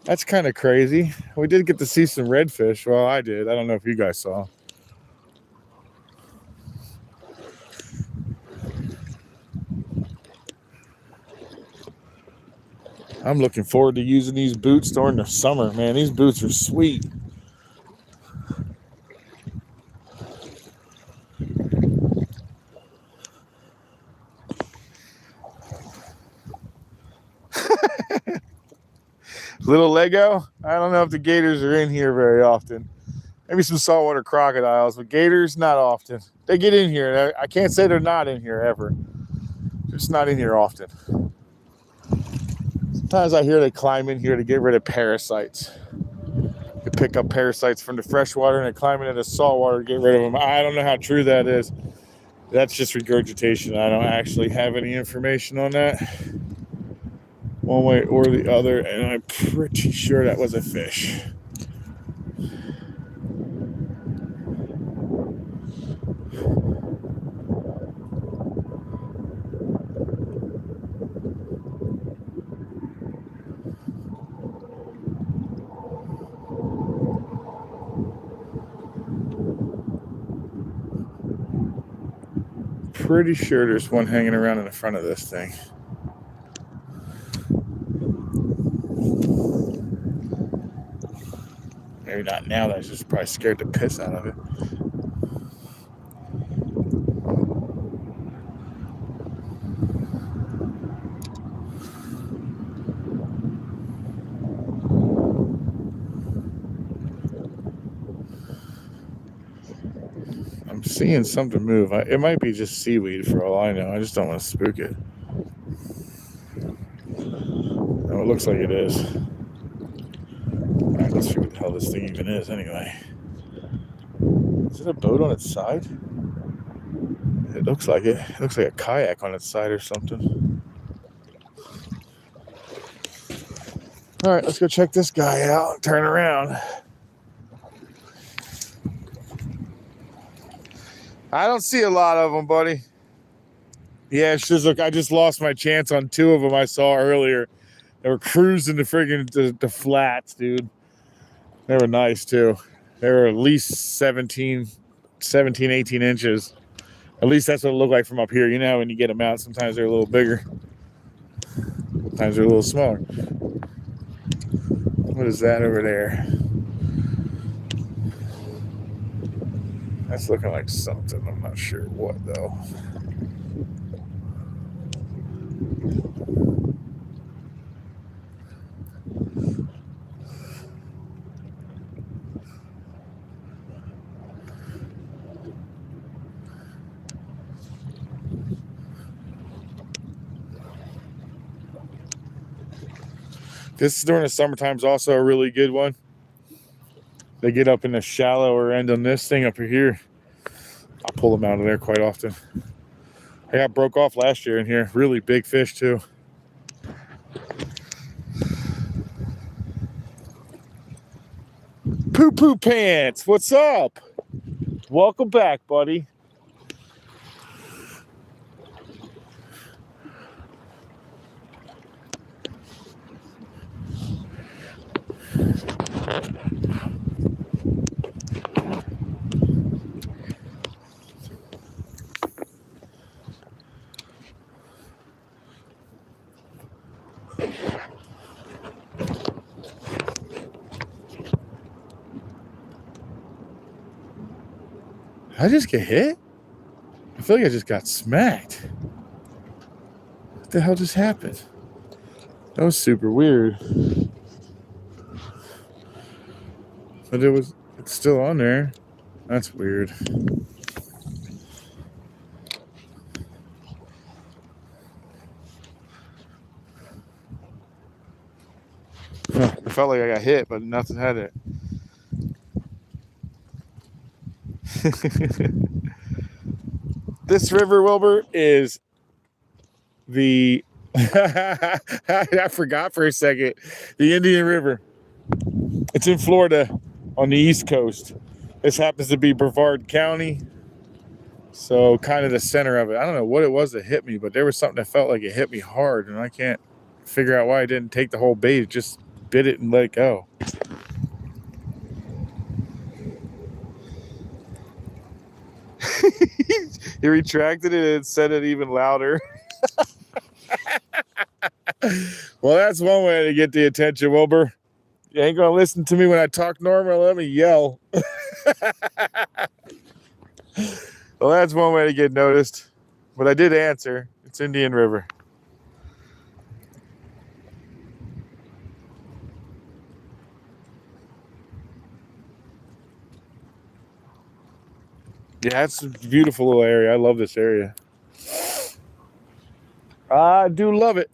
A: That's kind of crazy. We did get to see some redfish. Well, I did. I don't know if you guys saw. I'm looking forward to using these boots during the summer, man. These boots are sweet. Little Lego. I don't know if the gators are in here very often. Maybe some saltwater crocodiles, but gators, not often. They get in here. I can't say they're not in here ever. Just not in here often. Sometimes I hear they climb in here to get rid of parasites. They pick up parasites from the freshwater and they climb into the saltwater to get rid of them. I don't know how true that is. That's just regurgitation. I don't actually have any information on that, one way or the other, and I'm pretty sure that was a fish. Pretty sure there's one hanging around in the front of this thing. Maybe not now. That's just probably scared the piss out of it. I'm seeing something move. It might be just seaweed for all I know. I just don't want to spook it. No, it looks like it is. All right, let's see what the hell this thing even is anyway. Is it a boat on its side? It looks like it. It looks like a kayak on its side or something. All right, let's go check this guy out and turn around. I don't see a lot of them, buddy. Yeah, Shizuka, I just lost my chance on 2 of them I saw earlier. They were cruising the friggin' the flats, dude. They were nice, too. They were at least 17, 18 inches. At least that's what it looked like from up here. You know how when you get them out, sometimes they're a little bigger. Sometimes they're a little smaller. What is that over there? That's looking like something. I'm not sure what, though. This during the summertime is also a really good one. They get up in the shallower end on this thing up here. I'll pull them out of there quite often. I got broke off last year in here. Really big fish too. Poo Poo Pants, what's up? Welcome back, buddy. Did I just get hit? I feel like I just got smacked. What the hell just happened? That was super weird. But it's still on there. That's weird. I felt like I got hit, but nothing had it. This river, Wilbur, is the I forgot for a second. The Indian River. It's in Florida on the East Coast. This happens to be Brevard County. So kind of the center of it. I don't know what it was that hit me, but there was something that felt like it hit me hard, and I can't figure out why I didn't take the whole bait. It just bit it and let it go. He retracted it and said it even louder. Well, that's one way to get the attention, Wilbur. You ain't gonna listen to me when I talk normal. Let me yell. Well, that's one way to get noticed. But I did answer. It's Indian River. Yeah, it's a beautiful little area. I love this area. I do love it.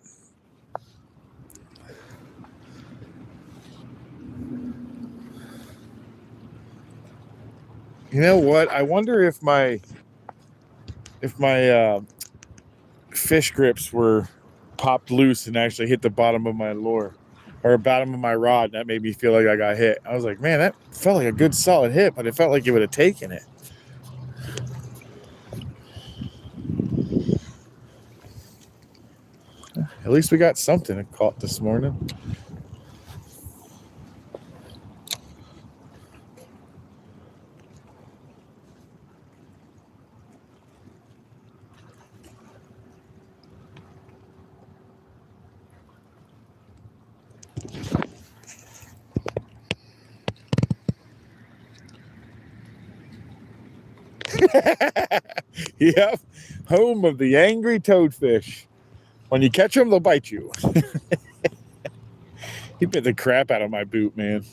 A: You know what? I wonder if my fish grips were popped loose and actually hit the bottom of my lure or bottom of my rod. And that made me feel like I got hit. I was like, man, that felt like a good solid hit, but it felt like it would have taken it. At least we got something caught this morning. Yep, home of the angry toadfish. When you catch them, they'll bite you. He bit the crap out of my boot, man.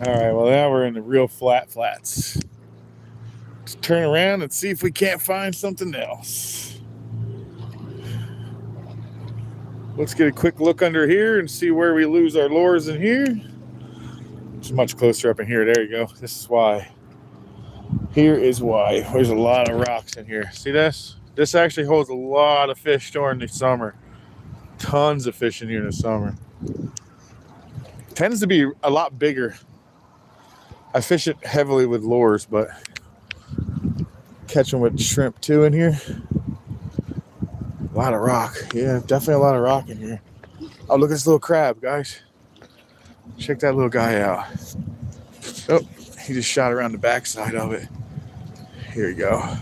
A: All right, well, now we're in the real flats. Let's turn around and see if we can't find something else. Let's get a quick look under here and see where we lose our lures in here. It's much closer up in here. There you go. This is why. Here is why. There's a lot of rocks in here. See this? This actually holds a lot of fish during the summer. Tons of fish in here in the summer. Tends to be a lot bigger. I fish it heavily with lures, but catch them with shrimp too in here. A lot of rock. Yeah, definitely a lot of rock in here. Oh, look at this little crab, guys. Check that little guy out. Oh, he just shot around the backside of it. Here you go.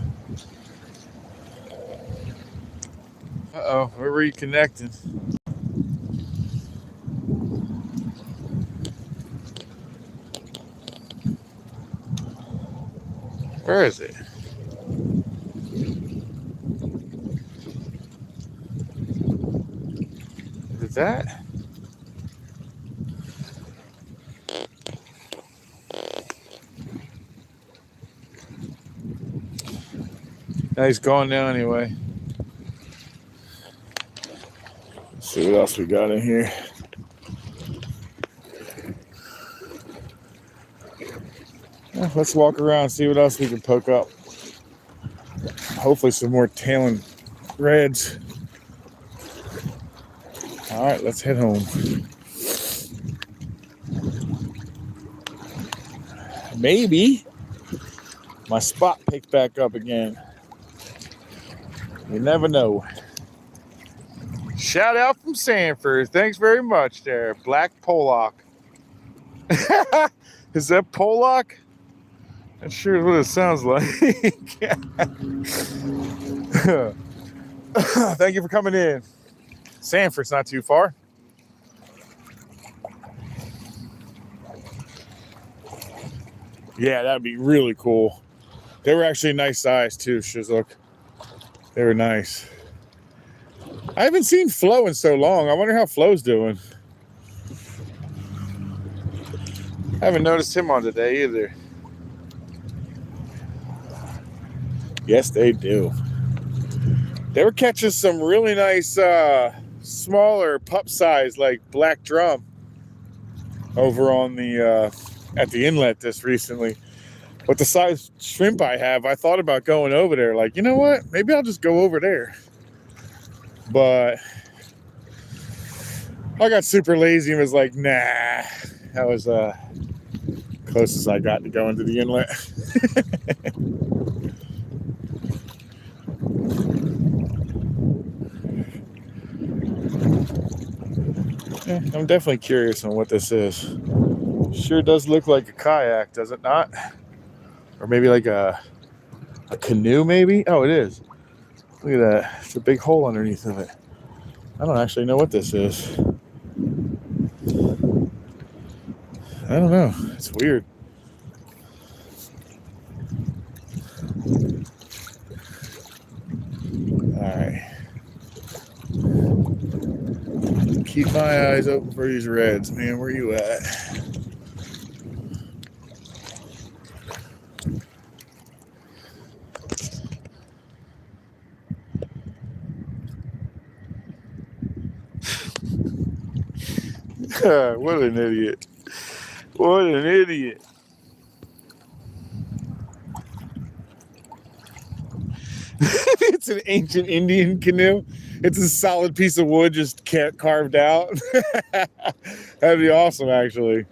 A: Uh-oh, we're reconnecting. Where is it? Is it that? Now he's gone now anyway. Let's see what else we got in here. Well, let's walk around and see what else we can poke up. Hopefully some more tailing reds. All right, let's head home. Maybe my spot picked back up again. You never know. Shout out from Sanford. Thanks very much there. Black Pollock. Is that Pollock? Not sure what it sounds like. Thank you for coming in. Sanford's not too far. Yeah, that'd be really cool. They were actually a nice size too, Shizook. They were nice. I haven't seen Flo in so long. I wonder how Flo's doing. I haven't noticed him on today either. Yes, they do. They were catching some really nice, smaller pup size, like black drum, over on the at the inlet this recently. But the size shrimp I have, I thought about going over there. Like, you know what? Maybe I'll just go over there. But I got super lazy and was like, nah. That was closest I got to going to the inlet. Yeah, I'm definitely curious on what this is. Sure does look like a kayak, does it not? Or maybe like a canoe, maybe? Oh, it is. Look at that. It's a big hole underneath of it. I don't actually know what this is. I don't know. It's weird. All right. Keep my eyes open for these reds, man. Where you at? What an idiot. What an idiot. It's an ancient Indian canoe. It's a solid piece of wood just carved out. That'd be awesome, actually.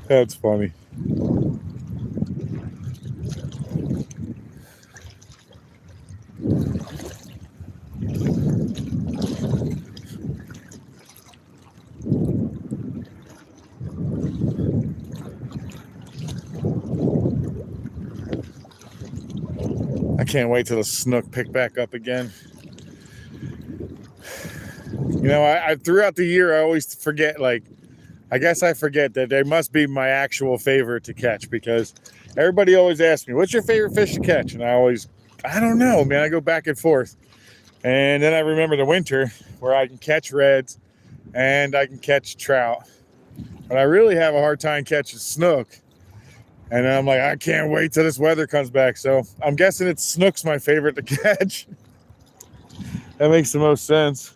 A: That's funny. I can't wait till the snook pick back up again. You know, I throughout the year, I always forget, like, I guess I forget that they must be my actual favorite to catch, because everybody always asks me, what's your favorite fish to catch? And I don't know, man. I go back and forth. And then I remember the winter where I can catch reds and I can catch trout. But I really have a hard time catching snook. And I'm like, I can't wait till this weather comes back. So I'm guessing it's snook's my favorite to catch. That makes the most sense.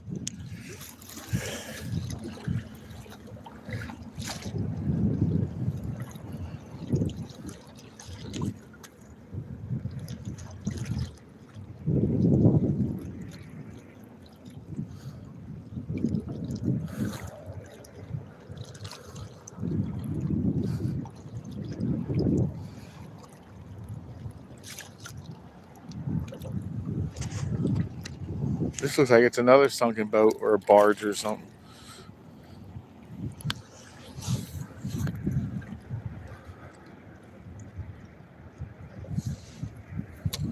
A: This looks like it's another sunken boat or a barge or something.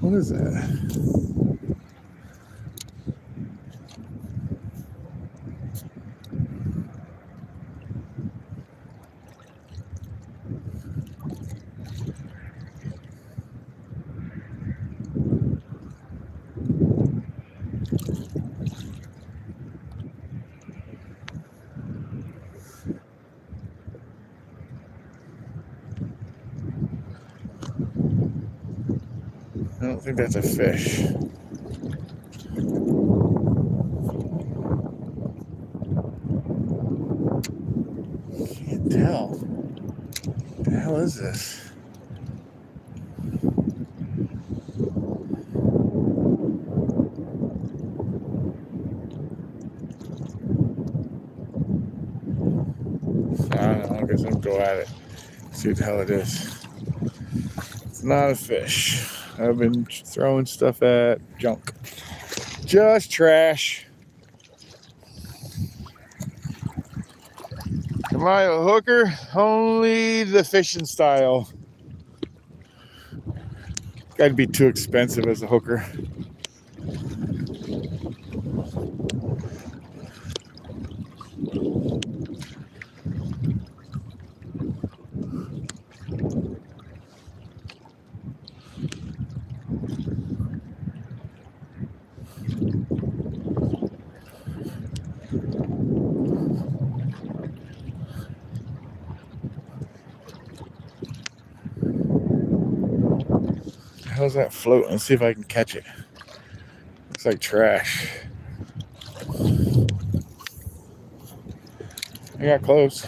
A: What is that? I don't think that's a fish. Can't tell. What the hell is this? I don't know. I guess I'll go at it. See what the hell it is. It's not a fish. I've been throwing stuff at junk. Just trash. Am I a hooker? Only the fishing style. Gotta be too expensive as a hooker. How's that floating? Let's see if I can catch it. Looks like trash. I got close.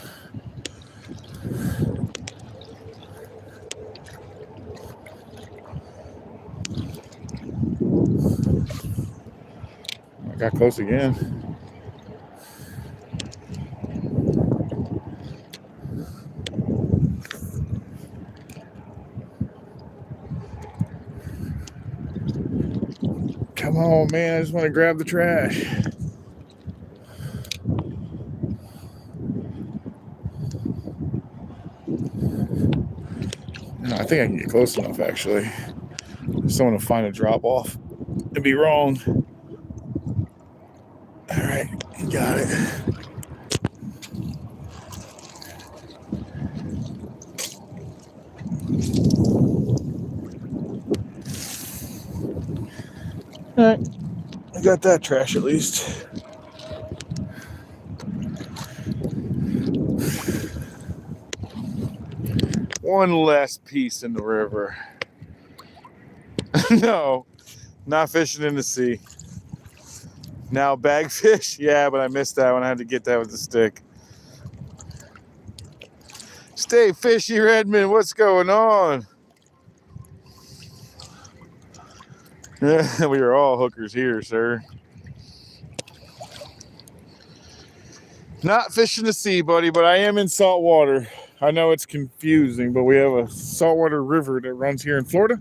A: I got close again. Come on, man. I just want to grab the trash. No, I think I can get close enough, actually. Just don't want to find a drop off. It'd be wrong. All right, got it. All right, I got that trash at least. One less piece in the river. No, not fishing in the sea. Now bagfish, yeah, but I missed that one. I had to get that with the stick. Stay fishy, Redmond. What's going on? Yeah, we are all hookers here, sir. Not fishing the sea, buddy, but I am in salt water. I know it's confusing, but we have a saltwater river that runs here in Florida.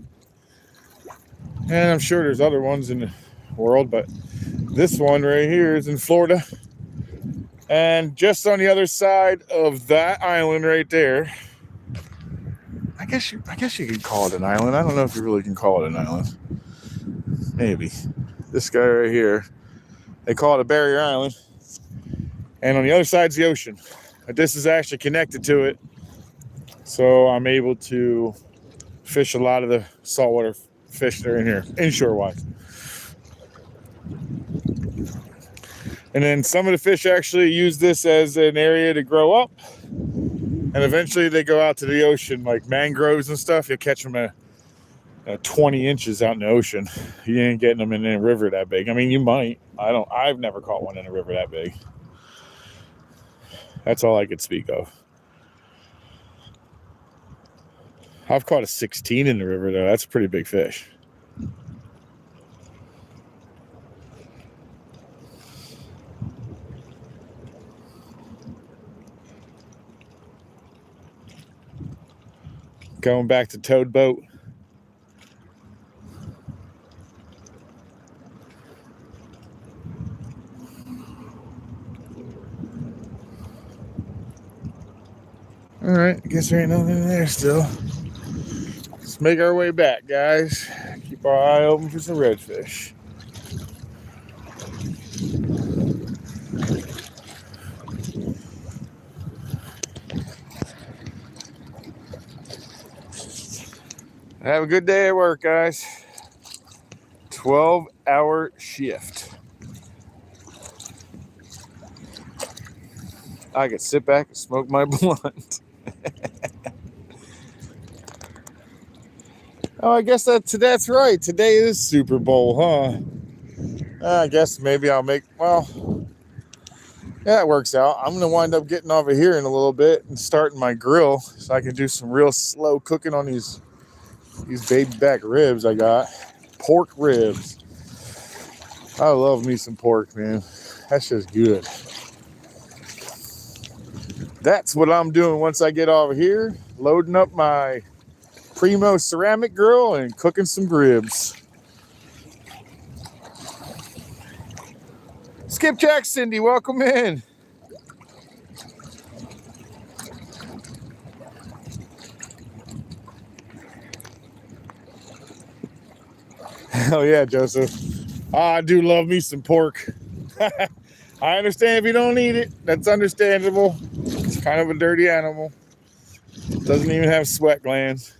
A: And I'm sure there's other ones in the world, but this one right here is in Florida. And just on the other side of that island right there, I guess you could call it an island. I don't know if you really can call it an island. Maybe. This guy right here, they call it a barrier island. And on the other side's the ocean. But this is actually connected to it. So I'm able to fish a lot of the saltwater fish that are in here, inshore wise. And then some of the fish actually use this as an area to grow up. And eventually they go out to the ocean, like mangroves and stuff. You'll catch them at 20 inches out in the ocean. You ain't getting them in a river that big. I mean, you might. I've never caught one in a river that big. That's all I could speak of. I've caught a 16 in the river, though. That's a pretty big fish. Going back to Toad Boat. All right, I guess there ain't nothing in there still. Let's make our way back, guys. Keep our eye open for some redfish. Have a good day at work, guys. 12-hour shift. I could sit back and smoke my blunt. Oh, I guess that's right. Today is Super Bowl, huh? I guess maybe I'll make, well, yeah, it works out. I'm going to wind up getting over here in a little bit and starting my grill so I can do some real slow cooking on these baby back ribs I got. Pork ribs. I love me some pork, man. That's just good. That's what I'm doing once I get over here. Loading up my Primo ceramic grill and cooking some ribs. Skipjack Cindy, welcome in. Hell yeah, Joseph. I do love me some pork. I understand if you don't eat it. That's understandable. It's kind of a dirty animal. Doesn't even have sweat glands.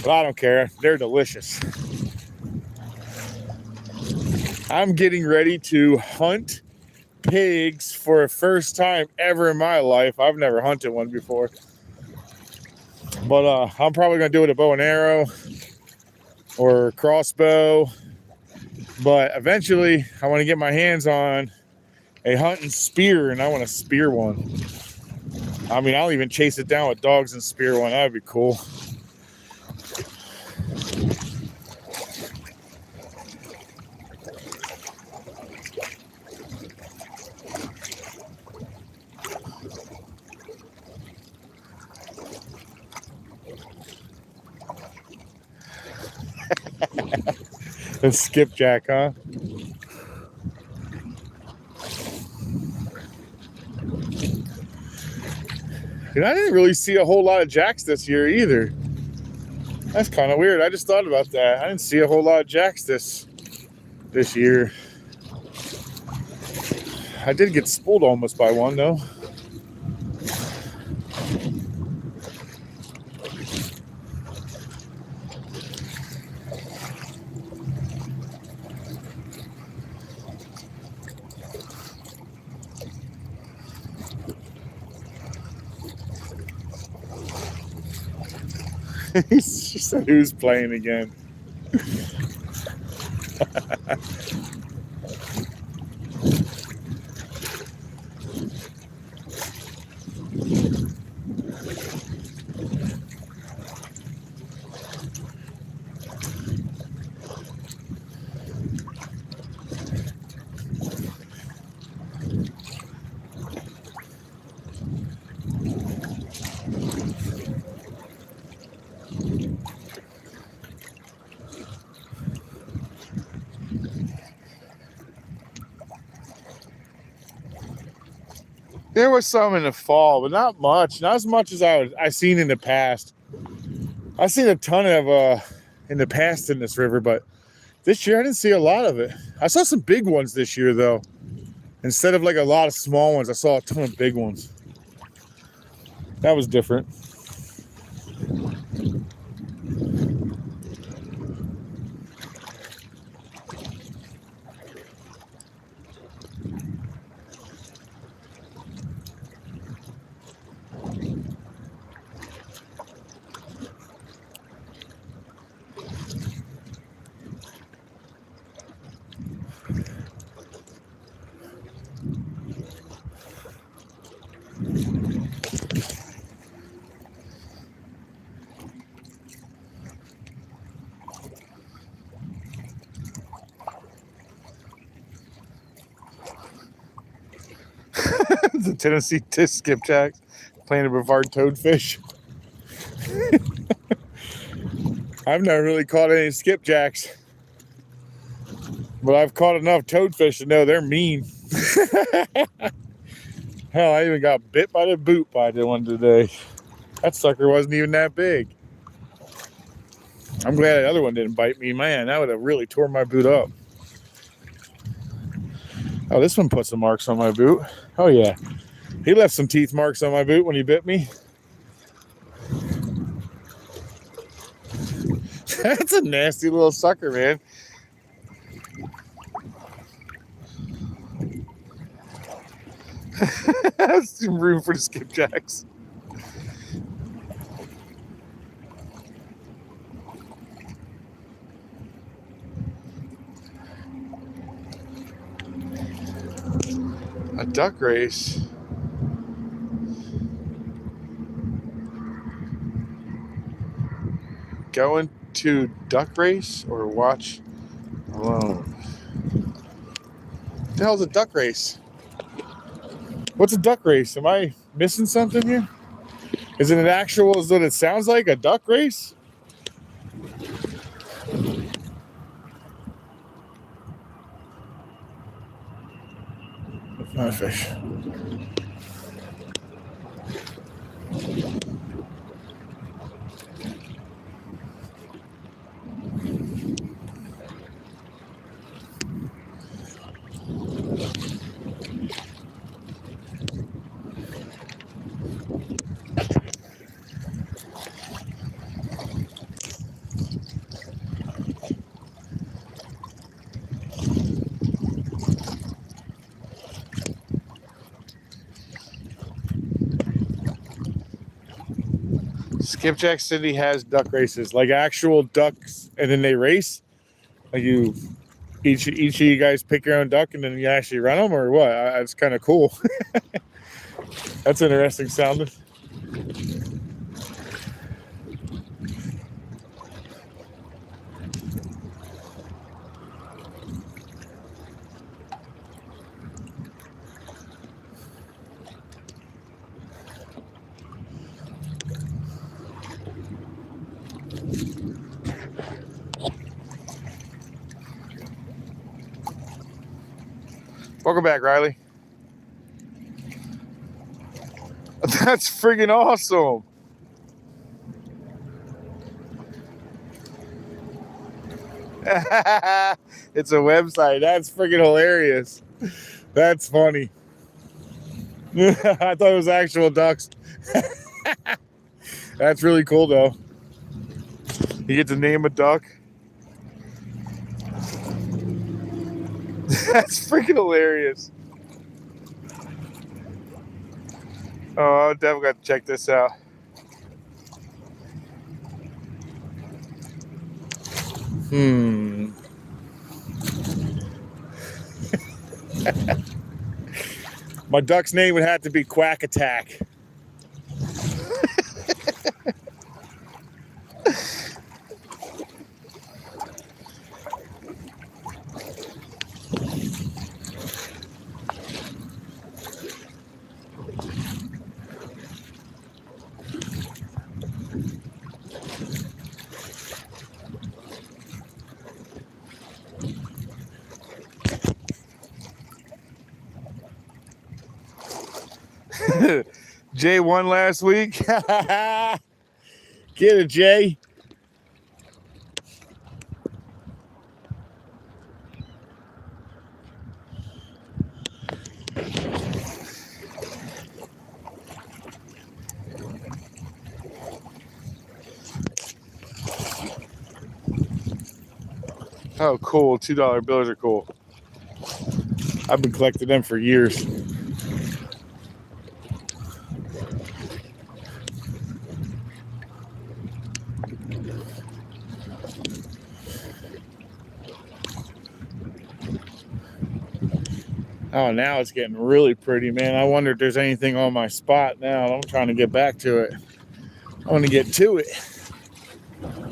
A: But I don't care. They're delicious. I'm getting ready to hunt pigs for the first time ever in my life. I've never hunted one before. But I'm probably going to do it with a bow and arrow or crossbow. But eventually, I want to get my hands on a hunting spear, and I want to spear one. I mean, I'll even chase it down with dogs and spear one. That would be cool. The skipjack, huh? And I didn't really see a whole lot of jacks this year either. That's kind of weird. I just thought about that. I didn't see a whole lot of jacks this year. I did get spooled almost by one though. She said, who's playing again? There was some in the fall, but not much. Not as much as I've seen in the past. I've seen a ton of in the past in this river, but this year I didn't see a lot of it. I saw some big ones this year, though. Instead of like a lot of small ones, I saw a ton of big ones. That was different. The Tennessee skipjacks planted with our toadfish. I've never really caught any skipjacks, but I've caught enough toadfish to know they're mean. Hell, I even got bit by the boot by the one today. That sucker wasn't even that big. I'm glad the other one didn't bite me. Man, that would have really tore my boot up. Oh, this one put some marks on my boot. Oh, yeah. He left some teeth marks on my boot when he bit me. That's a nasty little sucker, man. That's some room for the skipjacks. A duck race. Going to duck race or watch alone? What the hell's a duck race? What's a duck race? Am I missing something here? Is it an actual, is what it sounds like, a duck race? Not a fish. Skipjack City has duck races, like actual ducks, and then they race. Like you, each of you guys pick your own duck, and then you actually run them, or what? That's kind of cool. That's interesting sounding. Welcome back, Riley. That's friggin' awesome. It's a website. That's friggin' hilarious. That's funny. I thought it was actual ducks. That's really cool, though. You get to name a duck. That's freaking hilarious. Oh, I'll definitely got to check this out. My duck's name would have to be Quack Attack. Jay won last week. Get it, Jay. Oh, cool. $2 bills are cool. I've been collecting them for years. Oh, now it's getting really pretty, man. I wonder if there's anything on my spot now. I'm trying to get back to it. I want to get to it.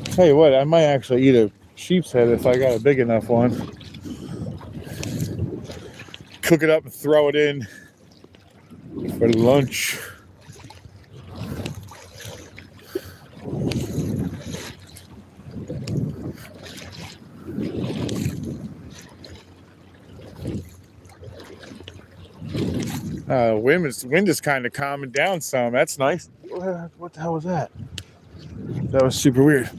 A: Tell you what, I might actually eat a sheep's head if I got a big enough one. Cook it up and throw it in for lunch. Wind is kind of calming down some. That's nice. What the hell was that? That was super weird.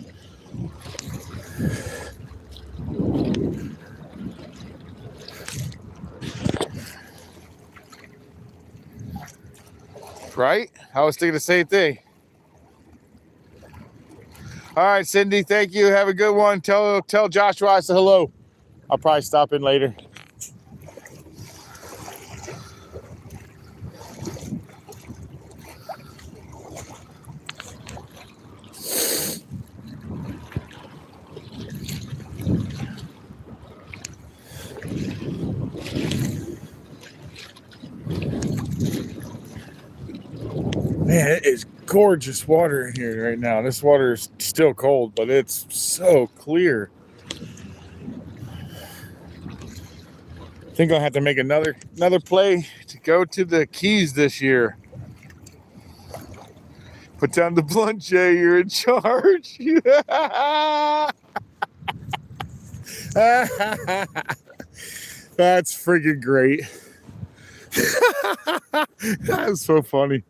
A: Right? I was thinking the same thing. All right, Cindy, thank you. Have a good one. Tell Joshua I said hello. I'll probably stop in later. Man, it is gorgeous water in here right now. This water is still cold, but it's so clear. I think I'll have to make another play to go to the Keys this year. Put down the blunt, Jay. You're in charge. That's freaking great. That's so funny.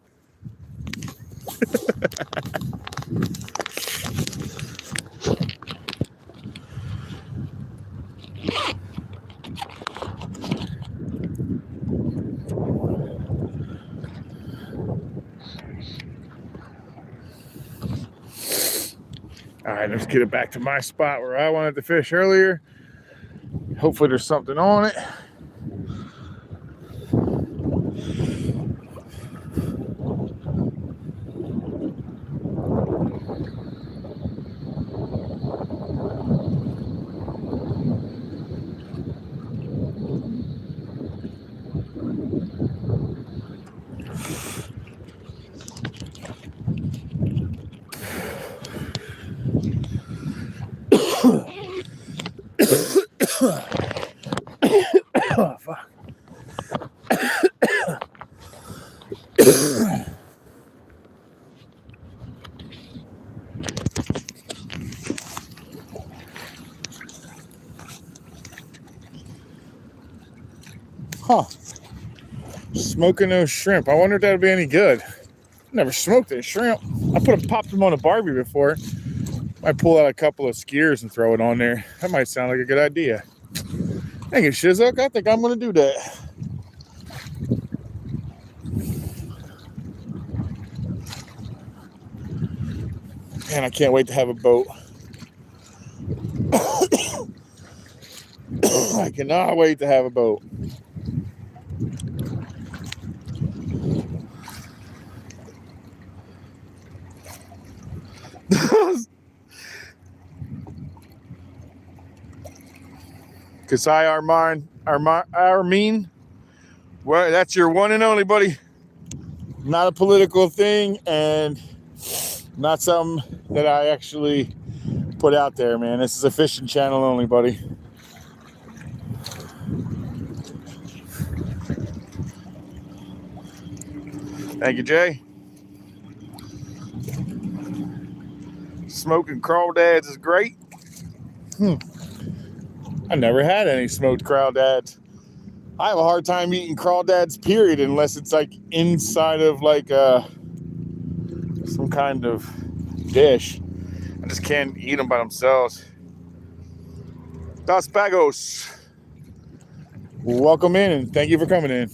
A: All right, let's get it back to my spot where I wanted to fish earlier. Hopefully there's something on it. Oh, fuck. Huh. Smoking those shrimp. I wonder if that would be any good. Never smoked a shrimp. Popped them on a Barbie before. Might pull out a couple of skiers and throw it on there. That might sound like a good idea. Thank you, Shizuka. I think I'm going to do that. Man, I can't wait to have a boat. I cannot wait to have a boat. Kasai Armin, well, that's your one and only, buddy. Not a political thing and not something that I actually put out there, man. This is a fishing channel only, buddy. Thank you, Jay. Smoking crawdads is great. I never had any smoked crawdads. I have a hard time eating crawdads, period, unless it's like inside of like some kind of dish. I just can't eat them by themselves. Dos Pagos. Welcome in and thank you for coming in.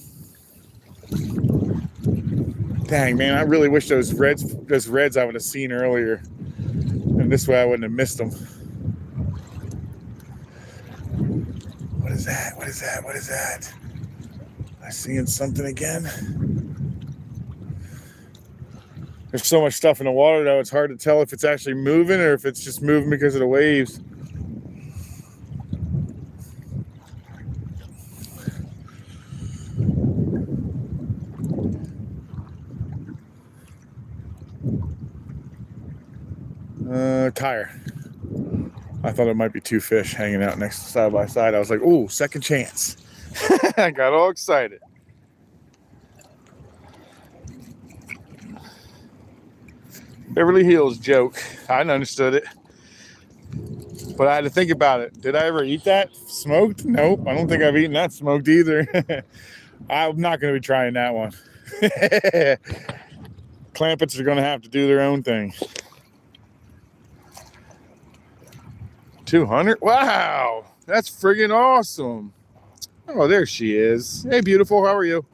A: Dang, man, I really wish those reds I would have seen earlier. And this way I wouldn't have missed them. What is that? What is that? What is that? Am I seeing something again? There's so much stuff in the water though, it's hard to tell if it's actually moving or if it's just moving because of the waves. tire. I thought it might be two fish hanging out next side by side. I was like, ooh, second chance. I got all excited. Beverly Hills joke. I understood it. But I had to think about it. Did I ever eat that smoked? Nope. I don't think I've eaten that smoked either. I'm not going to be trying that one. Clampets are going to have to do their own thing. 200? Wow. That's friggin' awesome. Oh, there she is. Hey, beautiful. How are you?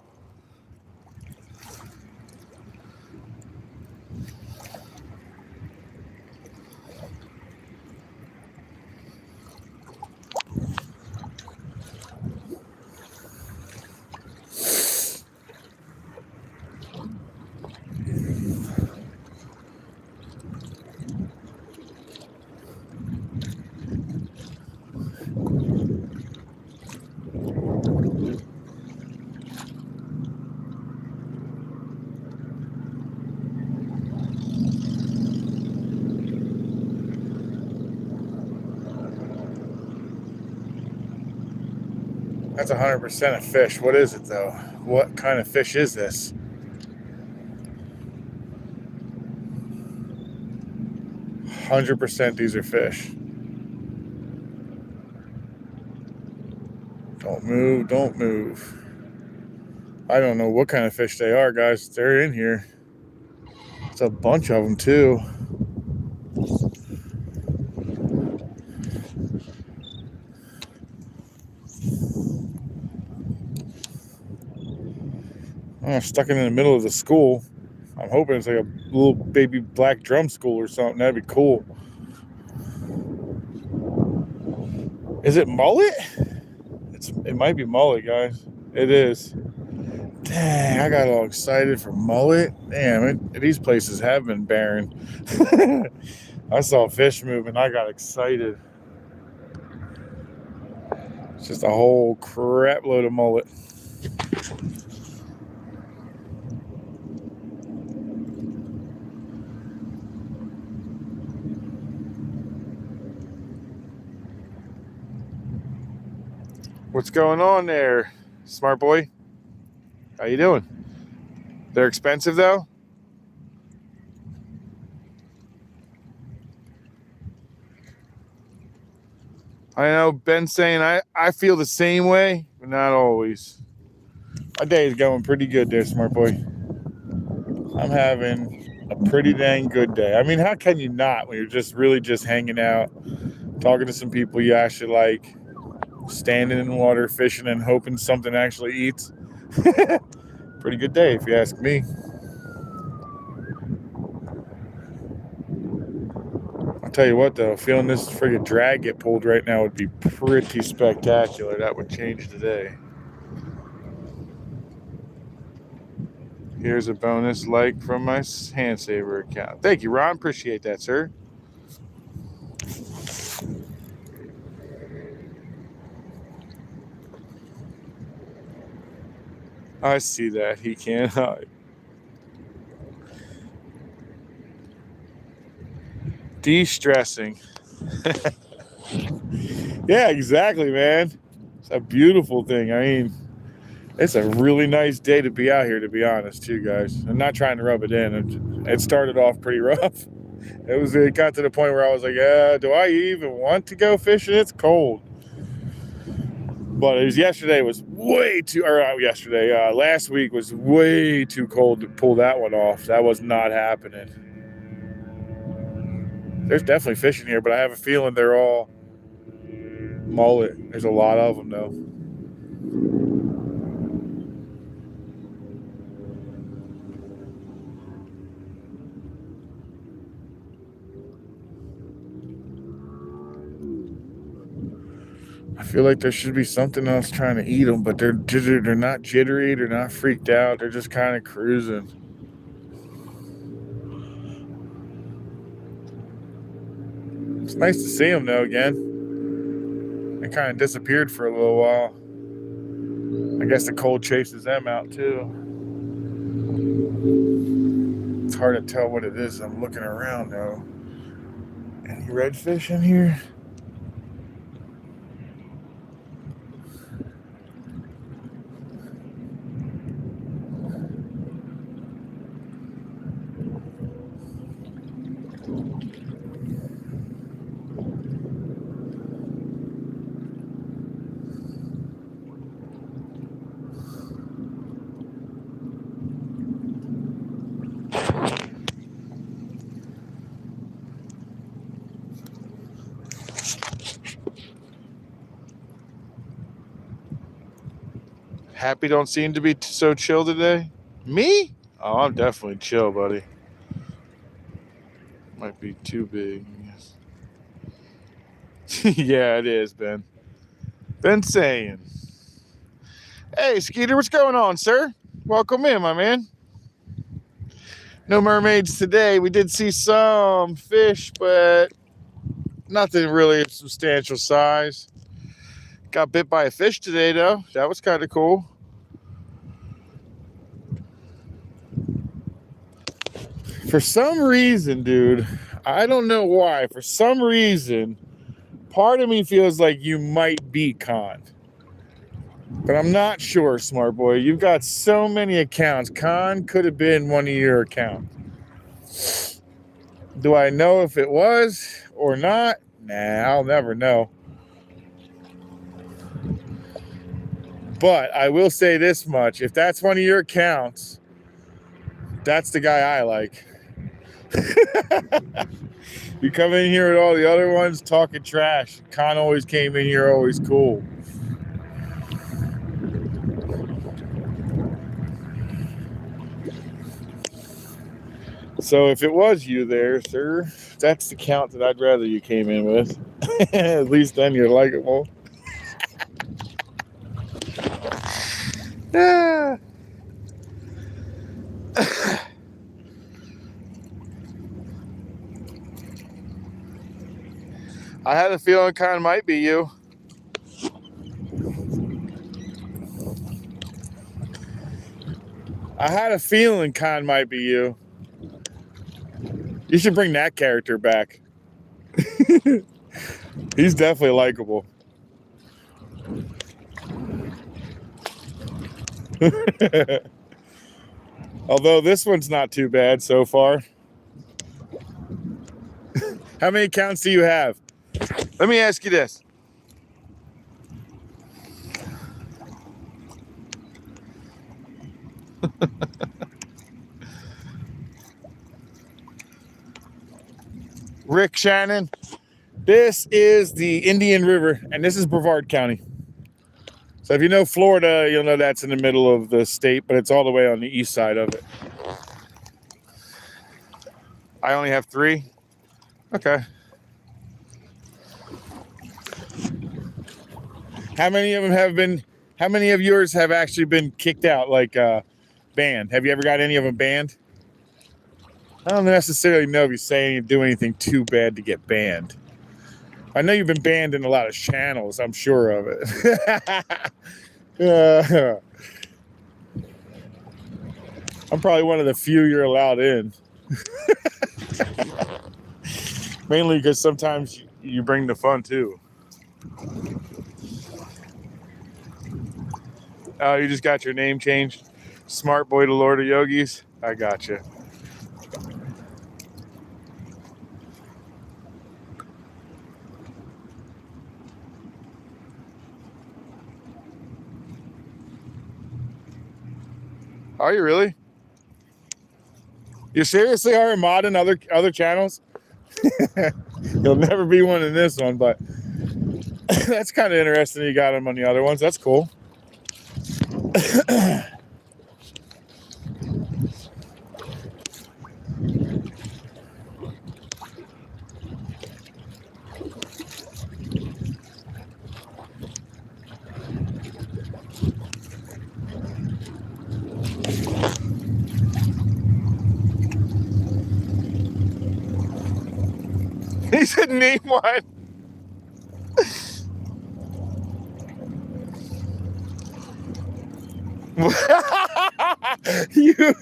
A: That's 100% a fish. What is it, though? What kind of fish is this? 100% these are fish. Don't move, don't move. I don't know what kind of fish they are, guys. They're in here. It's a bunch of them, too. Oh, stuck it in the middle of the school. I'm hoping it's like a little baby black drum school or something. That'd be cool. Is it mullet? It might be mullet, guys. It is. Dang, I got all excited for mullet. Damn, these places have been barren. I saw fish moving. I got excited. It's just a whole crap load of mullet. What's going on there, smart boy? How you doing? They're expensive, though? I know Ben's saying I feel the same way, but not always. My day is going pretty good there, smart boy. I'm having a pretty dang good day. I mean, how can you not when you're just really just hanging out, talking to some people you actually like, standing in the water, fishing, and hoping something actually eats? Pretty good day, if you ask me. I'll tell you what, though, feeling this friggin' drag get pulled right now would be pretty spectacular. That would change the day. Here's a bonus like from my hand saver account. Thank you, Ron. Appreciate that, sir. I see that. He can't hide. De-stressing. Yeah, exactly, man. It's a beautiful thing. I mean, it's a really nice day to be out here, to be honest, too, guys. I'm not trying to rub it in. It started off pretty rough. It got to the point where I was like, do I even want to go fishing? It's cold. But yesterday was way too, last week was way too cold to pull that one off. That was not happening. There's definitely fish in here, but I have a feeling they're all mullet. There's a lot of them, though. I feel like there should be something else trying to eat them, but they're not jittery. They're not freaked out. They're just kind of cruising. It's nice to see them, though, again. They kind of disappeared for a little while. I guess the cold chases them out, too. It's hard to tell what it is. I'm looking around, though. Any redfish in here? Happy don't seem to be so chill today. Me? Oh, I'm definitely chill, buddy. Might be too big. Yeah, it is, Ben. Ben saying. Hey, Skeeter, what's going on, sir? Welcome in, my man. No mermaids today. We did see some fish, but nothing really of substantial size. Got bit by a fish today, though. That was kind of cool. For some reason, dude, I don't know why. For some reason, part of me feels like you might beat Con. But I'm not sure, smart boy. You've got so many accounts. Con could have been one of your accounts. Do I know if it was or not? Nah, I'll never know. But I will say this much. If that's one of your accounts, that's the guy I like. You come in here with all the other ones talking trash. Con always came in here always cool. So if it was you there, sir, that's the count that I'd rather you came in with. At least then you're likable. Ah. I had a feeling Con might be you. I had a feeling Con might be you. You should bring that character back. He's definitely likable. Although this one's not too bad so far. How many accounts do you have? Let me ask you this. Rick Shannon, this is the Indian River, and this is Brevard County. So if you know Florida, you'll know that's in the middle of the state, but it's all the way on the east side of it. I only have 3. Okay. How many of them have been, how many of yours have actually been kicked out, like banned? Have you ever got any of them banned? I don't necessarily know if you say you do anything too bad to get banned. I know you've been banned in a lot of channels, I'm sure of it. I'm probably one of the few you're allowed in. Mainly because sometimes you bring the fun too. Oh, you just got your name changed? Smart boy to Lord of Yogis? I gotcha. Are you really? You seriously are a mod in other channels? You'll never be one in this one, but that's kind of interesting. You got him on the other ones. That's cool. He said, name one. Yeah.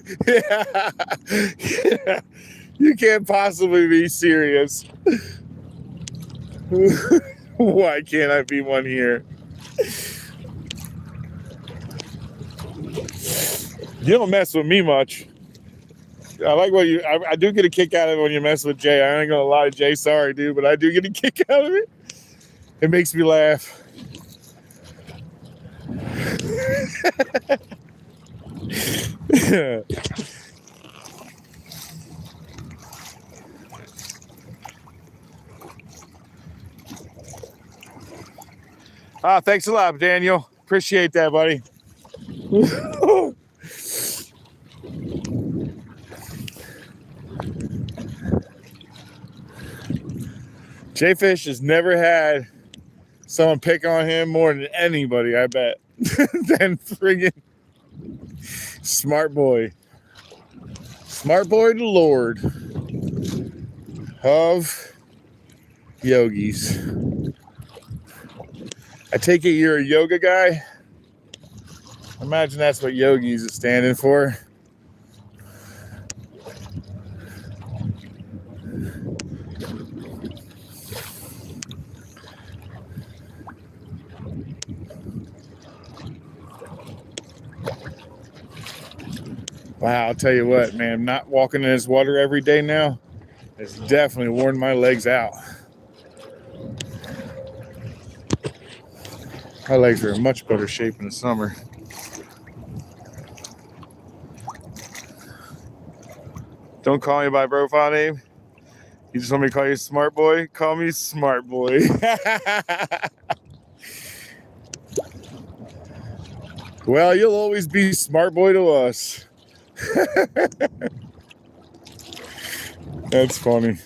A: You can't possibly be serious. Why can't I be one here? You don't mess with me much. I like what I do get a kick out of it when you mess with Jay. I ain't gonna lie, Jay. Sorry, dude, but I do get a kick out of it. It makes me laugh. Thanks a lot, Daniel. Appreciate that, buddy. Jay Fish has never had someone pick on him more than anybody, I bet, than friggin' Smart Boy. Smart Boy, the Lord of yogis. I take it you're a yoga guy? Imagine that's what yogis is standing for. Wow, I'll tell you what, man, not walking in this water every day now, it's definitely worn my legs out. My legs are in much better shape in the summer. Don't call me by profile name. You just want me to call you Smart Boy? Call me Smart Boy. Well, you'll always be Smart Boy to us. That's funny.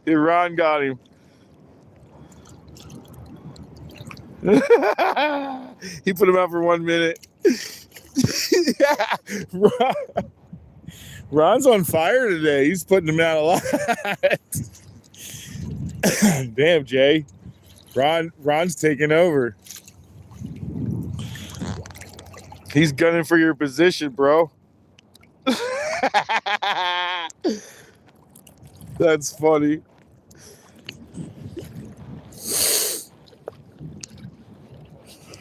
A: Ron got him. He put him out for 1 minute. Ron's on fire today. He's putting him out a lot. Damn, Jay. Ron's taking over. He's gunning for your position, bro. That's funny.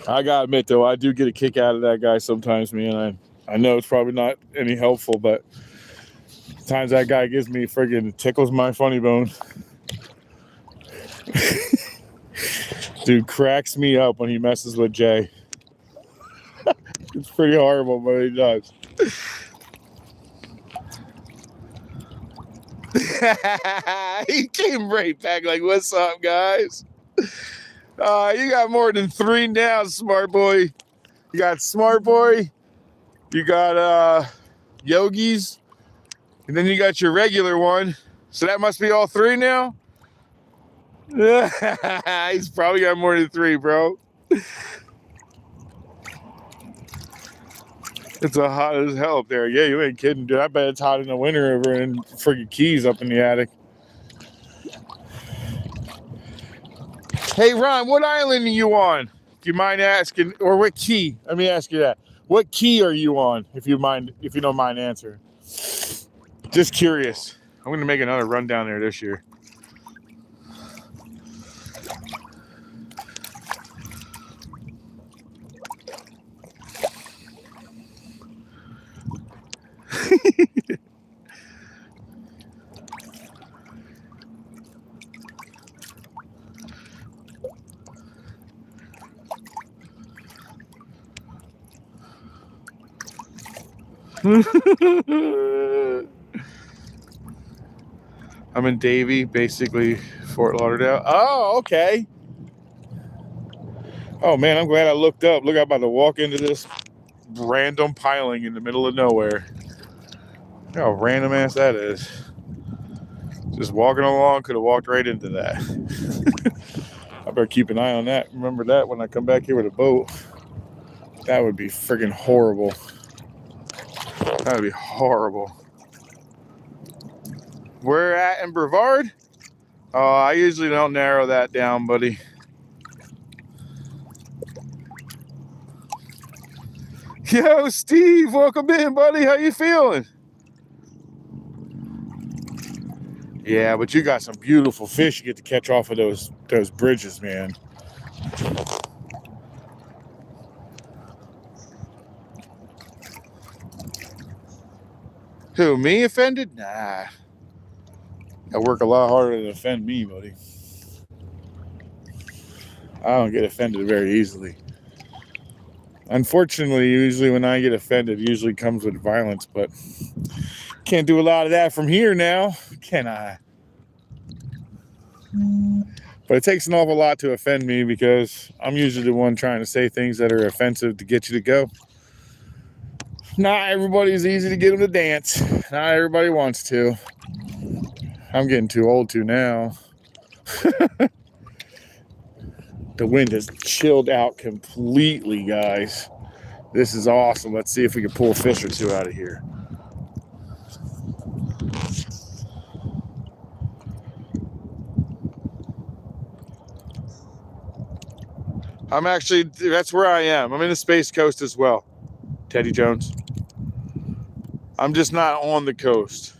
A: I gotta admit, though, I do get a kick out of that guy sometimes, man. I know it's probably not any helpful, but times that guy gives me friggin' tickles my funny bone. Dude cracks me up when he messes with Jay. It's pretty horrible, but he does. He came right back like, what's up, guys? You got more than 3 now, Smart Boy. You got Smart Boy. You got Yogis. And then you got your regular one. So that must be all 3 now? He's probably got more than 3, bro. It's a hot as hell up there. Yeah, you ain't kidding, dude. I bet it's hot in the winter over in friggin' Keys up in the attic. Hey, Ron, what island are you on? Do you mind asking? Or what key? Let me ask you that. What key are you on, if you don't mind answering? Just curious. I'm going to make another run down there this year. I'm in Davie, basically Fort Lauderdale. Oh, okay. Oh, man, I'm glad I looked up. Look, I'm about to walk into this random piling in the middle of nowhere. Look how random ass that is. Just walking along, could have walked right into that. I better keep an eye on that. Remember that when I come back here with a boat. That would be friggin' horrible. That would be horrible. Where at in Brevard? Oh, I usually don't narrow that down, buddy. Yo, Steve, welcome in, buddy. How you feeling? Yeah, but you got some beautiful fish you get to catch off of those bridges, man. Who, me offended? Nah. I work a lot harder to offend me, buddy. I don't get offended very easily. Unfortunately, usually when I get offended, it usually comes with violence, but can't do a lot of that from here now, can I? But it takes an awful lot to offend me because I'm usually the one trying to say things that are offensive to get you to go. Not everybody's easy to get them to dance. Not everybody wants to. I'm getting too old to now. The wind has chilled out completely, guys. This is awesome. Let's see if we can pull a fish or two out of here. That's where I am. I'm in the Space Coast as well, Teddy Jones. I'm just not on the coast.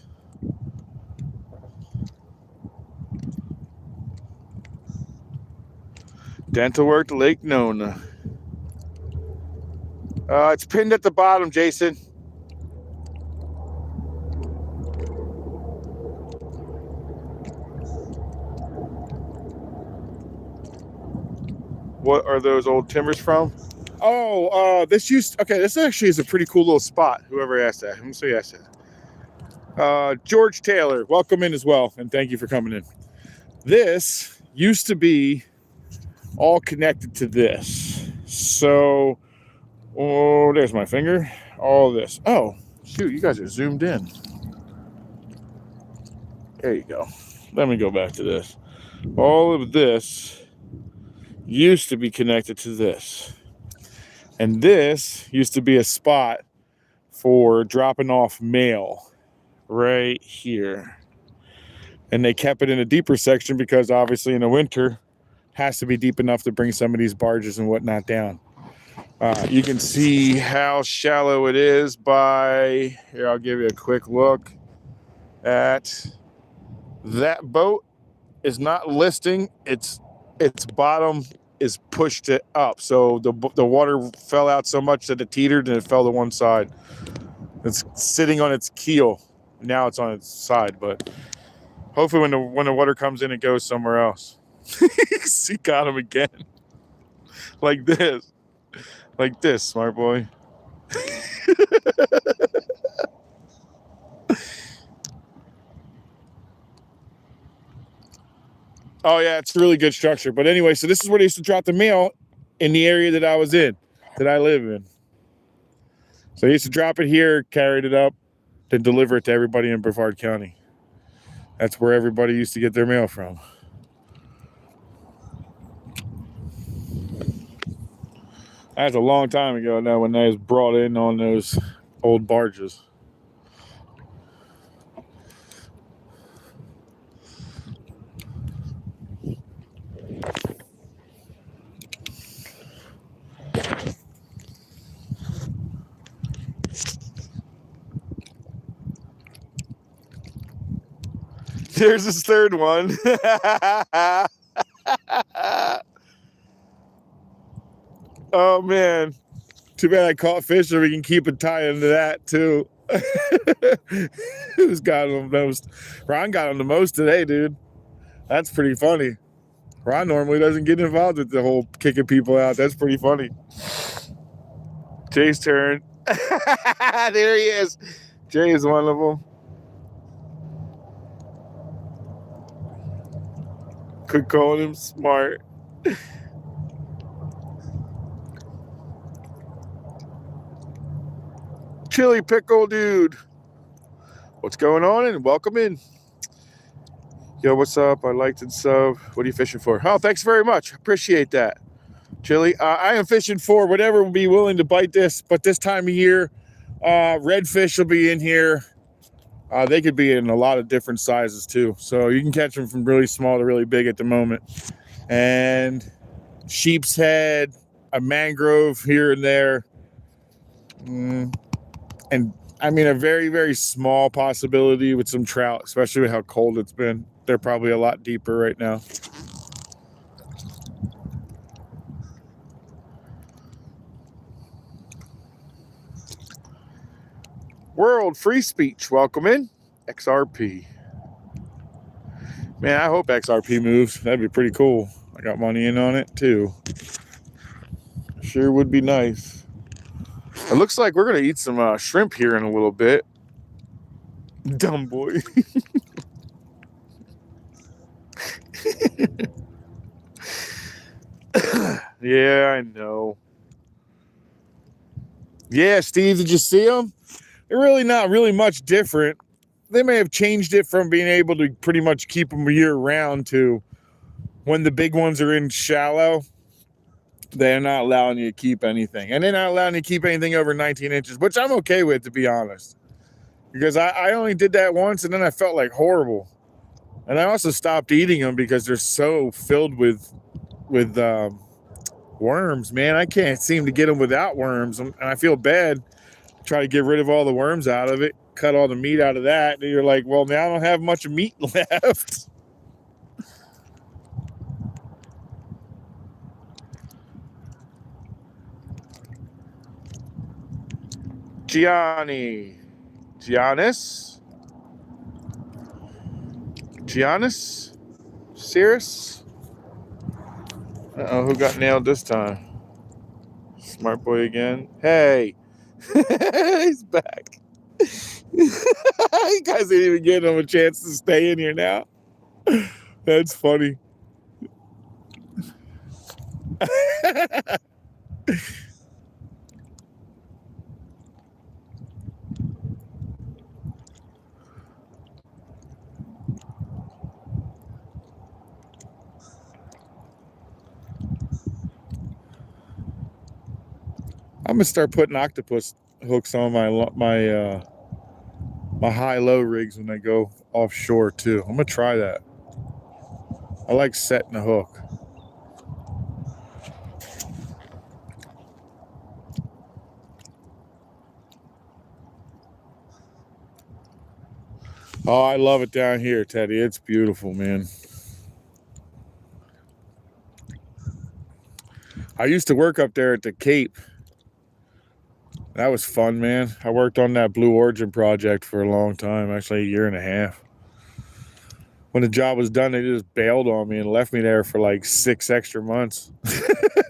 A: Dental work to Lake Nona. It's pinned at the bottom, Jason. What are those old timbers from? Oh, this actually is a pretty cool little spot. Whoever asked that. Who asked that? George Taylor, welcome in as well, and thank you for coming in. This used to be all connected to this. So, oh, there's my finger. All this. Oh, shoot, you guys are zoomed in. There you go. Let me go back to this. All of this used to be connected to this. And this used to be a spot for dropping off mail right here. And they kept it in a deeper section because obviously in the winter, has to be deep enough to bring some of these barges and whatnot down. You can see how shallow it is by, here, I'll give you a quick look at that boat is not listing. Its bottom is pushed it up. So the water fell out so much that it teetered and it fell to one side. It's sitting on its keel. Now it's on its side, but hopefully when the water comes in, it goes somewhere else. He got him again. Like this, smart boy. Oh yeah, it's a really good structure. But anyway, so this is where they used to drop the mail in the area that I was in, that I live in. So they used to drop it here, carried it up, then deliver it to everybody in Brevard County. That's where everybody used to get their mail from. That's a long time ago now when they was brought in on those old barges. There's this third one. Oh man, too bad I caught fish so we can keep it tied into that too. Who's got them most? Ron got them the most today, dude. That's pretty funny. Ron normally doesn't get involved with the whole kicking people out. That's pretty funny. Jay's turn. There he is. Jay is one of them. Quit calling him smart. Chili pickle dude. What's going on? And welcome in. Yo, what's up? I liked and sub. What are you fishing for? Oh, thanks very much. Appreciate that. Chili. I am fishing for whatever will be willing to bite this, but this time of year, redfish will be in here. They could be in a lot of different sizes too. So you can catch them from really small to really big at the moment. And sheep's head, a mangrove here and there. And I mean, a very, very small possibility with some trout, especially with how cold it's been. They're probably a lot deeper right now. World Free Speech, welcome in. XRP. Man, I hope XRP moves. That'd be pretty cool. I got money in on it too. Sure would be nice. It looks like we're gonna eat some shrimp here in a little bit. Dumb boy. Yeah, I know. Yeah, Steve, did you see them? They're really not really much different. They may have changed it from being able to pretty much keep them year round to when the big ones are in shallow, they're not allowing you to keep anything. And they're not allowing you to keep anything over 19 inches, which I'm okay with, to be honest. Because I only did that once and then I felt like horrible. And I also stopped eating them because they're so filled with worms, man. I can't seem to get them without worms. And I feel bad. Try to get rid of all the worms out of it, cut all the meat out of that. And you're like, well, now I don't have much meat left. Giannis. Cirrus? Uh-oh, who got nailed this time? Smart boy again. Hey. He's back. You guys ain't even giving him a chance to stay in here now. That's funny. I'm gonna start putting octopus hooks on my high-low rigs when they go offshore too. I'm gonna try that. I like setting a hook. Oh, I love it down here, Teddy. It's beautiful, man. I used to work up there at the Cape. That was fun, man. I worked on that Blue Origin project for a long time, actually a year and a half. When the job was done, they just bailed on me and left me there for like 6 extra months,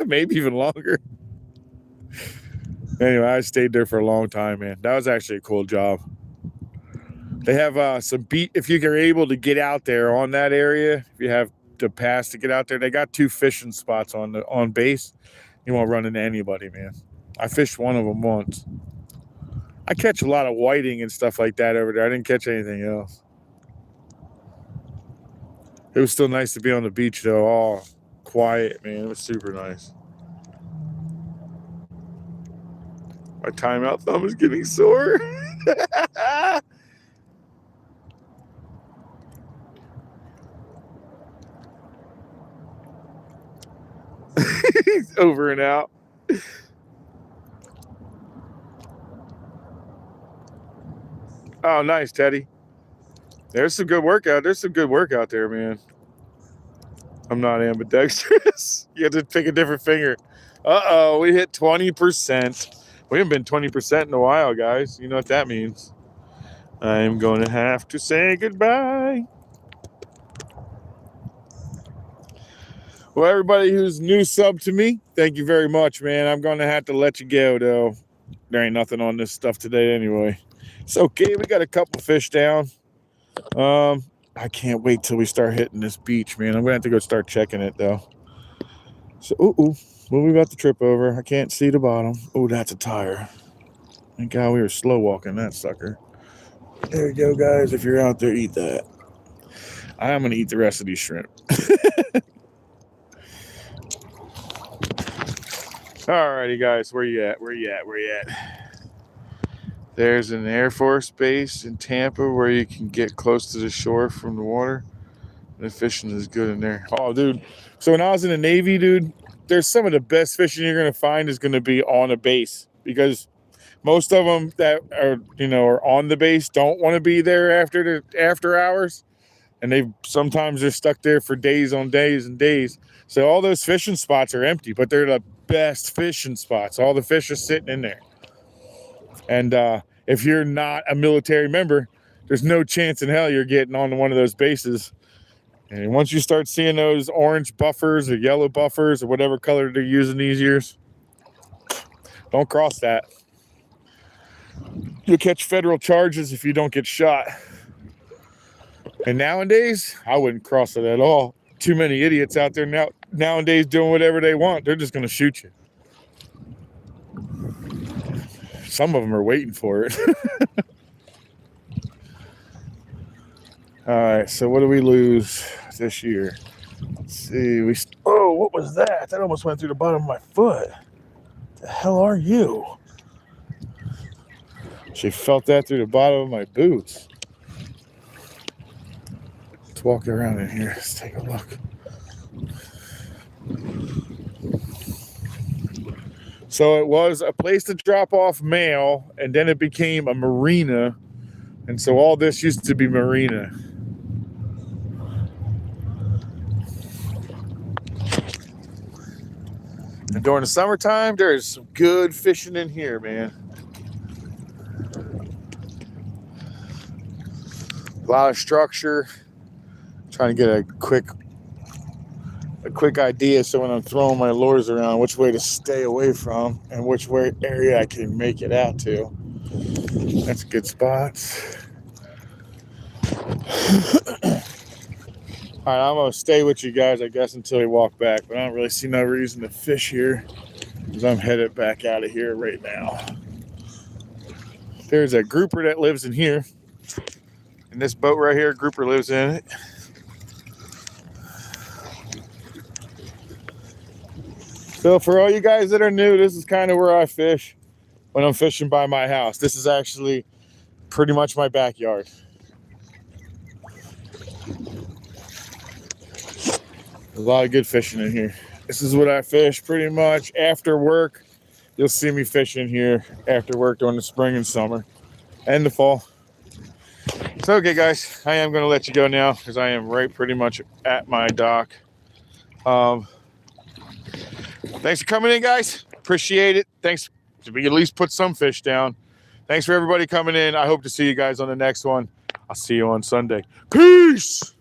A: maybe even longer. Anyway, I stayed there for a long time, man. That was actually a cool job. They have some beat, if you're able to get out there on that area, if you have the pass to get out there, they got 2 fishing spots on base. You won't run into anybody, man. I fished one of them once. I catch a lot of whiting and stuff like that over there. I didn't catch anything else. It was still nice to be on the beach, though. All quiet, man. It was super nice. My timeout thumb is getting sore. He's over and out. Oh, nice, Teddy. There's some good workout. There's some good work out there, man. I'm not ambidextrous. You have to pick a different finger. Uh-oh, we hit 20%. We haven't been 20% in a while, guys. You know what that means. I'm going to have to say goodbye. Well, everybody who's new sub to me, thank you very much, man. I'm going to have to let you go, though. There ain't nothing on this stuff today anyway. It's okay. We got a couple fish down. I can't wait till we start hitting this beach, man. I'm going to have to go start checking it, though. So, what are we about to trip over? I can't see the bottom. Oh, that's a tire. Thank God we were slow walking that sucker. There you go, guys. If you're out there, eat that. I am going to eat the rest of these shrimp. Alrighty, guys. Where you at? There's an Air Force base in Tampa where you can get close to the shore from the water. The fishing is good in there. Oh, dude. So when I was in the Navy, dude, there's some of the best fishing you're going to find is going to be on a base. Because Most of them that are, are on the base don't want to be there after hours, and they sometimes they're stuck there for days on days and days. So all those fishing spots are empty, but they're the best fishing spots. All the fish are sitting in there. And if you're not a military member, there's no chance in hell you're getting on one of those bases. And once you start seeing those orange buffers or yellow buffers or whatever color they're using these years, don't cross that. You'll catch federal charges if you don't get shot. And nowadays, I wouldn't cross it at all. Too many idiots out there nowadays doing whatever they want. They're just going to shoot you. Some of them are waiting for it. All right, so what do we lose this year? Let's see. Oh, what was that? That almost went through the bottom of my foot. The hell are you? She felt that through the bottom of my boots. Let's walk around in here. Let's take a look. So it was a place to drop off mail, and then it became a marina. And so all this used to be marina. And during the summertime, there's some good fishing in here, man. A lot of structure. Trying to get a quick idea so when I'm throwing my lures around, which way to stay away from and which area I can make it out to. That's good spots. All right, I'm going to stay with you guys, I guess, until we walk back. But I don't really see no reason to fish here because I'm headed back out of here right now. There's a grouper that lives in here. In this boat right here, a grouper lives in it. So for all you guys that are new, this is kind of where I fish when I'm fishing by my house. This is actually pretty much my backyard. There's a lot of good fishing in here. This is what I fish pretty much after work. You'll see me fishing here after work during the spring and summer and the fall. So, okay, guys, I am going to let you go now because I am right pretty much at my dock. Thanks for coming in, guys. Appreciate it. Thanks. We at least put some fish down. Thanks for everybody coming in. I hope to see you guys on the next one. I'll see you on Sunday. Peace.